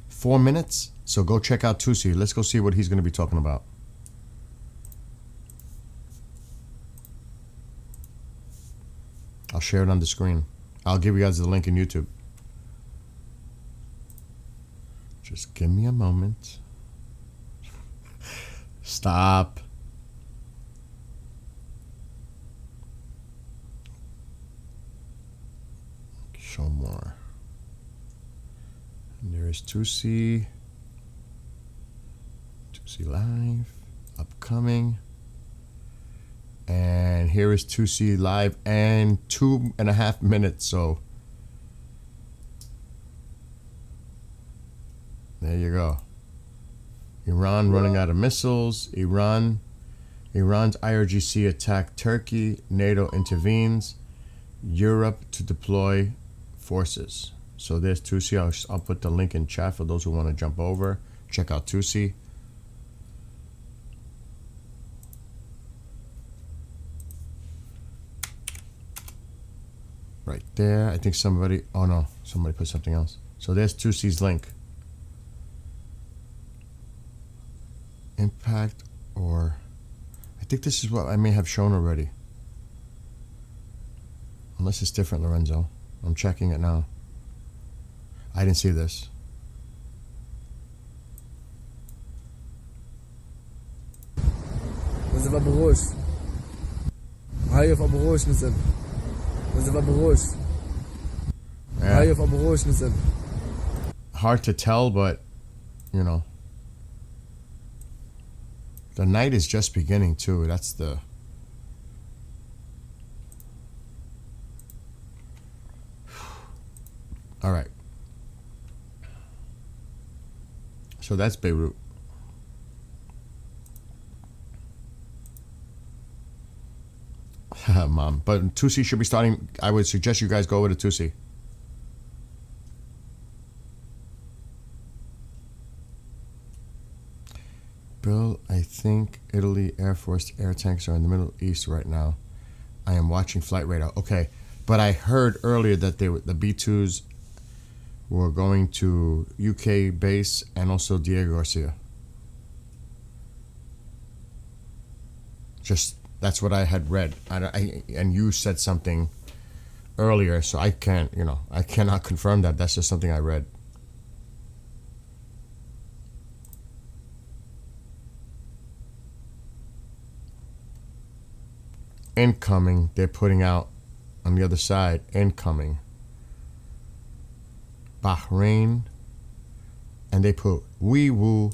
4 minutes. So go check out Tusi. Let's go see what he's going to be talking about. I'll share it on the screen. I'll give you guys the link in YouTube. Just give me a moment. Stop. Show more. And there is Tusi. Tusi live. Upcoming. And here is Tusi live and 2.5 minutes. So there you go. Iran running out of missiles. Iran's IRGC attacked Turkey. NATO intervenes. Europe to deploy forces. So there's Tusi. I'll put the link in chat for those who want to jump over. Check out Tusi. Right there. I think somebody... Oh, no. Somebody put something else. So there's Tusi's link. Impact or... I think this is what I may have shown already. Unless it's different, Lorenzo. I'm checking it now. I didn't see this. نزف ابو غوش هايف ابو غوش نزل نزف ابو غوش هايف ابو غوش نزل. Hard to tell, but you know, the night is just beginning too. That's the... All right. So that's Beirut. Mom. But Tusi should be starting. I would suggest you guys go over to Tusi. Bill, I think Italy Air Force air tanks are in the Middle East right now. I am watching flight radar. Okay. But I heard earlier that they were, the B-2s were going to UK base and also Diego Garcia. Just, that's what I had read. And you said something earlier, so I can't, you know, I cannot confirm that. That's just something I read. Incoming, they're putting out on the other side, incoming. Bahrain, and they put wee woo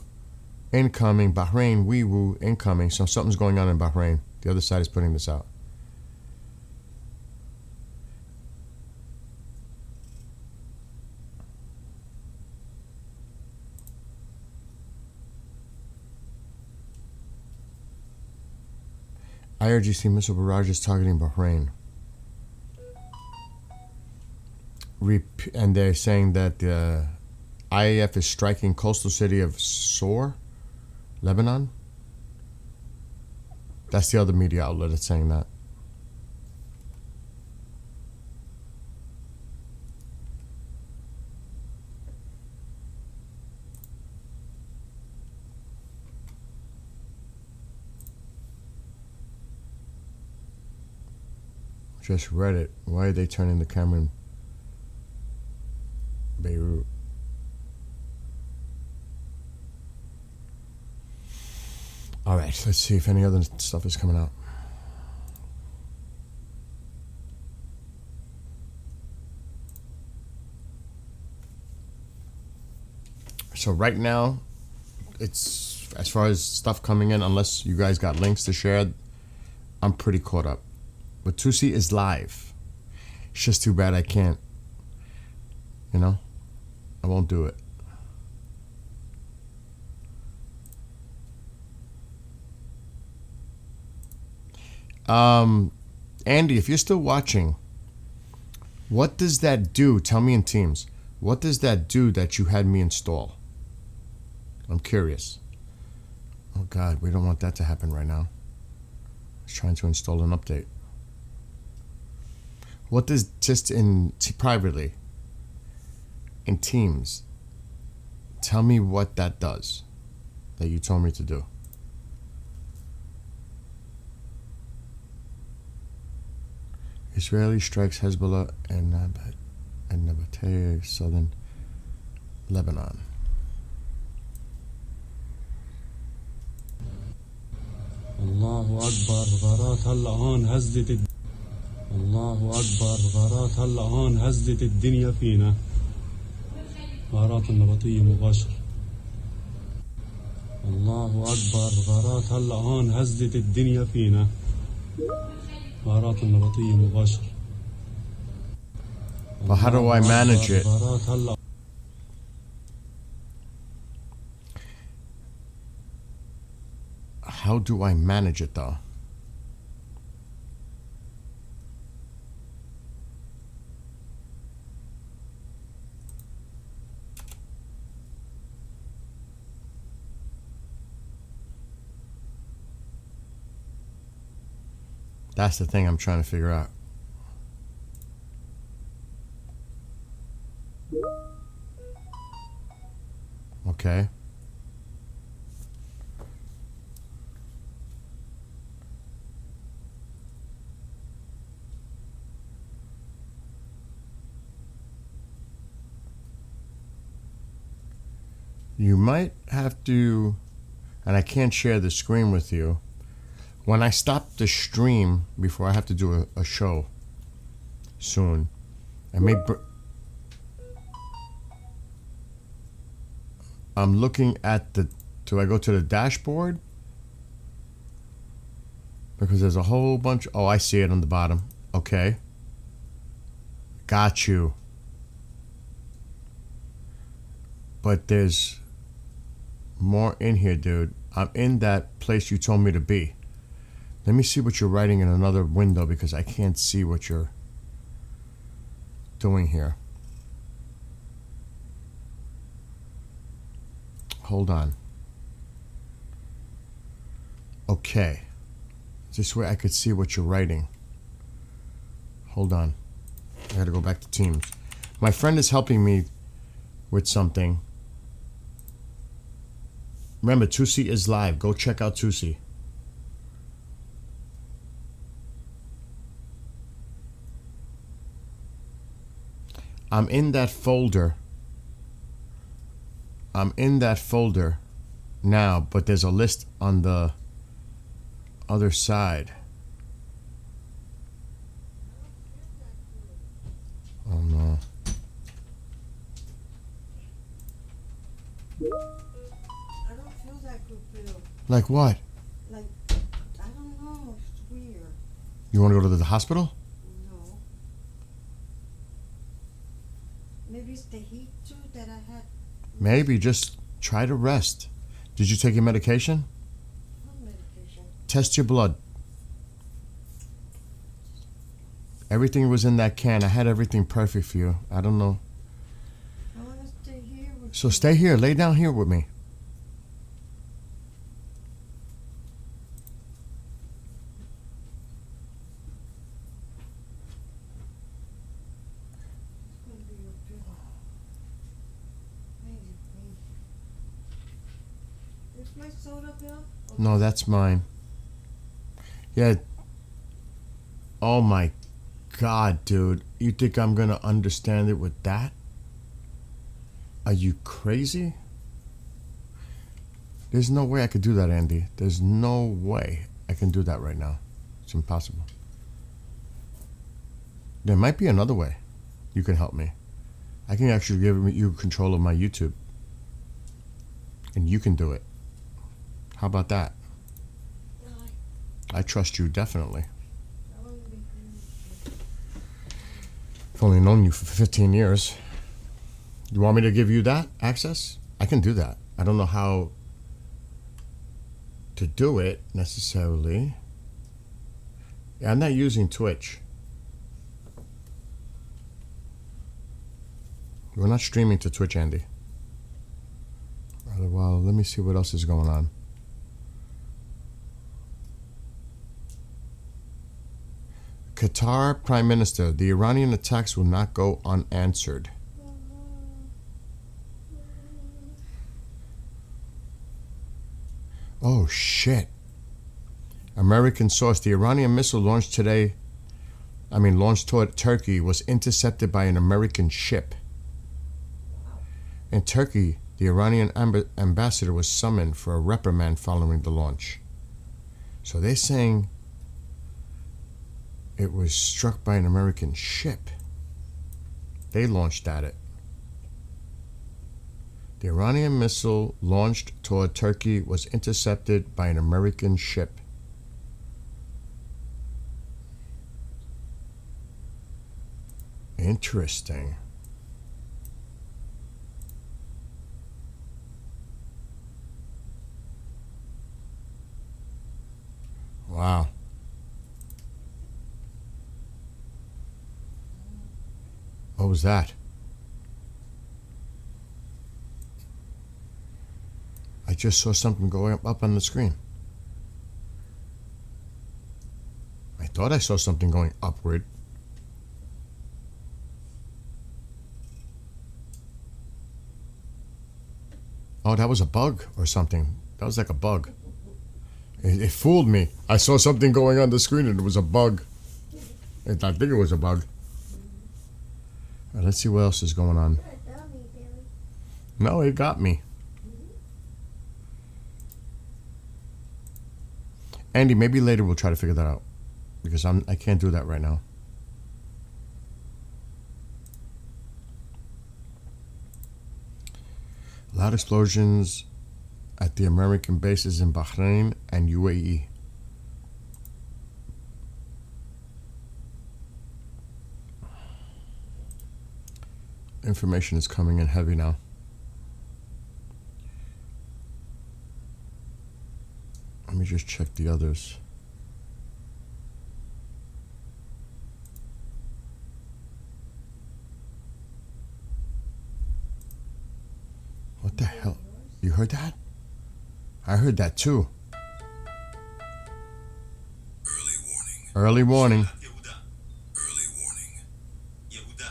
incoming. Bahrain wee woo incoming. So something's going on in Bahrain. The other side is putting this out. IRGC missile barrages targeting Bahrain. And they're saying that the IAF is striking coastal city of Sor, Lebanon. That's the other media outlet that's saying that. Just read it. Why are they turning the camera in Beirut? All right, let's see if any other stuff is coming out. So right now, it's as far as stuff coming in, unless you guys got links to share, I'm pretty caught up. But Tusi is live. It's just too bad I can't. You know? I won't do it. Andy, if you're still watching, what does that do? Tell me in Teams. What does that do that you had me install? I'm curious. Oh God, we don't want that to happen right now. I was trying to install an update. What does, just in privately, in Teams, tell me what that does that you told me to do. Israeli strikes Hezbollah and Nabateh, southern Lebanon. أكبر غارات هالآن هزت الله أكبر غارات هالآن هزت الدنيا فينا غارات النبطية مباشر الله أكبر غارات هالآن هزت الدنيا فينا غارات النبطية مباشر. But how do I manage it? How do I manage it though? That's the thing I'm trying to figure out. Okay. You might have to, and I can't share the screen with you. When I stop the stream before I have to do a show soon, I may. I'm looking at the. Do I go to the dashboard? Because there's a whole bunch. Oh, I see it on the bottom. Okay. Got you. But there's more in here, dude. I'm in that place you told me to be. Let me see what you're writing in another window because I can't see what you're doing here. Hold on. Okay. This way I could see what you're writing. Hold on. I gotta go back to Teams. My friend is helping me with something. Remember, Tusi is live. Go check out Tusi. I'm in that folder. I'm in that folder now, but there's a list on the other side. Oh no. I don't feel that good, Bill. Like what? Like, I don't know. It's weird. You want to go to the hospital? No. Maybe it's the heat too that I had. Maybe just try to rest. Did you take your medication? What medication? Test your blood. Everything was in that can. I had everything perfect for you. I don't know. I want to stay here with So you. stay here. Lay down here with me. It's going to be your pillow. Maybe. Is my soda, Bill? No, that's mine. Yeah. Oh my God, dude. You think I'm going to understand it with that? Are you crazy? There's no way I could do that, Andy. There's no way I can do that right now. It's impossible. There might be another way you can help me. I can actually give you control of my YouTube. And you can do it. How about that? I trust you, definitely. I've only known you for 15 years. You want me to give you that access? I can do that. I don't know how to do it necessarily. Yeah, I'm not using Twitch. We're not streaming to Twitch, Andy. Well, let me see what else is going on. Qatar Prime Minister, the Iranian attacks will not go unanswered. Oh, shit. American source, the Iranian missile launched toward Turkey was intercepted by an American ship. In Turkey, the Iranian ambassador was summoned for a reprimand following the launch. So they're saying it was struck by an American ship. They launched at it. The Iranian missile launched toward Turkey was intercepted by an American ship. Interesting. Wow. What was that? I just saw something going up on the screen. I thought I saw something going upward. Oh, that was a bug or something. That was like a bug. It fooled me. I saw something going on the screen and it was a bug. I think it was a bug. All right, let's see what else is going on. No, it got me. Andy, maybe later we'll try to figure that out. Because I can't do that right now. Loud explosions at the American bases in Bahrain and UAE. Information is coming in heavy now. Let me just check the others. What the hell? You heard that? I heard that too. Early warning. Early warning. Yehuda. Early warning. Yehuda.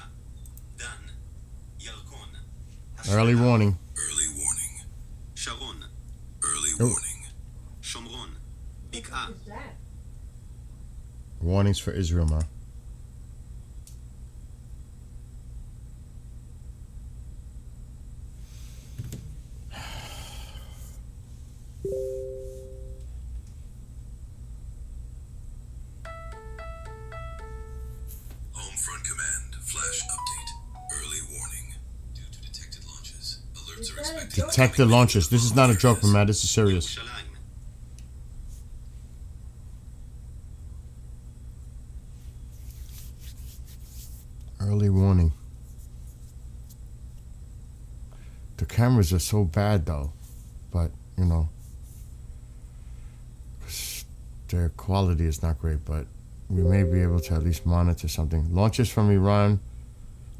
Dan. Yalkon. Early warning. Early warning. Sharon. Early Oh. warning. Shomron. Bik'ah. What is that? Warnings for Israel, ma. Home Front Command. Flash update. Early warning. Due to detected launches, alerts Is are that a expected. joke? Detected launches. This is not a joke, man. This is serious. Yerushalayim. Early warning. The cameras are so bad, though. But, you know, their quality is not great, but we may be able to at least monitor something. Launches from Iran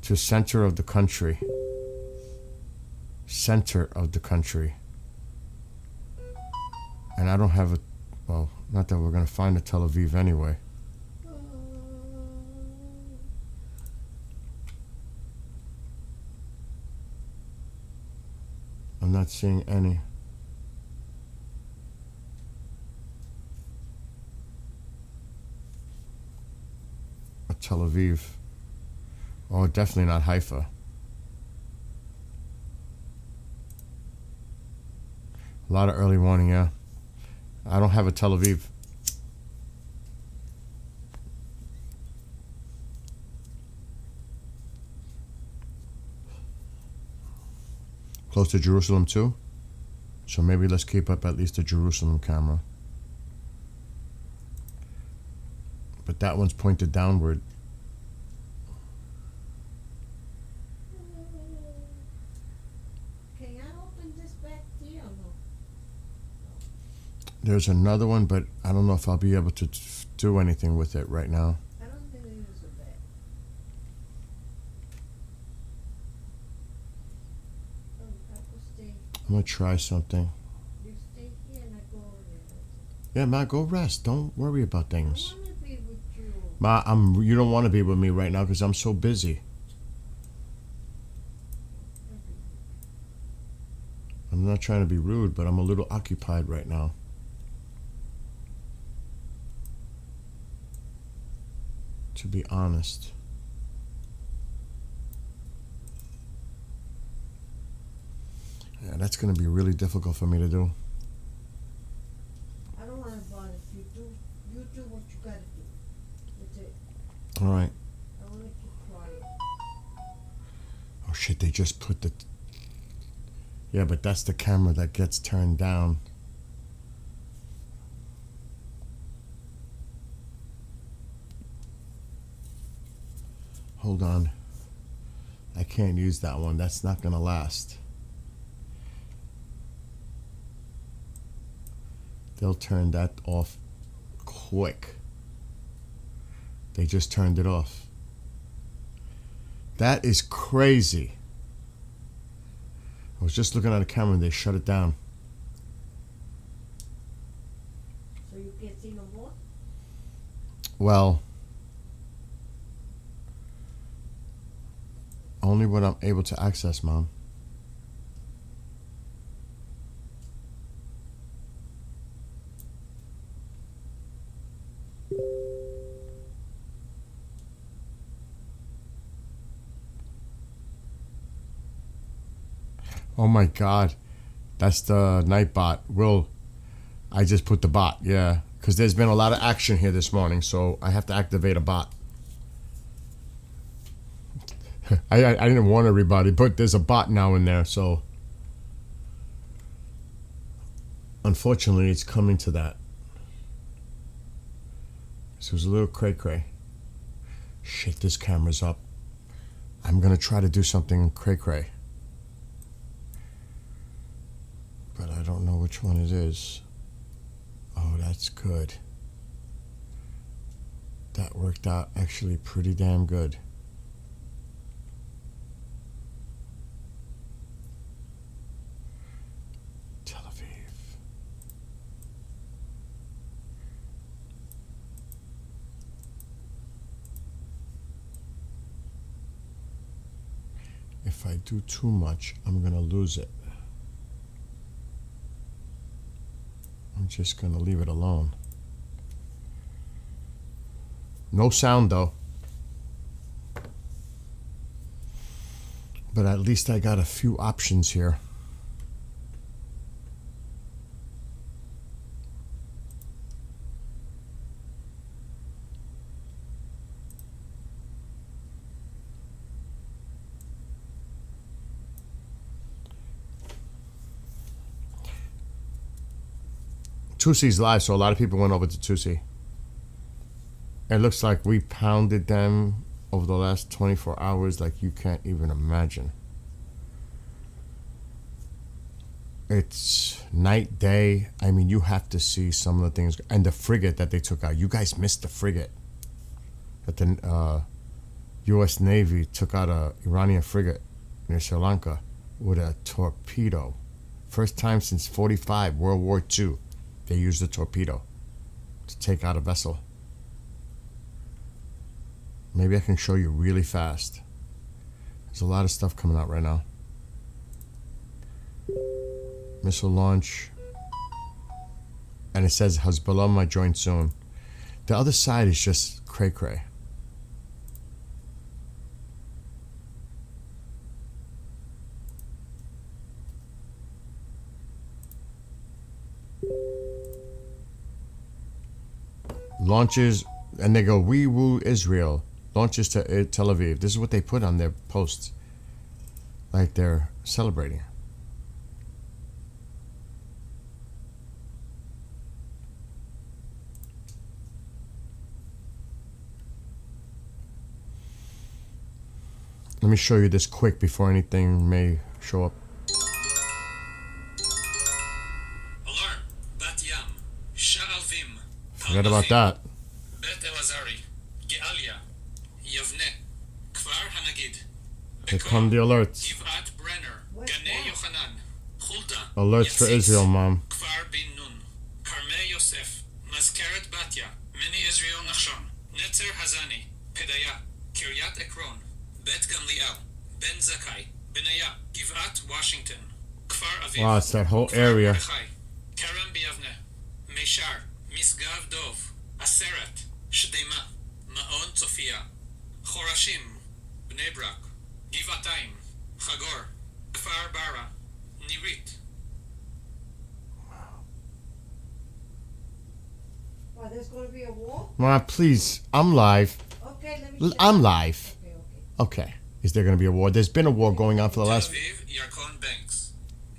to center of the country. Center of the country. And I don't have a, well, not that we're going to find a Tel Aviv anyway. I'm not seeing any. A Tel Aviv. Oh, definitely not Haifa. A lot of early warning, yeah. I don't have a Tel Aviv. Close to Jerusalem too? So maybe let's keep up at least the Jerusalem camera. But that one's pointed downward. Can I open this back here or no? There's another one, but I don't know if I'll be able to do anything with it right now. I don't think it is a back. Oh, I could stay. I'm gonna try something. You stay here and I go over there. Yeah, Ma, go rest. Don't worry about I things. want to be with you. Ma, you don't want to be with me right now because I'm so busy. I'm not trying to be rude, but I'm a little occupied right now. To be honest. Yeah, that's going to be really difficult for me to do. I don't want to bother people All right. I want to keep quiet. Oh shit! They just put the. Yeah, but that's the camera that gets turned down. Hold on. I can't use that one. That's not gonna last. They'll turn that off quick. They just turned it off. That is crazy. I was just looking at a camera and they shut it down. So you can't see no more? Well, only what I'm able to access, Mom. Oh my God, that's the night bot. I just put the bot, yeah, because there's been a lot of action here this morning, so I have to activate a bot. I didn't warn everybody, but there's a bot now in there, so unfortunately it's coming to that. So it was a little cray-cray. Shit, this camera's up. I'm gonna try to do something cray-cray, but I don't know which one it is. Oh, that's good. That worked out actually pretty damn good. Tel Aviv. If I do too much, I'm gonna lose it. I'm just gonna leave it alone. No sound though. But at least I got a few options here. Tusi's live, so a lot of people went over to Tusi. It looks like we pounded them over the last 24 hours like you can't even imagine. It's night, day. I mean, you have to see some of the things. And the frigate that they took out. You guys missed the frigate. That the U.S. Navy took out a Iranian frigate near Sri Lanka with a torpedo. First time since 45, World War II. They used a torpedo to take out a vessel. Maybe I can show you really fast. There's a lot of stuff coming out right now. Missile launch. And it says Hezbollah might join soon. The other side is just cray-cray. Launches, and they go, "We woo Israel." Launches to Tel Aviv. This is what they put on their posts. Like they're celebrating. Let me show you this quick before anything may show up. Alarm. Bat Yam. Sha'avim. Forget about that. Bet Elazari. Gealia. Yavne. Kfar Hanagid. Here come the alerts. Givat Brenner. Ganei Yochanan. Hulda. Alerts for Israel, Mom. Kfar Bin Nun. Karmei Yosef. Mazkeret Batya. Mini Israel Nachshon. Netzer Hazani. Pedaya. Kiryat Ekron. Bet Gamliel. Ben Zakai. Benaya. Givat Washington. Kfar Aviv. Wow, it's that whole area. Kerem Biavne. Meshar. Misgav Dov. Aseret. Shdema. Maon Tzofia. Chorashim. Bnei Brak. Givatayim. Chagor. Kfar Bara. Nirit. Well, there's going to be a war? Mom, please. I'm live. Okay, I'm live. Okay. Is there going to be a war? There's been a war going on for the last... Tel Aviv, Yarkon Banks.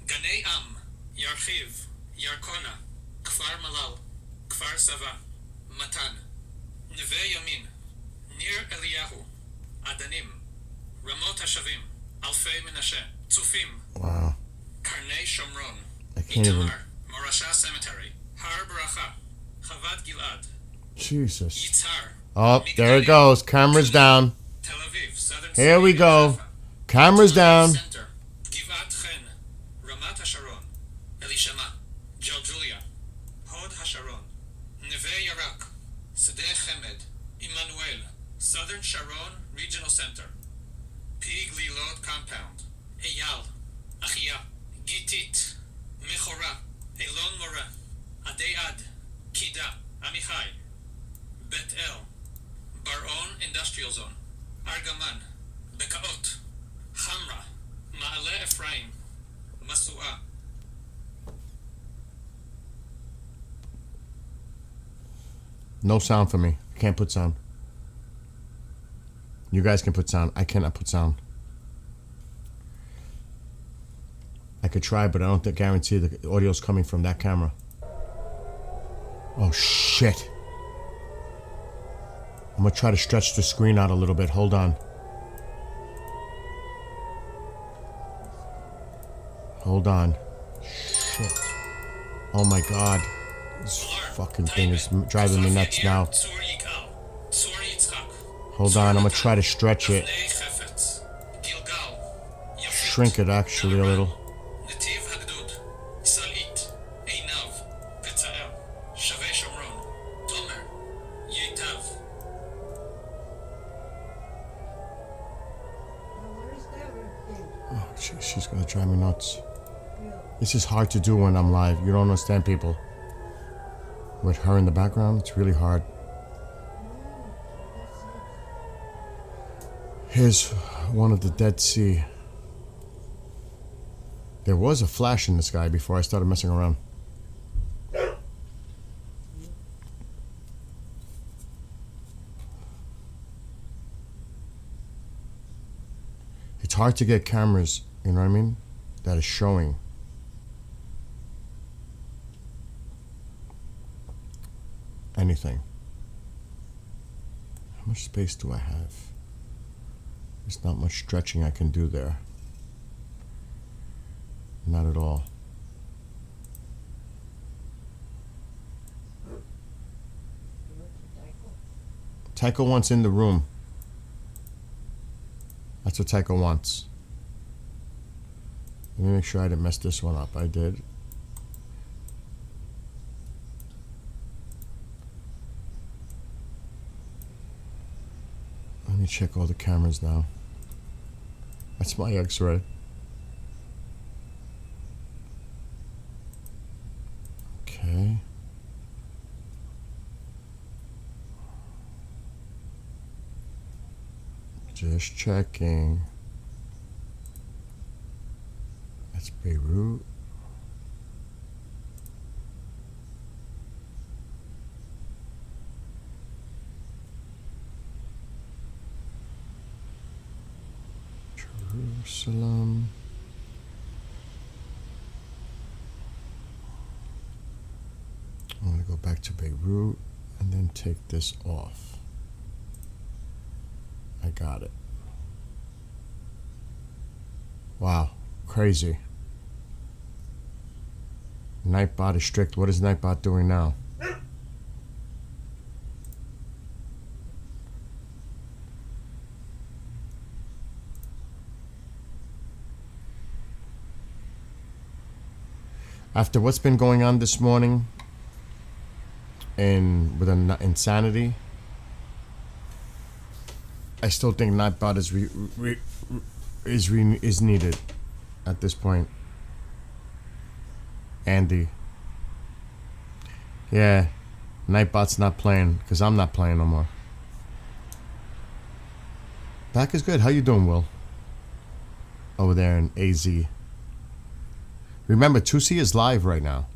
Ganei Am, Yarchiv, Yarkona, Kfar Malal, Kfar Sava, Matan, Neve Yamin, Nir Eliyahu, Adanim, Ramot HaShavim, Alfei Menashe, Tzufim, Wow. Karnei Shomron, I can't even... Itamar, Morasha Cemetery, Har Baracha, Chavad Gilad, Jesus. Yitzhar. Oh, there it goes. Cameras down. Tel Aviv, Southern Here we City, go. Jaffa, Cameras down. Center, Givat Chen, Ramat HaSharon, Elishama, Jaljulia, Hod HaSharon, Neve Yarak, Sedeh Chemed, Emmanuel, Southern Sharon Regional Center, Pig Lilot Compound, Eyal, Achia, Gitit, Mechora, Elon Mora, Adead, Kida, Amichai, Bet El, Baron Industrial Zone, Argaman, Bekaot, Hamra, Ma'ale Ephraim, Masua. No sound for me. I can't put sound. You guys can put sound. I cannot put sound. I could try, but I don't guarantee the audio's coming from that camera. Oh, shit. I'm going to try to stretch the screen out a little bit. Hold on. Hold on. Shit. Oh, my God. This fucking thing is driving me nuts now. Hold on. I'm going to try to stretch it. Shrink it, actually, a little. She's gonna drive me nuts. This is hard to do when I'm live. You don't understand, people. With her in the background, it's really hard. Here's one of the Dead Sea. There was a flash in the sky before I started messing around. It's hard to get cameras, you know what I mean, that is showing. Anything. How much space do I have? There's not much stretching I can do there. Not at all. Tycho wants in the room. That's what Tycho wants. Let me make sure I didn't mess this one up. I did. Let me check all the cameras now. That's my X-ray. Okay. Just checking. That's Beirut. Jerusalem. I'm going to go back to Beirut and then take this off. I got it. Wow, crazy. Nightbot is strict. What is Nightbot doing now? After what's been going on this morning with insanity, I still think Nightbot is needed at this point. Andy. Yeah, Nightbot's not playing because I'm not playing no more. Back is good. How you doing, Will? Over there in AZ. Remember, Tusi is live right now.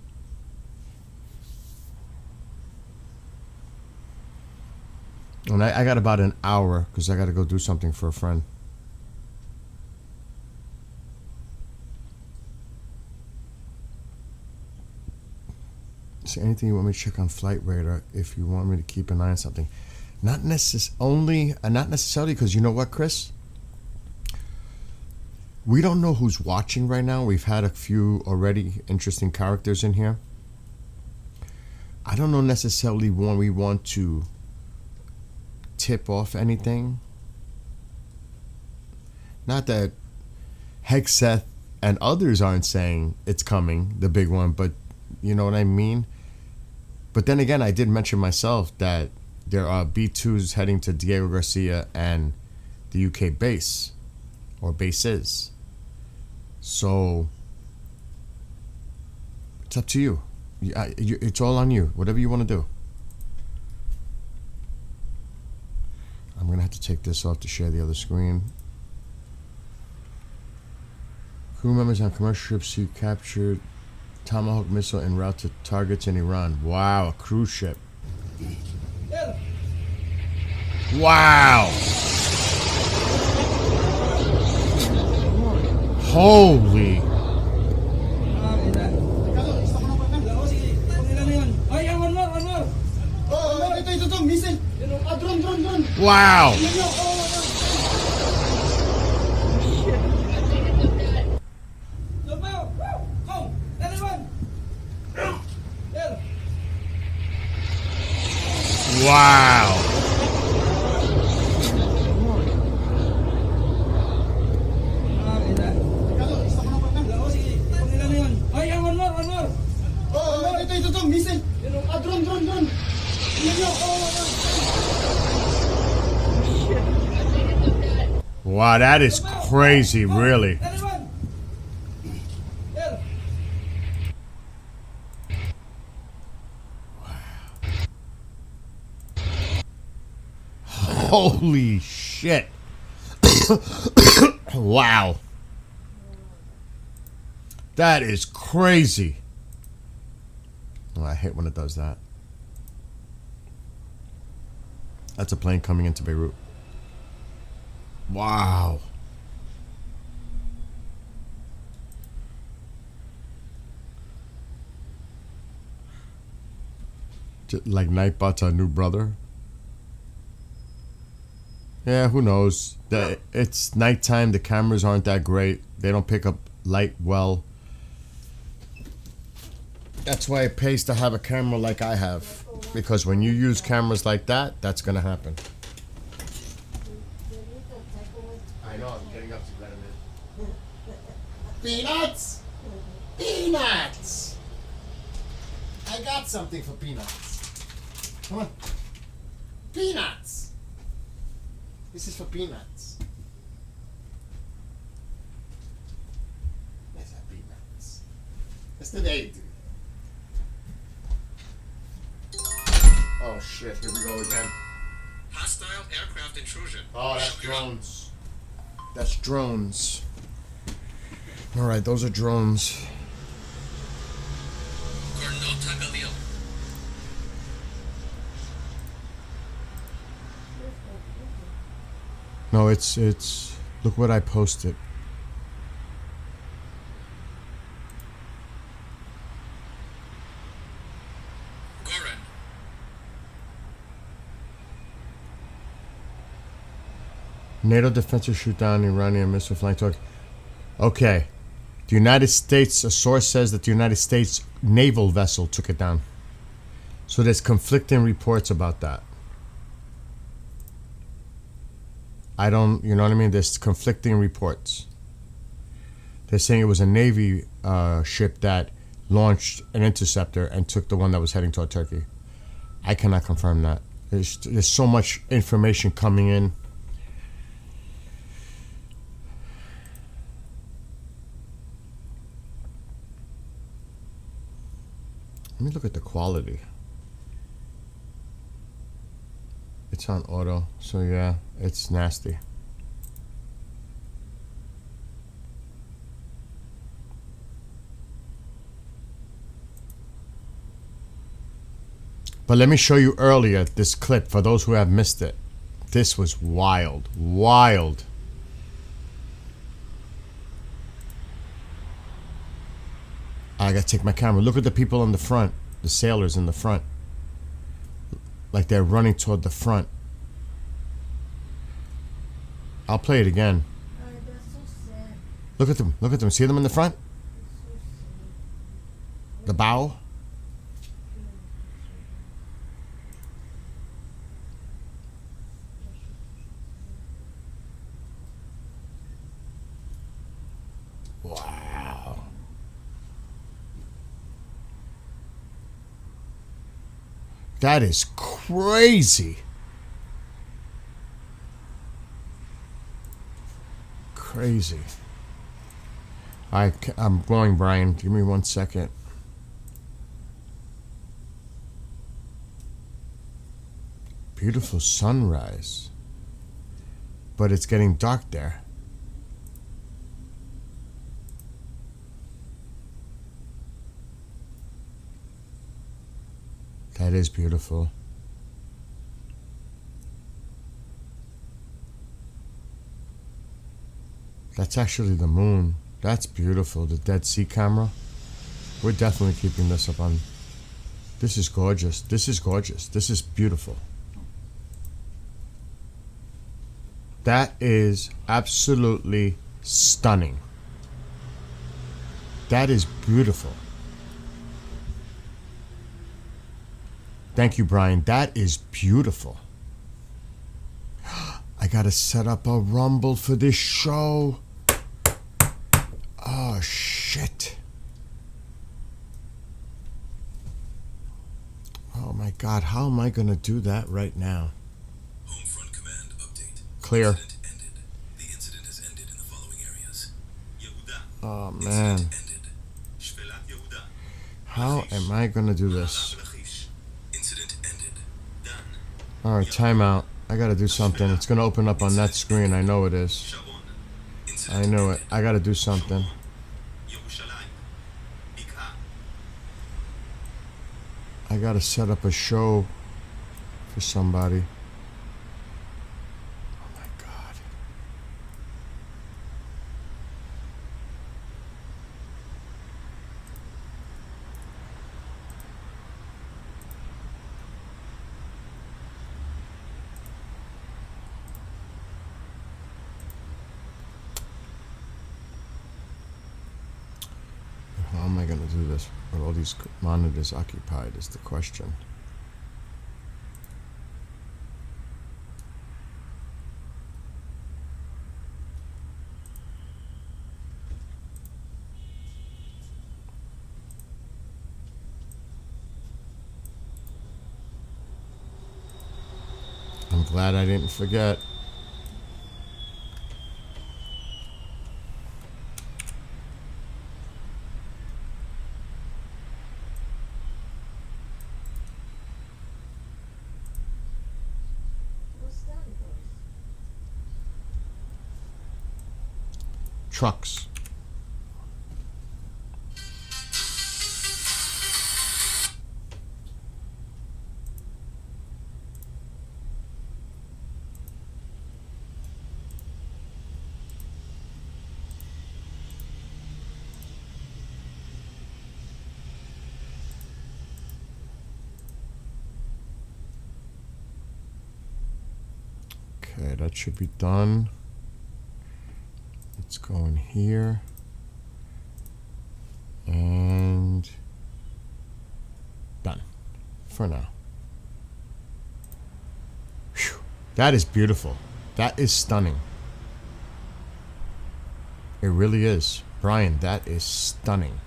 And I got about an hour because I got to go do something for a friend. Is there anything you want me to check on Flight Radar if you want me to keep an eye on something? Not necessarily because you know what, Chris? We don't know who's watching right now. We've had a few already interesting characters in here. I don't know necessarily when we want to tip off anything. Not that Hexeth and others aren't saying it's coming, the big one, but you know what I mean? But then again, I did mention myself that there are B2s heading to Diego Garcia and the UK base, or bases. So it's up to you. It's all on you. Whatever you want to do. I'm going to have to take this off to share the other screen. Crew members on commercial ships who captured Tomahawk missile en route to targets in Iran. Wow, a cruise ship. Wow. Holy. Wow. Wow. Wow, that is crazy, really. Holy shit. Wow. That is crazy. Oh, I hate when it does that. That's a plane coming into Beirut. Wow. Like Nightbot's our new brother. Yeah, who knows? It's nighttime. The cameras aren't that great. They don't pick up light well. That's why it pays to have a camera like I have. Because when you use cameras like that, that's going to happen. I know, I'm getting up to that in a minute. Peanuts! Peanuts! I got something for Peanuts. Come on. Peanuts! This is for Peanuts. Let's have Peanuts. That's the day, dude. Oh shit, here we go again. Hostile aircraft intrusion. Oh, that's drones. That's drones. Alright, those are drones. No, it's look what I posted. NATO defenses shoot down Iranian missile flying target. Okay. The United States, a source says that the United States naval vessel took it down. So there's conflicting reports about that. I don't, you know what I mean? There's conflicting reports. They're saying it was a Navy ship that launched an interceptor and took the one that was heading toward Turkey. I cannot confirm that. There's so much information coming in. Let me look at the quality. It's on auto, so yeah, it's nasty. But let me show you earlier this clip for those who have missed it. This was wild. Wild. I gotta take my camera. Look at the people in the front. The sailors in the front. Like they're running toward the front. I'll play it again. That's so sad. Look at them. Look at them. See them in the front? The bow? Wow. That is crazy. Crazy. I'm going, Brian. Give me 1 second. Beautiful sunrise. But it's getting dark there. That is beautiful. That's actually the moon. That's beautiful. The Dead Sea camera. We're definitely keeping this up on. This is gorgeous. This is gorgeous. This is beautiful. That is absolutely stunning. That is beautiful. Thank you, Brian. That is beautiful. I gotta set up a Rumble for this show. Oh, shit. Oh, my God. How am I gonna do that right now? Home front command update. Clear. Incident ended. The incident has ended in the following areas. Yehuda. Oh, man. Incident ended. Shvelat Yehuda. How am I gonna do this? Incident ended. Done. Alright, timeout. I gotta do something. It's gonna open up on that screen. I know it is. I know it. I gotta do something. I gotta set up a show for somebody. Oh my God. How am I gonna do this with all these monitors occupied is the question. I'm glad I didn't forget. Trucks. Okay, that should be done. Let's go in here and done for now. Whew. That is beautiful. That is stunning. It really is. Brian, that is stunning.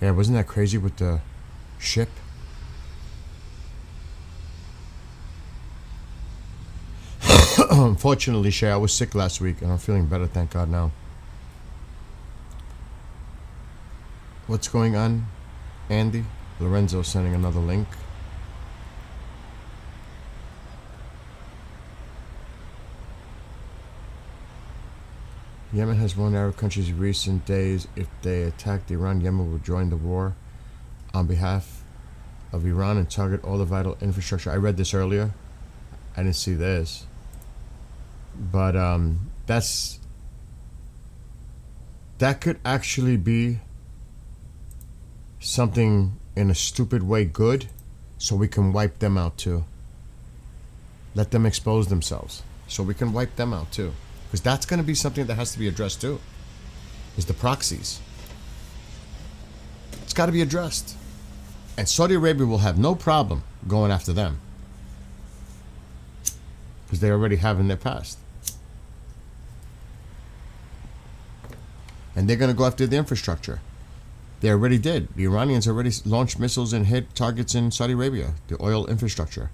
Yeah, wasn't that crazy with the ship? Unfortunately, Shay, I was sick last week and I'm feeling better, thank God now. What's going on, Andy? Lorenzo sending another link. Yemen has warned Arab countries in recent days if they attacked Iran, Yemen will join the war on behalf of Iran and target all the vital infrastructure. I read this earlier. I didn't see this. But that could actually be something in a stupid way good, so we can wipe them out too. Let them expose themselves so we can wipe them out too. Because that's going to be something that has to be addressed too. Is the proxies. It's got to be addressed. And Saudi Arabia will have no problem going after them. Because they already have in their past. And they're going to go after the infrastructure. They already did. The Iranians already launched missiles and hit targets in Saudi Arabia. The oil infrastructure.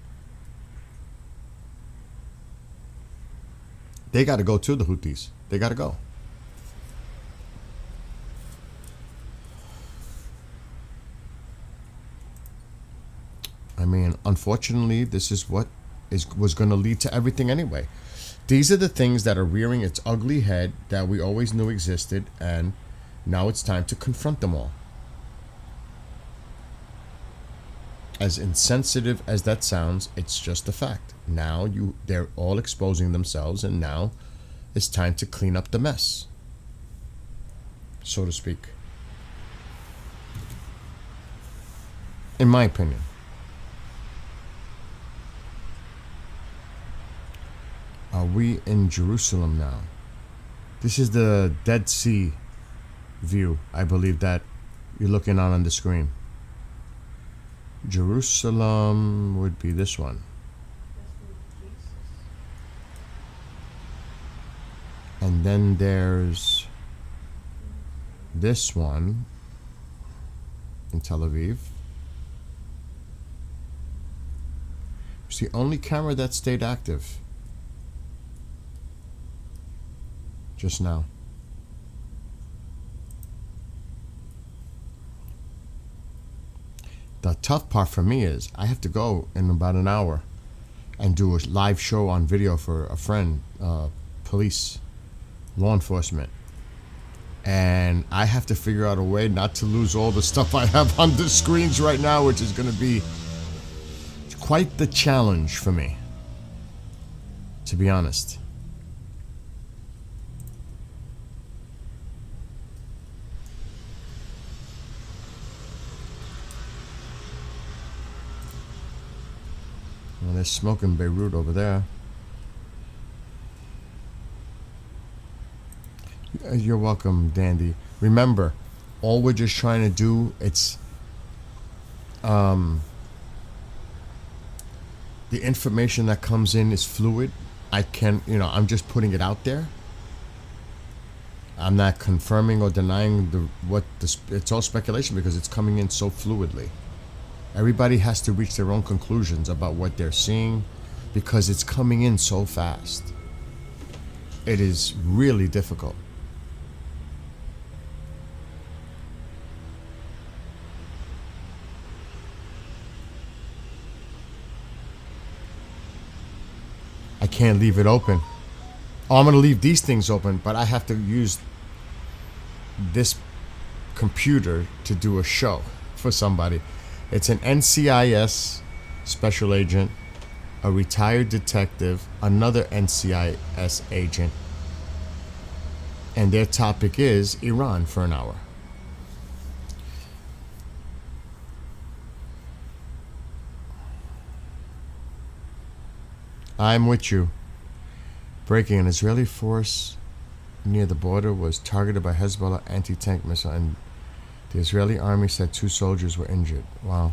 They got to go too, the Houthis. They got to go. I mean, unfortunately, this is what was going to lead to everything anyway. These are the things that are rearing its ugly head that we always knew existed, and now it's time to confront them all. As insensitive as that sounds, it's just a fact. Now they're all exposing themselves, and now it's time to clean up the mess, so to speak. In my opinion. Are we in Jerusalem now? This is the Dead Sea view, I believe, that you're looking on the screen. Jerusalem would be this one. And then there's this one in Tel Aviv. It's the only camera that stayed active just now. The tough part for me is I have to go in about an hour and do a live show on video for a friend, police, law enforcement. And I have to figure out a way not to lose all the stuff I have on the screens right now, which is going to be quite the challenge for me, to be honest. Well, there's smoke in Beirut over there. You're welcome, Dandy. Remember, all we're just trying to do, it's the information that comes in is fluid. I'm just putting it out there. I'm not confirming or denying it's all speculation because it's coming in so fluidly. Everybody has to reach their own conclusions about what they're seeing because it's coming in so fast. It is really difficult. I can't leave it open. Oh, I'm going to leave these things open, but I have to use this computer to do a show for somebody. It's an NCIS special agent, a retired detective, another NCIS agent, and their topic is Iran for an hour. I'm with you. Breaking: an Israeli force near the border was targeted by Hezbollah anti-tank missile, and the Israeli army said 2 soldiers were injured. Wow.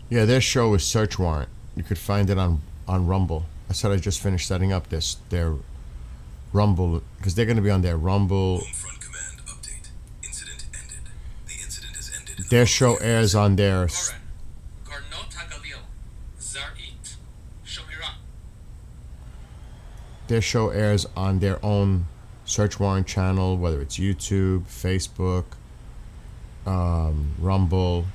Yeah, their show is Search Warrant. You could find it on Rumble. I said I just finished setting up their Rumble, because they're going to be on their Rumble. Front command update. Incident ended. The incident has ended. Their show airs on their... Their show airs on their own Search Warrant channel, whether it's YouTube, Facebook, Rumble,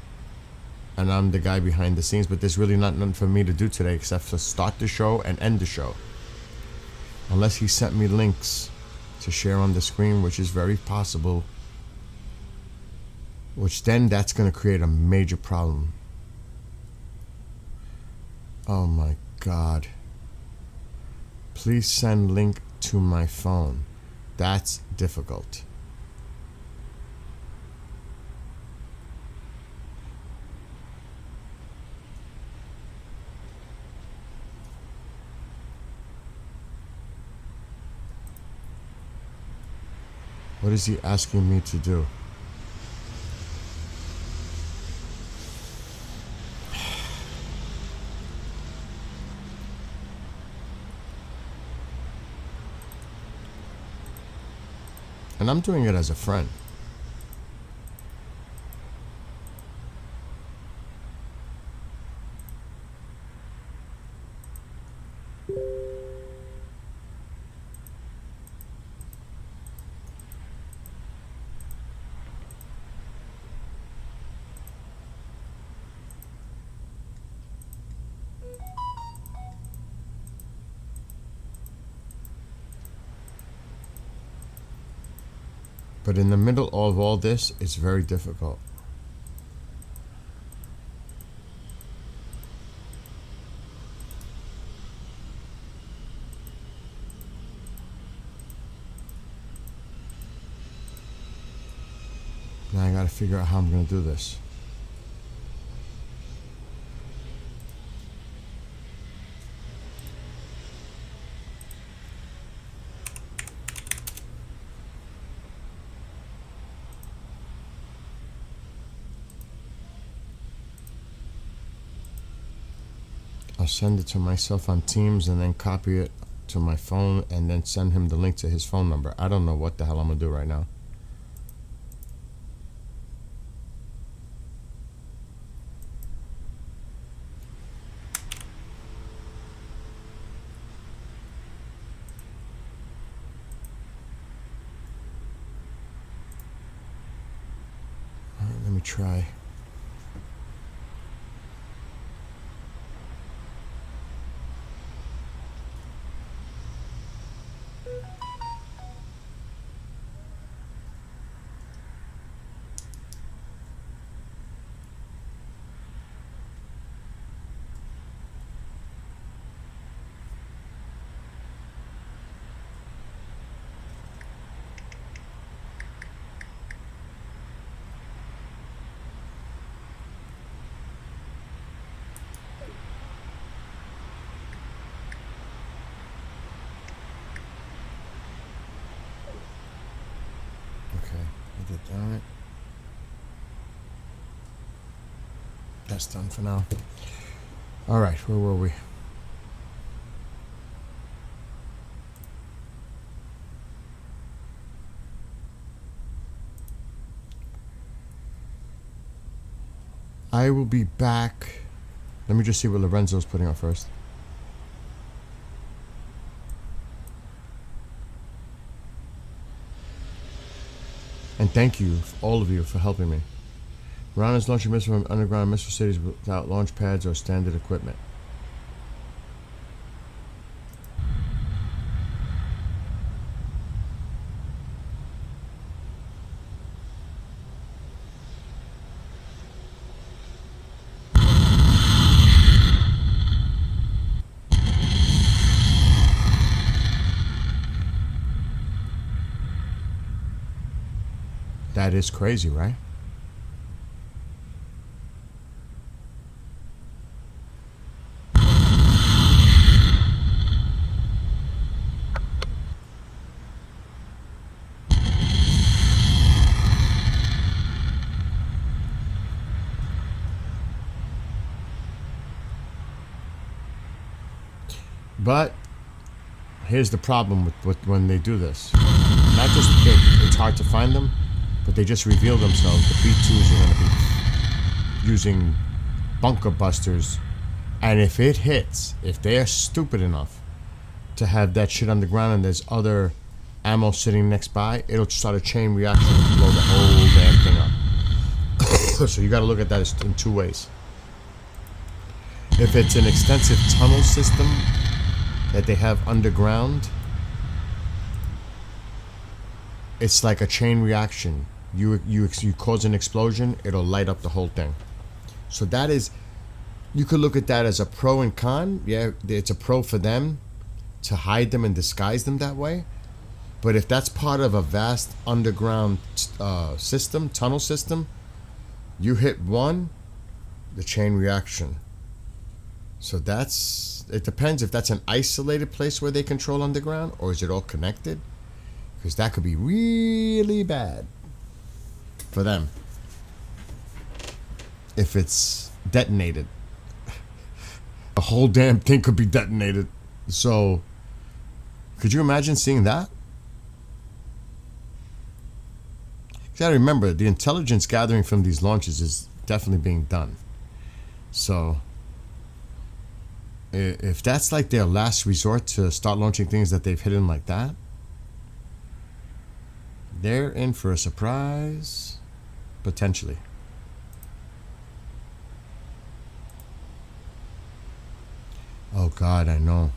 and I'm the guy behind the scenes, but there's really nothing for me to do today except to start the show and end the show. Unless he sent me links to share on the screen, which is very possible. Which then that's going to create a major problem. Oh my God. Please send link to my phone. That's difficult. What is he asking me to do? And I'm doing it as a friend. But in the middle of all this, it's very difficult. Now I gotta figure out how I'm gonna do this. I'll send it to myself on Teams and then copy it to my phone and then send him the link to his phone number. I don't know what the hell I'm gonna do right now. All right, let me try. Alright. That's done for now. Alright, where were we? I will be back. Let me just see what Lorenzo's putting up first. And thank you, all of you, for helping me. Iran is launching missiles from underground missile cities without launch pads or standard equipment. That is crazy, right? But here's the problem with when they do this. Not just that it's hard to find them, but they just reveal themselves. The B-2s are going to be using bunker busters. And if it hits, if they are stupid enough to have that shit on the ground and there's other ammo sitting next by, it'll start a chain reaction and blow the whole damn thing up. So you got to look at that in two ways. If it's an extensive tunnel system that they have underground, it's like a chain reaction. You cause an explosion, it'll light up the whole thing. So that is, you could look at that as a pro and con. Yeah, it's a pro for them to hide them and disguise them that way. But if that's part of a vast underground system, tunnel system, you hit one, the chain reaction. So it depends if that's an isolated place where they control underground, or is it all connected? Because that could be really bad for them if it's detonated. The whole damn thing could be detonated. So could you imagine seeing that? You gotta remember, the intelligence gathering from these launches is definitely being done. So if that's like their last resort to start launching things that they've hidden like that, they're in for a surprise, potentially. Oh God, I know.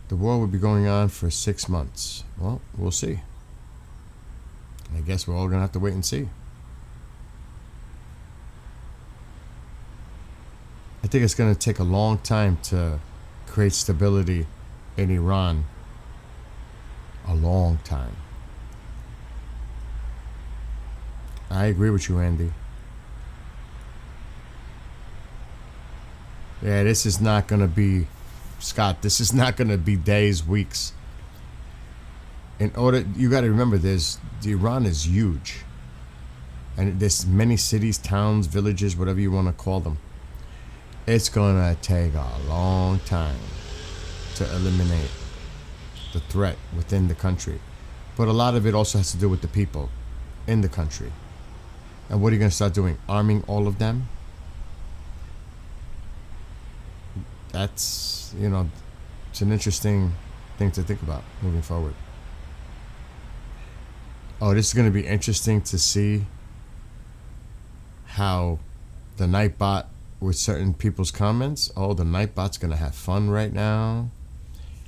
The war would be going on for 6 months. Well, we'll see. I guess we're all gonna have to wait and see. I think it's gonna take a long time to create stability in Iran. A long time. I agree with you, Andy. Yeah, this is not gonna be, Scott, this is not gonna be days, weeks. You gotta remember, Iran is huge. And there's many cities, towns, villages, whatever you wanna call them. It's gonna take a long time to eliminate the threat within the country. But a lot of it also has to do with the people in the country. And what are you gonna start doing? Arming all of them? That's, it's an interesting thing to think about moving forward. Oh, this is going to be interesting to see how the Nightbot with certain people's comments. Oh, the Nightbot's going to have fun right now.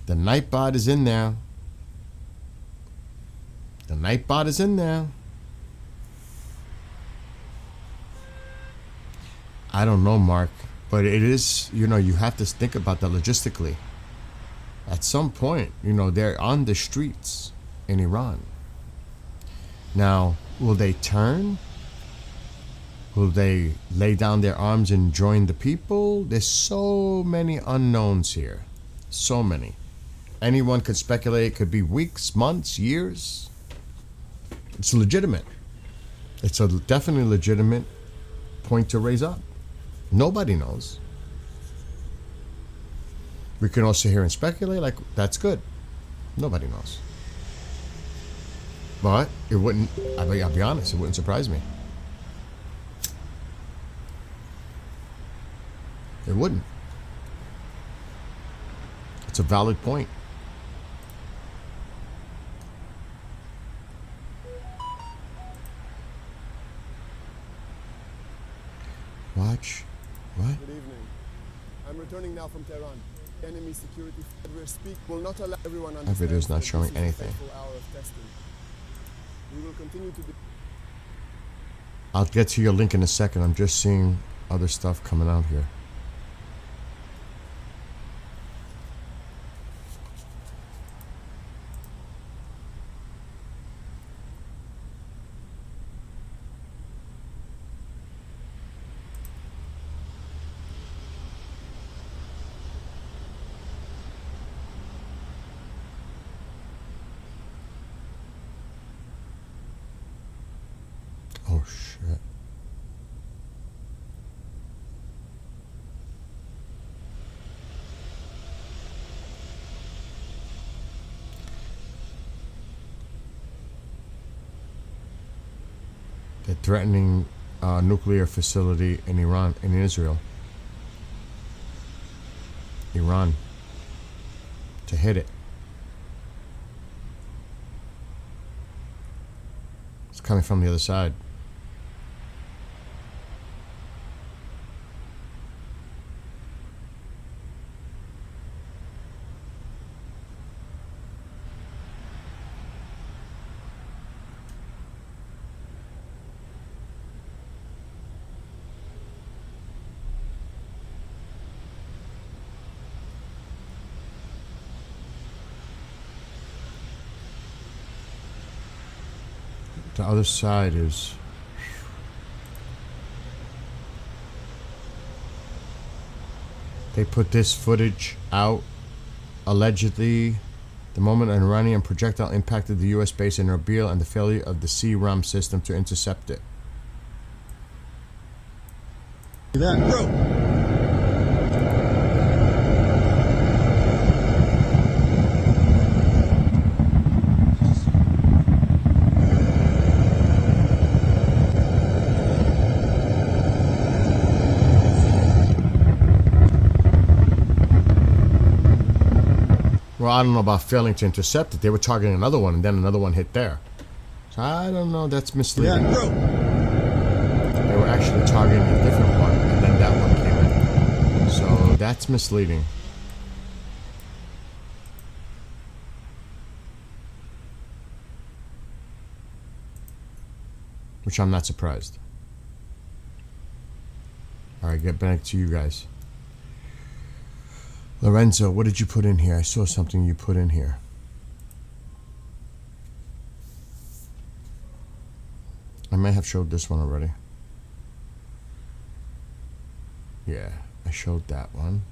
The Nightbot is in there. The Nightbot is in there. I don't know, Mark. But it is, you have to think about that logistically. At some point, they're on the streets in Iran. Now, will they turn? Will they lay down their arms and join the people? There's so many unknowns here. So many. Anyone could speculate. It could be weeks, months, years. It's legitimate. It's a definitely legitimate point to raise up. Nobody knows. We can all sit here and speculate, like, that's good. Nobody knows. But it wouldn't, I'll be honest, it wouldn't surprise me. It wouldn't. It's a valid point. Watch. What? Good evening. I'm returning now from Tehran. Enemy security will not allow everyone to understand. That video's not showing anything. We will continue to I'll get to your link in a second. I'm just seeing other stuff coming out here. Oh shit. They're threatening a nuclear facility in Israel. Iran. To hit it. It's coming from the other side. The other side is... They put this footage out, allegedly, the moment an Iranian projectile impacted the U.S. base in Erbil and the failure of the C-RAM system to intercept it. Well, I don't know about failing to intercept it. They were targeting another one, and then another one hit there. So I don't know. That's misleading. They were actually targeting a different one, and then that one came in. So that's misleading. Which I'm not surprised. All right, get back to you guys. Lorenzo, what did you put in here? I saw something you put in here. I may have showed this one already. Yeah, I showed that one.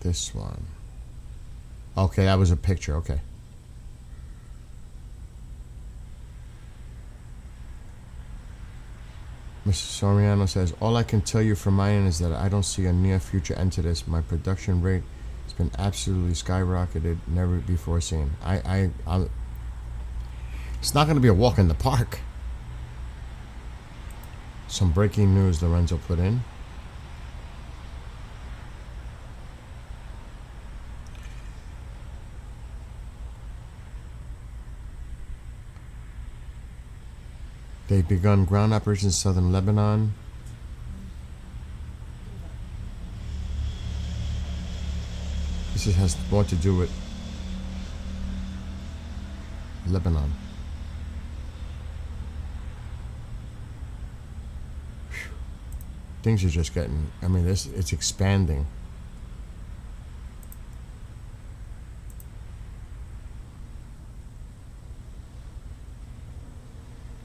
This one. Okay, that was a picture. Okay. Mr. Soriano says, all I can tell you from my end is that I don't see a near future end to this. My production rate has been absolutely skyrocketed, never before seen. It's not going to be a walk in the park. Some breaking news Lorenzo put in. They've begun ground operations in southern Lebanon. This has more to do with Lebanon. Whew. Things are just getting, I mean, it's expanding.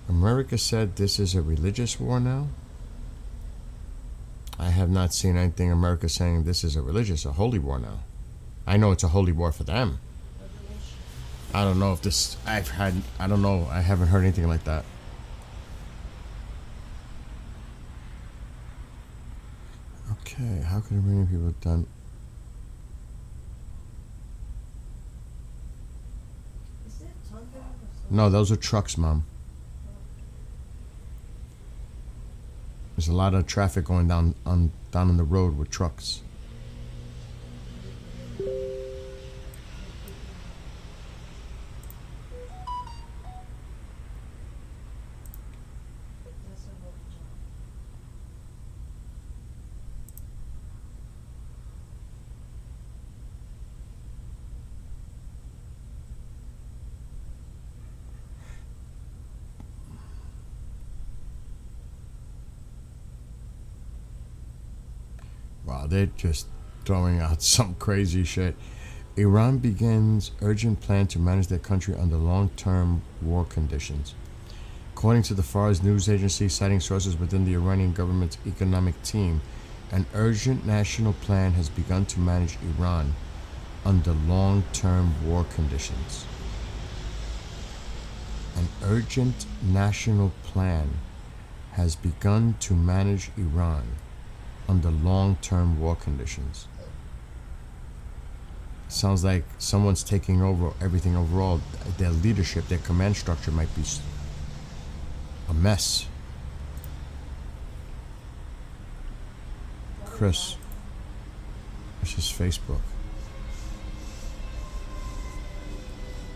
America said this is a religious war now. I have not seen anything America saying this is a holy war now. I know it's a holy war for them. I don't know if this, I don't know, I haven't heard anything like that. Okay, how could many people have done? No, those are trucks, Mom. There's a lot of traffic going down on the road with trucks. Wow, they're just throwing out some crazy shit. Iran begins urgent plan to manage their country under long-term war conditions. According to the Fars news agency, citing sources within the Iranian government's economic team, an urgent national plan has begun to manage Iran under long-term war conditions. An urgent national plan has begun to manage Iran under long-term war conditions. Sounds like someone's taking over everything overall. Their leadership, their command structure might be a mess. Chris, this is Facebook.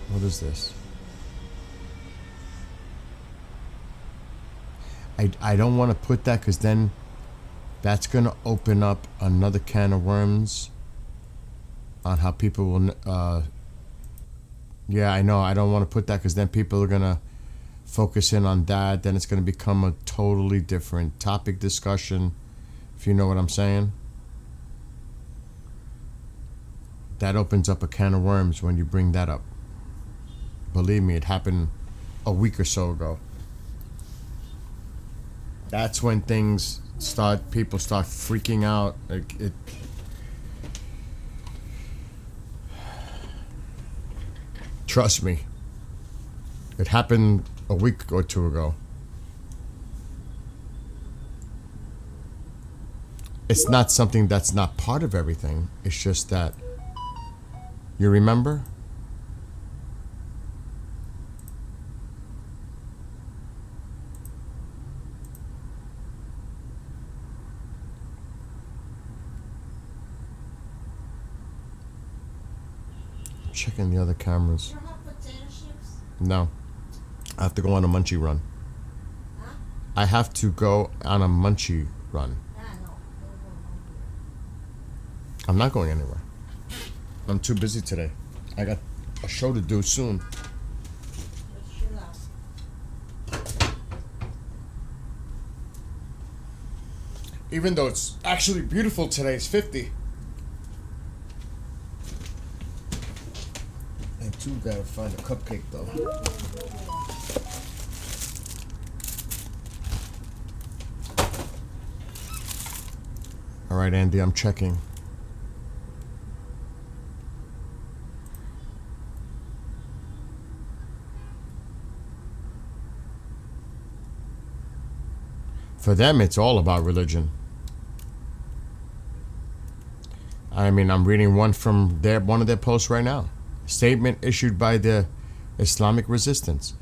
What is this? I don't want to put that because then that's going to open up another can of worms on how people will... yeah, I know. I don't want to put that because then people are going to focus in on that, then it's going to become a totally different topic discussion, if you know what I'm saying. That opens up a can of worms when you bring that up. Believe me, it happened a week or so ago. That's when people start freaking out. Trust me, it happened a week or two ago. It's not something that's not part of everything. It's just that, you remember? Checking the other cameras. You don't have potato chips? No. I have to go on a munchie run. Huh? I have to go on a munchie run. No. I'm not going anywhere. I'm too busy today. I got a show to do soon. Just chill out. Even though it's actually beautiful today, it's 50. I too gotta find a cupcake though. All right, Andy, I'm checking. For them, it's all about religion. I mean, I'm reading one from one of their posts right now. Statement issued by the Islamic resistance.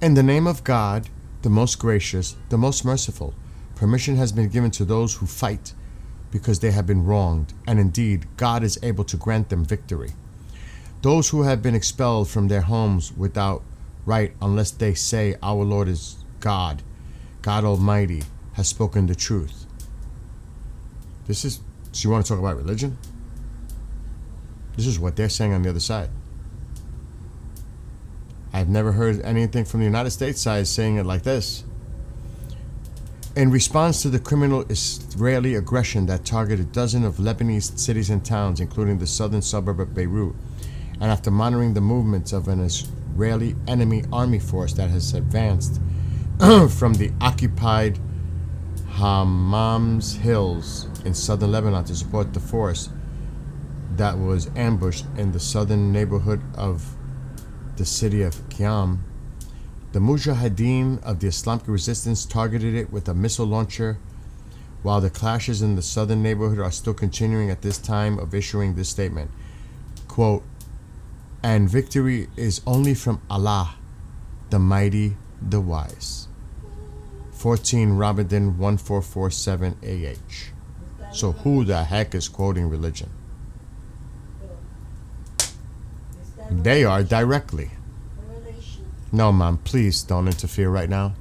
In the name of God, the most gracious, the most merciful, permission has been given to those who fight because they have been wronged, and indeed, God is able to grant them victory. Those who have been expelled from their homes without right unless they say, our Lord is God, God Almighty, has spoken the truth. So you want to talk about religion? This is what they're saying on the other side. I've never heard anything from the United States side saying it like this. In response to the criminal Israeli aggression that targeted dozens of Lebanese cities and towns, including the southern suburb of Beirut, and after monitoring the movements of an Israeli enemy army force that has advanced from the occupied Hammam's hills in southern Lebanon to support the force that was ambushed in the southern neighborhood of the city of Qiyam, the Mujahideen of the Islamic resistance targeted it with a missile launcher, while the clashes in the southern neighborhood are still continuing at this time of issuing this statement. Quote, and victory is only from Allah, the mighty, the wise. 14 Ramadan 1447 AH. So who the heck is quoting religion? They are directly. No, Mom, please don't interfere right now.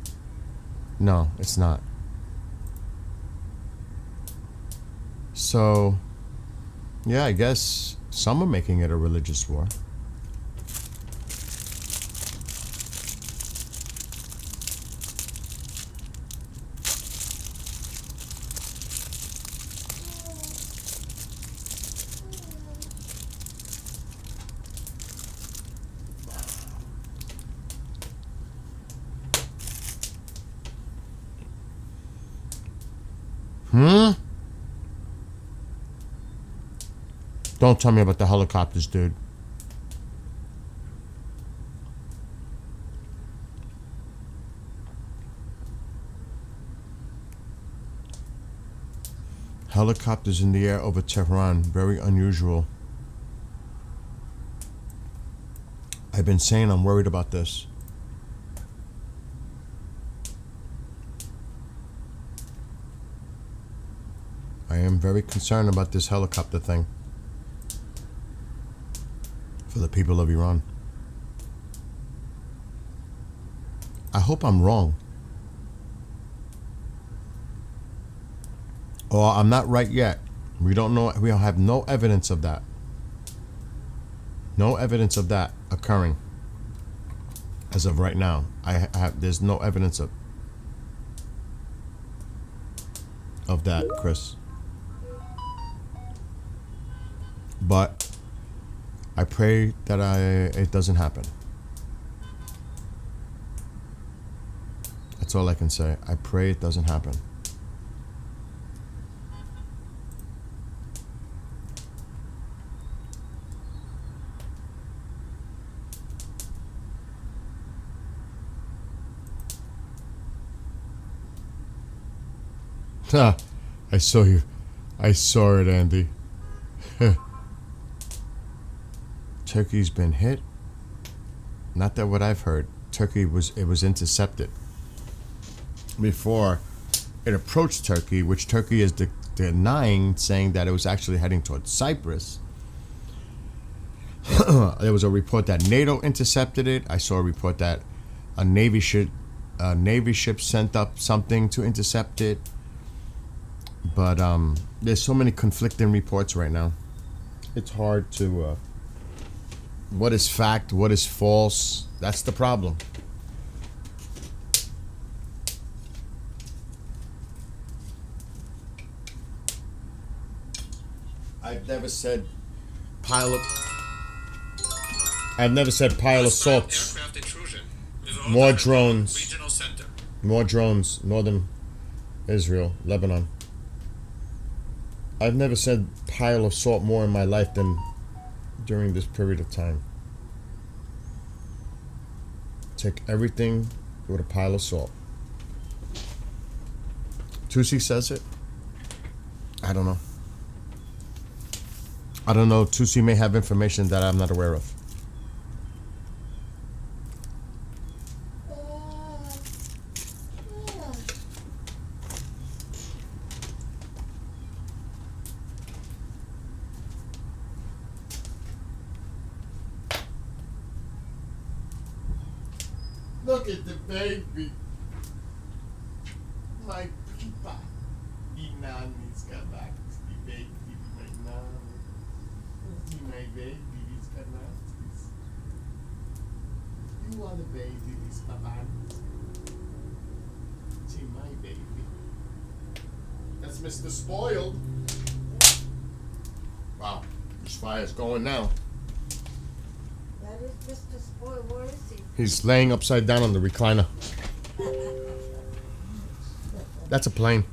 No, it's not. So, yeah, I guess some are making it a religious war. Don't tell me about the helicopters, dude. Helicopters in the air over Tehran. Very unusual. I've been saying I'm worried about this. I am very concerned about this helicopter thing. For the people of Iran. I hope I'm wrong. Or I'm not right yet. We don't know. We have no evidence of that. No evidence of that occurring As of right now, there's no evidence of that, Chris. But I pray that it doesn't happen. That's all I can say. I pray it doesn't happen. I saw you. I saw it, Andy. Turkey's been hit. Not that what I've heard. Turkey was intercepted before it approached Turkey, which Turkey is denying, saying that it was actually heading towards Cyprus. There was a report that NATO intercepted it. I saw a report that a Navy ship sent up something to intercept it. But there's so many conflicting reports right now. It's hard to what is fact, what is false. That's the problem. I've never said pile of salts. More drones. More drones. Northern Israel, Lebanon. I've never said pile of salt more in my life than during this period of time. Take everything with a pile of salt. Tusi says it. I don't know. Tusi may have information that I'm not aware of. Look at the baby. My peepa. Inanis kanatis. The baby, my nan. My baby, kanatis. You are the baby, this papanis. See my baby. That's Mr. Spoiled. Wow, this fire's going now. That is Mr. Spoiled. Where is he? He's laying upside down on the recliner. That's a plane.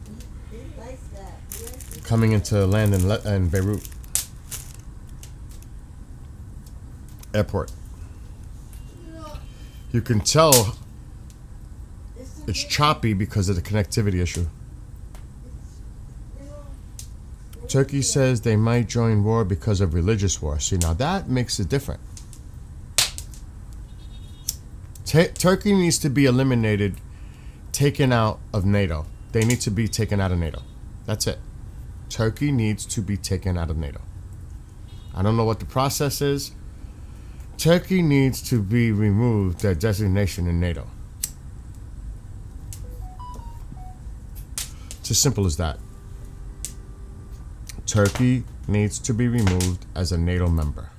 He likes that. He likes it. Coming into land in Beirut airport. You can tell it's choppy because of the connectivity issue. Turkey says they might join war because of religious war. See, now that makes it different. Turkey needs to be eliminated, taken out of NATO. They need to be taken out of NATO. That's it. Turkey needs to be taken out of NATO. I don't know what the process is. Turkey needs to be removed, their designation in NATO. It's as simple as that. Turkey needs to be removed as a NATO member.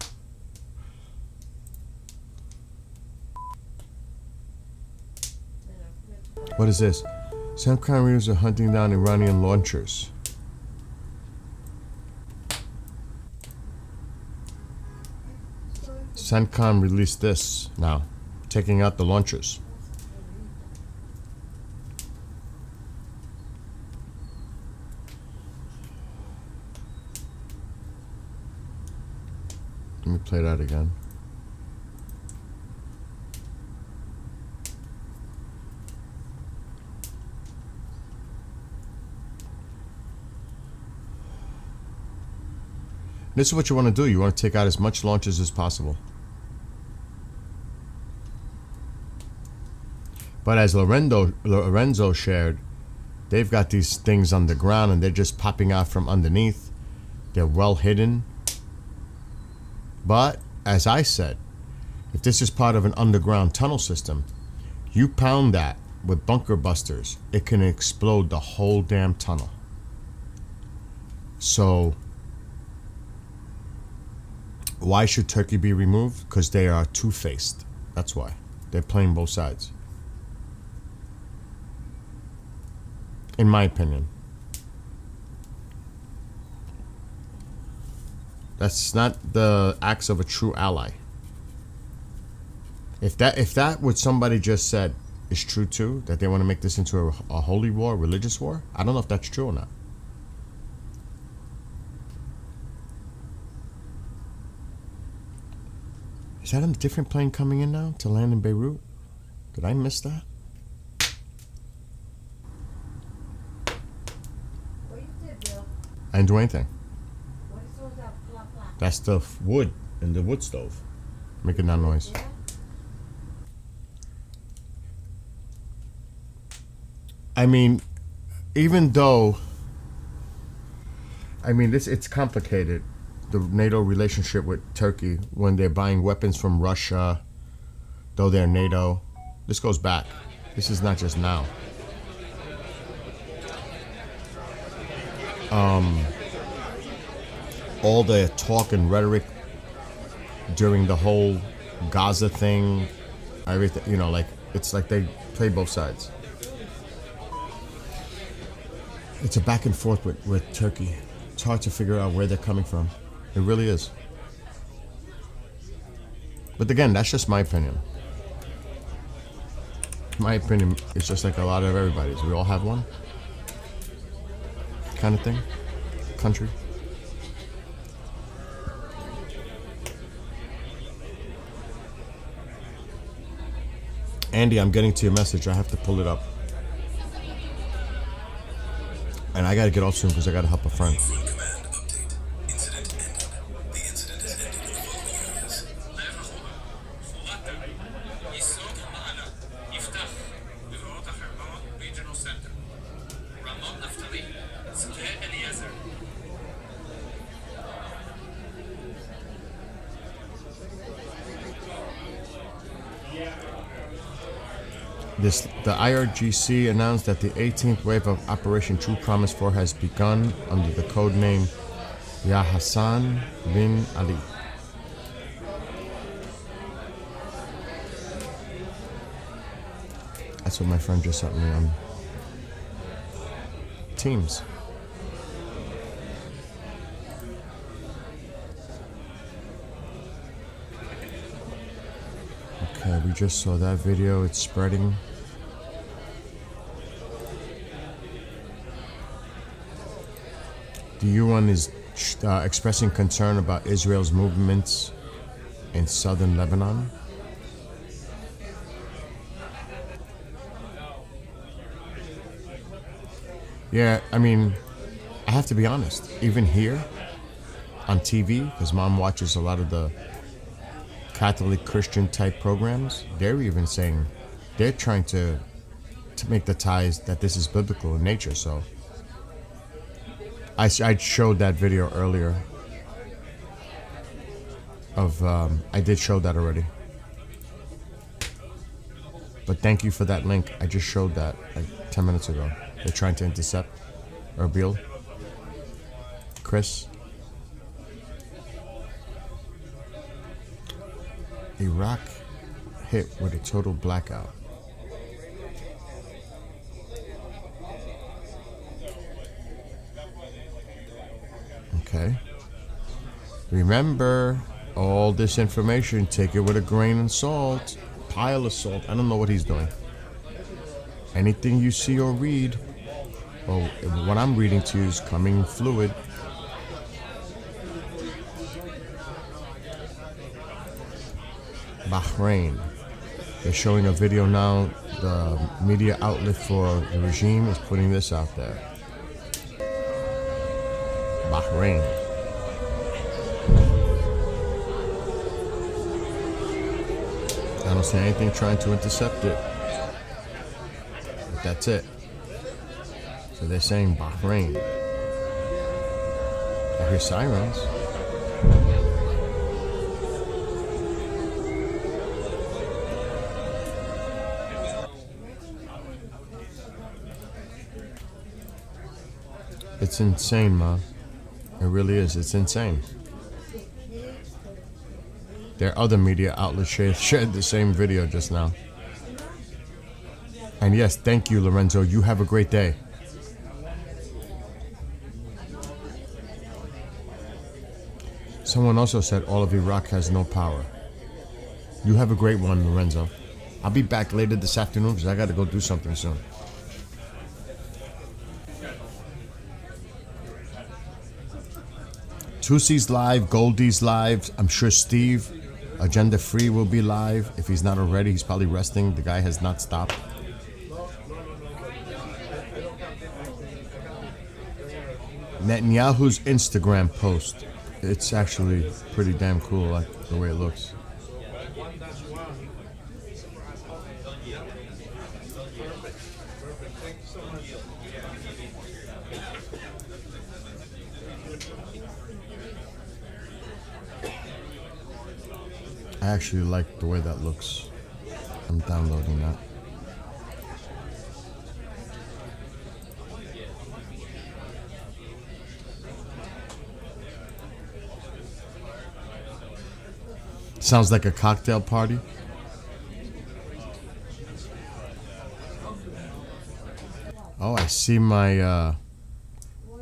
What is this? Some countries are hunting down Iranian launchers. CENTCOM released this now, taking out the launchers. Let me play that again. This is what you want to do. You want to take out as much launches as possible. But as Lorenzo shared, they've got these things underground and they're just popping out from underneath. They're well hidden. But, as I said, if this is part of an underground tunnel system, you pound that with bunker busters, it can explode the whole damn tunnel. So, why should Turkey be removed? Because they are two-faced. That's why. They're playing both sides. In my opinion. That's not the acts of a true ally. If that what somebody just said is true too, that they want to make this into a holy war, religious war, I don't know if that's true or not. Is that a different plane coming in now to land in Beirut? Did I miss that? What you did, Bill? I didn't do anything. What is all that blah blah? That's the wood in the wood stove making that noise. Yeah? I mean, even though, I mean, it's complicated, the NATO relationship with Turkey when they're buying weapons from Russia, though they're NATO. This goes back. This is not just now. All the talk and rhetoric during the whole Gaza thing, everything, you know, like, it's like they play both sides. It's a back and forth with Turkey. It's hard to figure out where they're coming from. It really is. But again, that's just my opinion. My opinion is just like a lot of everybody's. We all have one. Kind of thing. Country. Andy, I'm getting to your message. I have to pull it up. And I gotta get off soon because I gotta help a friend. The IRGC announced that the 18th wave of Operation True Promise 4 has begun under the code name Ya Hassan bin Ali. That's what my friend just sent me on Teams. Okay, we just saw that video. It's spreading. The UN is expressing concern about Israel's movements in southern Lebanon. Yeah, I mean, I have to be honest. Even here on TV, because Mom watches a lot of the Catholic Christian type programs, they're even saying they're trying to make the ties that this is biblical in nature. So I showed that video earlier of I did show that already, but thank you for that link. I just showed that like 10 minutes ago. They're trying to intercept Erbil. Chris. Iraq hit with a total blackout. Okay. Remember, all this information, take it with a grain of salt. Pile of salt. I don't know what he's doing. Anything you see or read, or what I'm reading to you is coming fluid. Bahrain. They're showing a video now. The media outlet for the regime is putting this out there. Bahrain. I don't see anything trying to intercept it. But that's it. So they're saying Bahrain. I hear sirens. It's insane, Ma. It really is. It's insane. Their other media outlets shared the same video just now. And yes, thank you, Lorenzo. You have a great day. Someone also said all of Iraq has no power. You have a great one, Lorenzo. I'll be back later this afternoon because I got to go do something soon. Tusi's live, Goldie's live. I'm sure Steve, Agenda Free, will be live. If he's not already, he's probably resting. The guy has not stopped. Netanyahu's Instagram post. It's actually pretty damn cool, like the way it looks. I actually like the way that looks. I'm downloading that. Sounds like a cocktail party. Oh, I see my,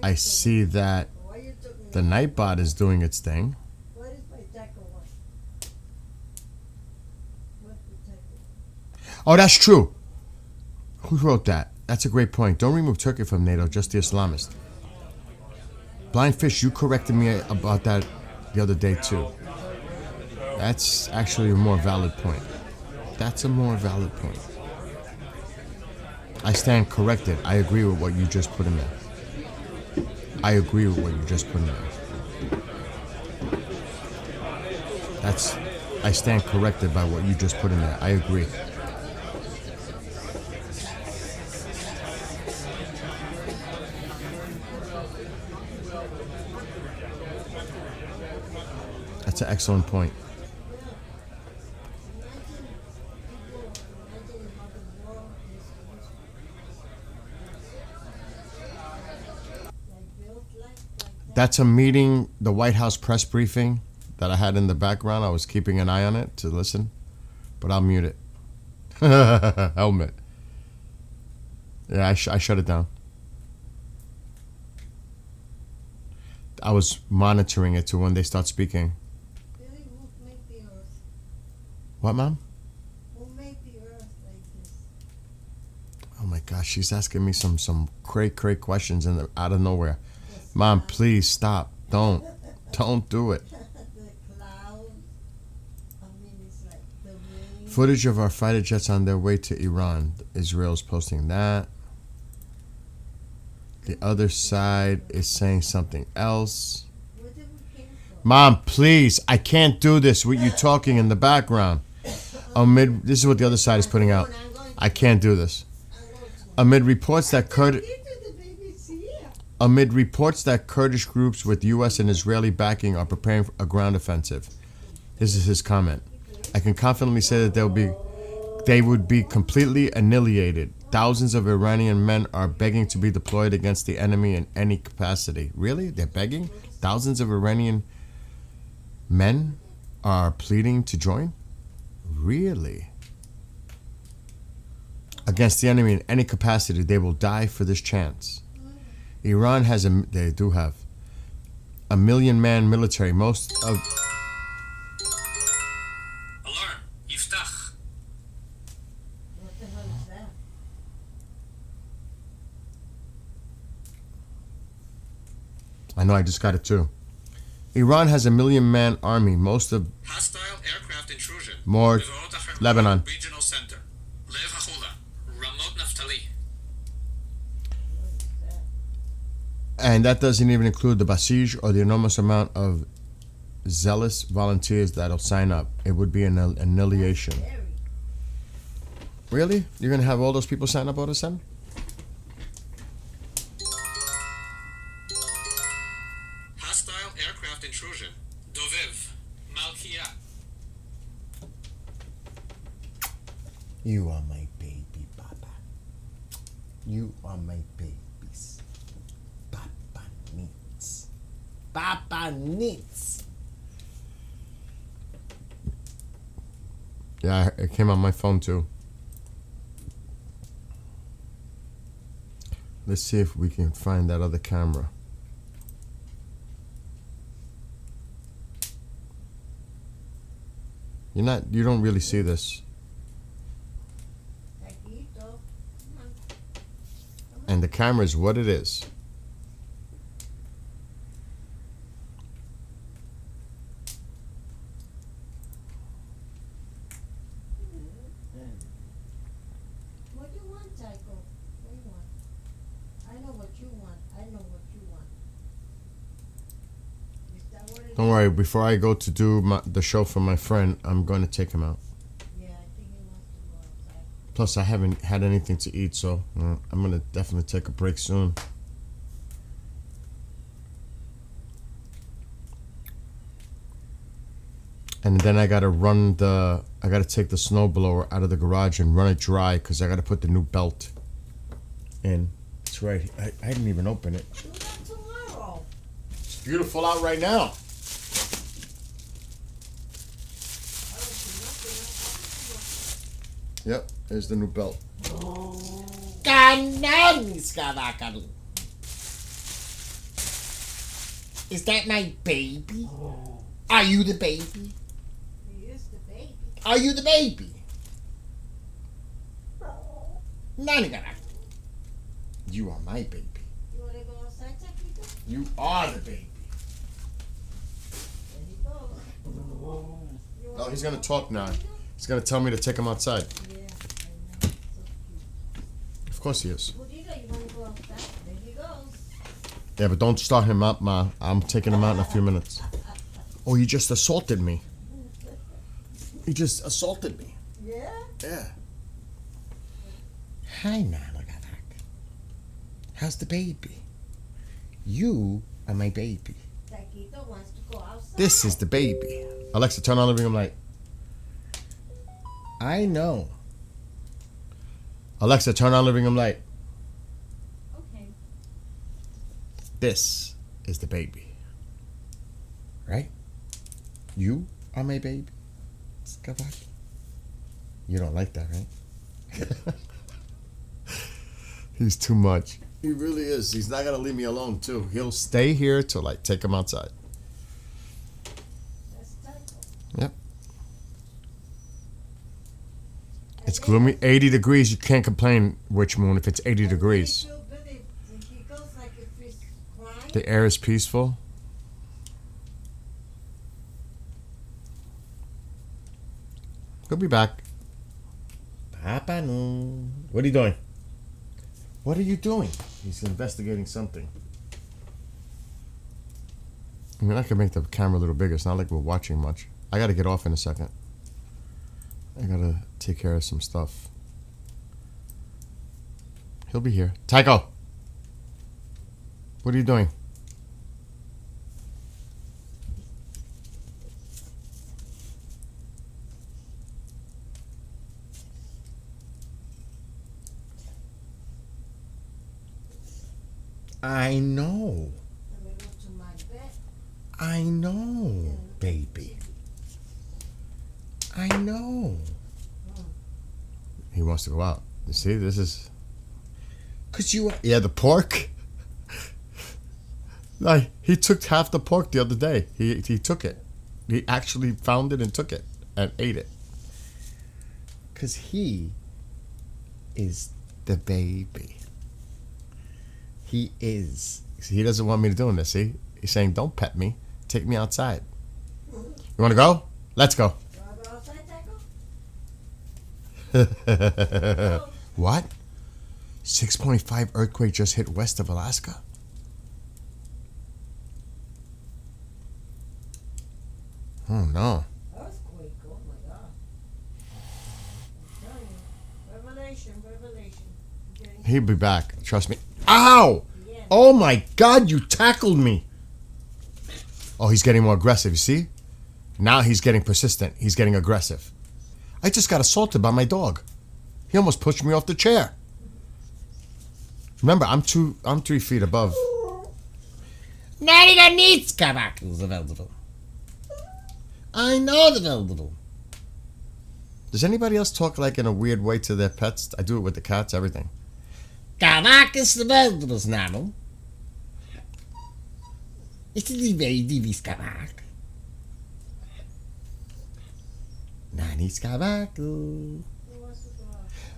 I see that the Nightbot is doing its thing. Oh, that's true. Who wrote that? That's a great point. Don't remove Turkey from NATO, just the Islamist. Blind Fish, you corrected me about that the other day too. That's actually a more valid point. That's a more valid point. I stand corrected. I agree with what you just put in there. I agree with what you just put in there. I stand corrected by what you just put in there. I agree. That's an excellent point. That's a meeting, the White House press briefing that I had in the background. I was keeping an eye on it to listen, but I'll mute it. Helmet. Yeah, I shut it down. I was monitoring it to when they start speaking. What, Mom? Who made the earth like this? Oh my gosh, she's asking me some cray questions out of nowhere. Mom, please stop. Don't do it. The clouds. I mean, it's like the rain. Footage of our fighter jets on their way to Iran. Israel's posting that. The other side is saying something else. Where did we came from? Mom, please. I can't do this with you talking in the background. This is what the other side is putting out. I can't do this. Amid reports that Kurdish groups with U.S. and Israeli backing are preparing for a ground offensive. This is his comment. I can confidently say that they would be completely annihilated. Thousands of Iranian men are begging to be deployed against the enemy in any capacity. Really? They're begging? Thousands of Iranian men are pleading to join? Really? Against the enemy in any capacity, they will die for this chance. Iran has they do have a 1 million man military. Most of Alarm! Yiftach! What the hell is that? I know, I just got it too. Iran has a 1 million man army. Most of Hostile aircraft intrusion. more Lebanon. Regional Center. Lev Hachula. Ramot Naftali. And that doesn't even include the Basij or the enormous amount of zealous volunteers that'll sign up. It would be an annihilation. Really? You're going to have all those people sign up all of a sudden? Hostile aircraft intrusion. Doviv. Malkia. You are my baby, Papa. You are my babies. Papa needs. Papa needs. Yeah, it came on my phone too. Let's see if we can find that other camera. You don't really see this. And the camera is what it is. What do you want, Tycho? What do you want? I know what you want. I know what you want. Is that what it Don't worry, before I go to do the show for my friend, I'm going to take him out. Yeah, I think he wants to go outside. Plus, I haven't had anything to eat, so I'm going to definitely take a break soon. And then I got to take the snowblower out of the garage and run it dry because I got to put the new belt in. That's right. I didn't even open it. Do that tomorrow. It's beautiful out right now. Yep, there's the new belt. Is that my baby? Are you the baby? He is the baby. Are you the baby? Nani. You are my baby. You want to go outside, Taquito? You are the baby. There he goes. Oh, he's going to talk now. He's going to tell me to take him outside. Yeah, I know. So cute. Of course he is. Budita, you want to go outside? There he goes. Yeah, but don't start him up, Ma. I'm taking him out in a few minutes. Oh, he just assaulted me. He just assaulted me. Yeah? Yeah. Hi, Nana. How's the baby? You are my baby. Taquito wants to go outside. This is the baby. Alexa, turn on the living room light. I know. Alexa, turn on living room light. Okay. This is the baby. Right? You are my baby. You don't like that, right? He's too much. He really is. He's not going to leave me alone, too. He'll stay here till I take him outside. That's Taco. Yep. It's gloomy. 80 degrees. You can't complain, Witch Moon, if it's 80 degrees. Feel good if he goes like if he's crying. The air is peaceful. He'll be back. Papa no. What are you doing? What are you doing? He's investigating something. I mean, I could make the camera a little bigger. It's not like we're watching much. I got to get off in a second. I got to take care of some stuff. He'll be here. Tycho! What are you doing? I know. Let me go to my bed. I know, baby. I know. He wants to go out. You see, this is... Cause you... Yeah, the pork. Like, he took half the pork the other day. He took it. He actually found it and took it and ate it. Cause he is the baby. He is. See, he doesn't want me to do this, see? He's saying, don't pet me. Take me outside. You want to go? Let's go. Want to go outside, Taco? What? 6.5 earthquake just hit west of Alaska? Oh, no. Earthquake, oh my God. I'm telling you. Revelation. He'll be back. Trust me. Ow! Oh my God, you tackled me. Oh, he's getting more aggressive, you see? Now he's getting persistent. He's getting aggressive. I just got assaulted by my dog. He almost pushed me off the chair. Remember, I'm 3 feet above. Nariga needs kabak. I know the veldable. Does anybody else talk like in a weird way to their pets? I do it with the cats, everything. Kavak is the vegetables, Nano. It's the way divis kavak. Nani's kavaku.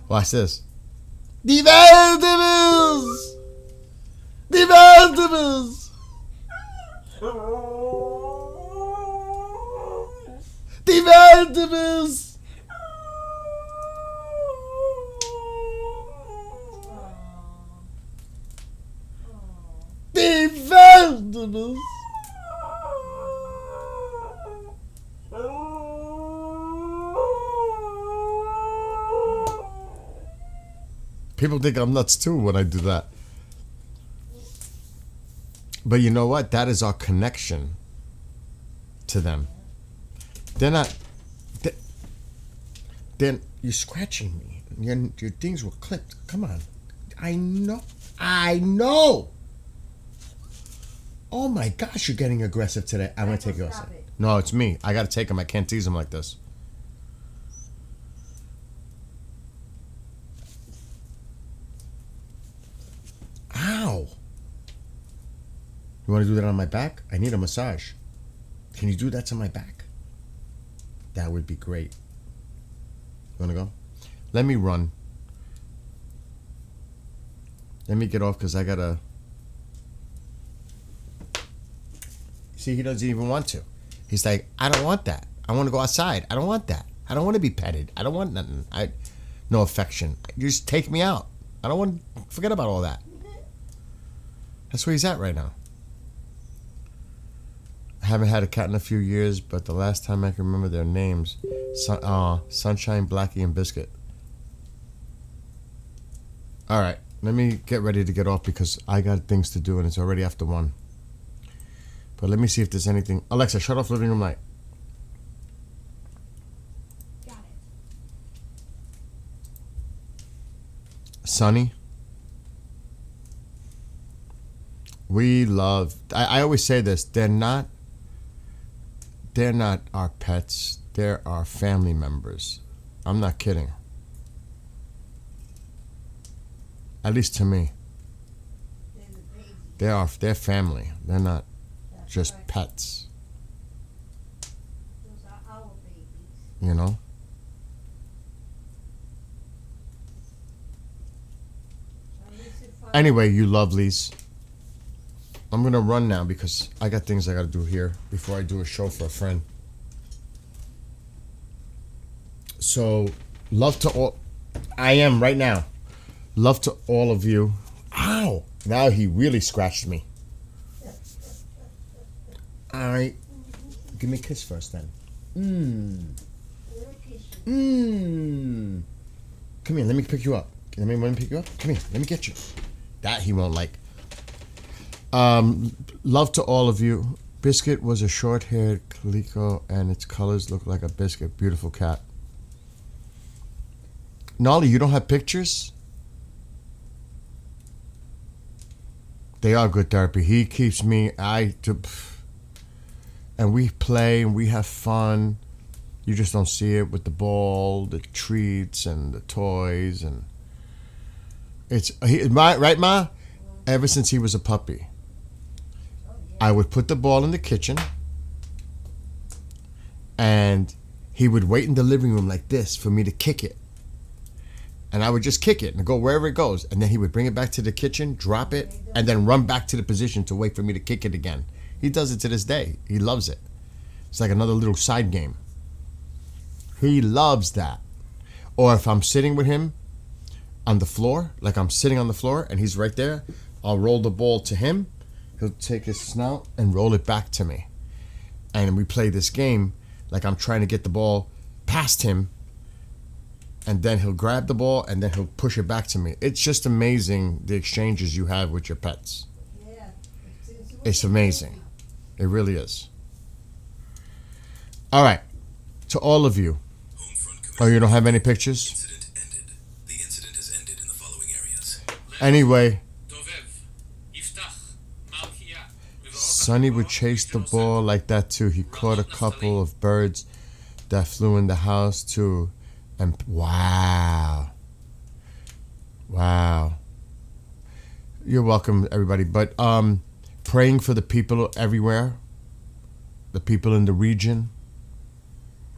Watch this. The vegetables! The vegetables! The vegetables! The vegetables! People think I'm nuts too when I do that. But you know what? That is our connection to them. They're not... Then you're scratching me. Your things were clipped. Come on. I know. Oh my gosh, you're getting aggressive today. I'm going to take you outside. No, it's me. I got to take him. I can't tease him like this. Ow. You want to do that on my back? I need a massage. Can you do that to my back? That would be great. You want to go? Let me run. Let me get off because I got to... See, he doesn't even want to. He's like, I don't want that. I want to go outside. I don't want that. I don't want to be petted. I don't want nothing. No affection. Just take me out. I don't want... Forget about all that. That's where he's at right now. I haven't had a cat in a few years, but the last time I can remember their names, Sunshine, Blackie, and Biscuit. All right, let me get ready to get off because I got things to do and it's already after 1. But let me see if there's anything. Alexa, shut off living room light. Got it. Sonny. We love... I always say this. They're not our pets. They're our family members. I'm not kidding. At least to me. They're family. They're not just pets. Those are our babies. You know? Anyway, you lovelies. I'm going to run now because I got things I got to do here before I do a show for a friend. So, love to all... I am right now. Love to all of you. Ow! Now he really scratched me. All right. Give me a kiss first then. Come here, let me pick you up. Let me pick you up. Come here, let me get you. That he won't like. Love to all of you. Biscuit was a short-haired calico and its colors look like a biscuit. Beautiful cat. Nolly, you don't have pictures? They are good therapy. He keeps me... And we play and we have fun. You just don't see it with the ball, the treats, and the toys. And right, Ma? Ever since he was a puppy, I would put the ball in the kitchen, and he would wait in the living room like this for me to kick it. And I would just kick it and go wherever it goes. And then he would bring it back to the kitchen, drop it, and then run back to the position to wait for me to kick it again. He does it to this day. He loves it. It's like another little side game. He loves that. Or if I'm sitting with him on the floor, like I'm sitting on the floor and he's right there, I'll roll the ball to him. He'll take his snout and roll it back to me. And we play this game like I'm trying to get the ball past him. And then he'll grab the ball and then he'll push it back to me. It's just amazing the exchanges you have with your pets. Yeah. It's amazing. It really is. All right. To all of you. Oh, you don't have any pictures? The incident has ended in the following areas. Anyway. Sonny would chase the ball like that too. He caught a couple of birds that flew in the house too. And wow. You're welcome, everybody. But praying for the people everywhere, the people in the region.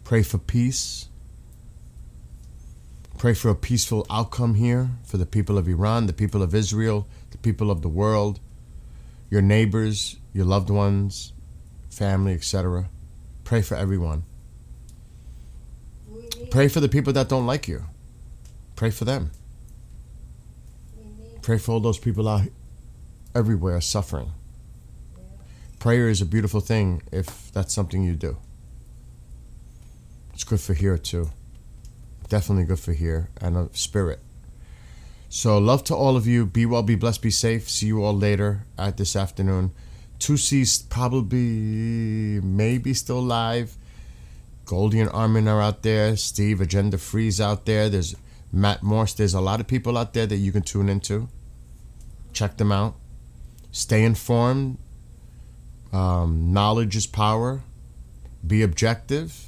Pray for peace. Pray for a peaceful outcome here for the people of Iran, the people of Israel, the people of the world, your neighbors, your loved ones, family, etc. Pray for everyone. Pray for the people that don't like you. Pray for them. Pray for all those people out everywhere suffering. Prayer is a beautiful thing if that's something you do. It's good for here too. Definitely good for here and a spirit. So love to all of you. Be well, be blessed, be safe. See you all later at this afternoon. Tusi's probably, maybe still live. Goldie and Armin are out there. Steve, Agenda Free's out there. There's Matt Morse. There's a lot of people out there that you can tune into. Check them out. Stay informed. Knowledge is power. Be objective.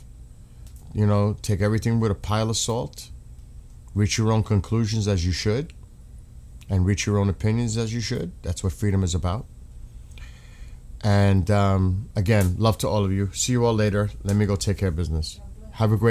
You know, take everything with a pile of salt. Reach your own conclusions as you should. And reach your own opinions as you should. That's what freedom is about. And again, love to all of you. See you all later. Let me go take care of business. Have a great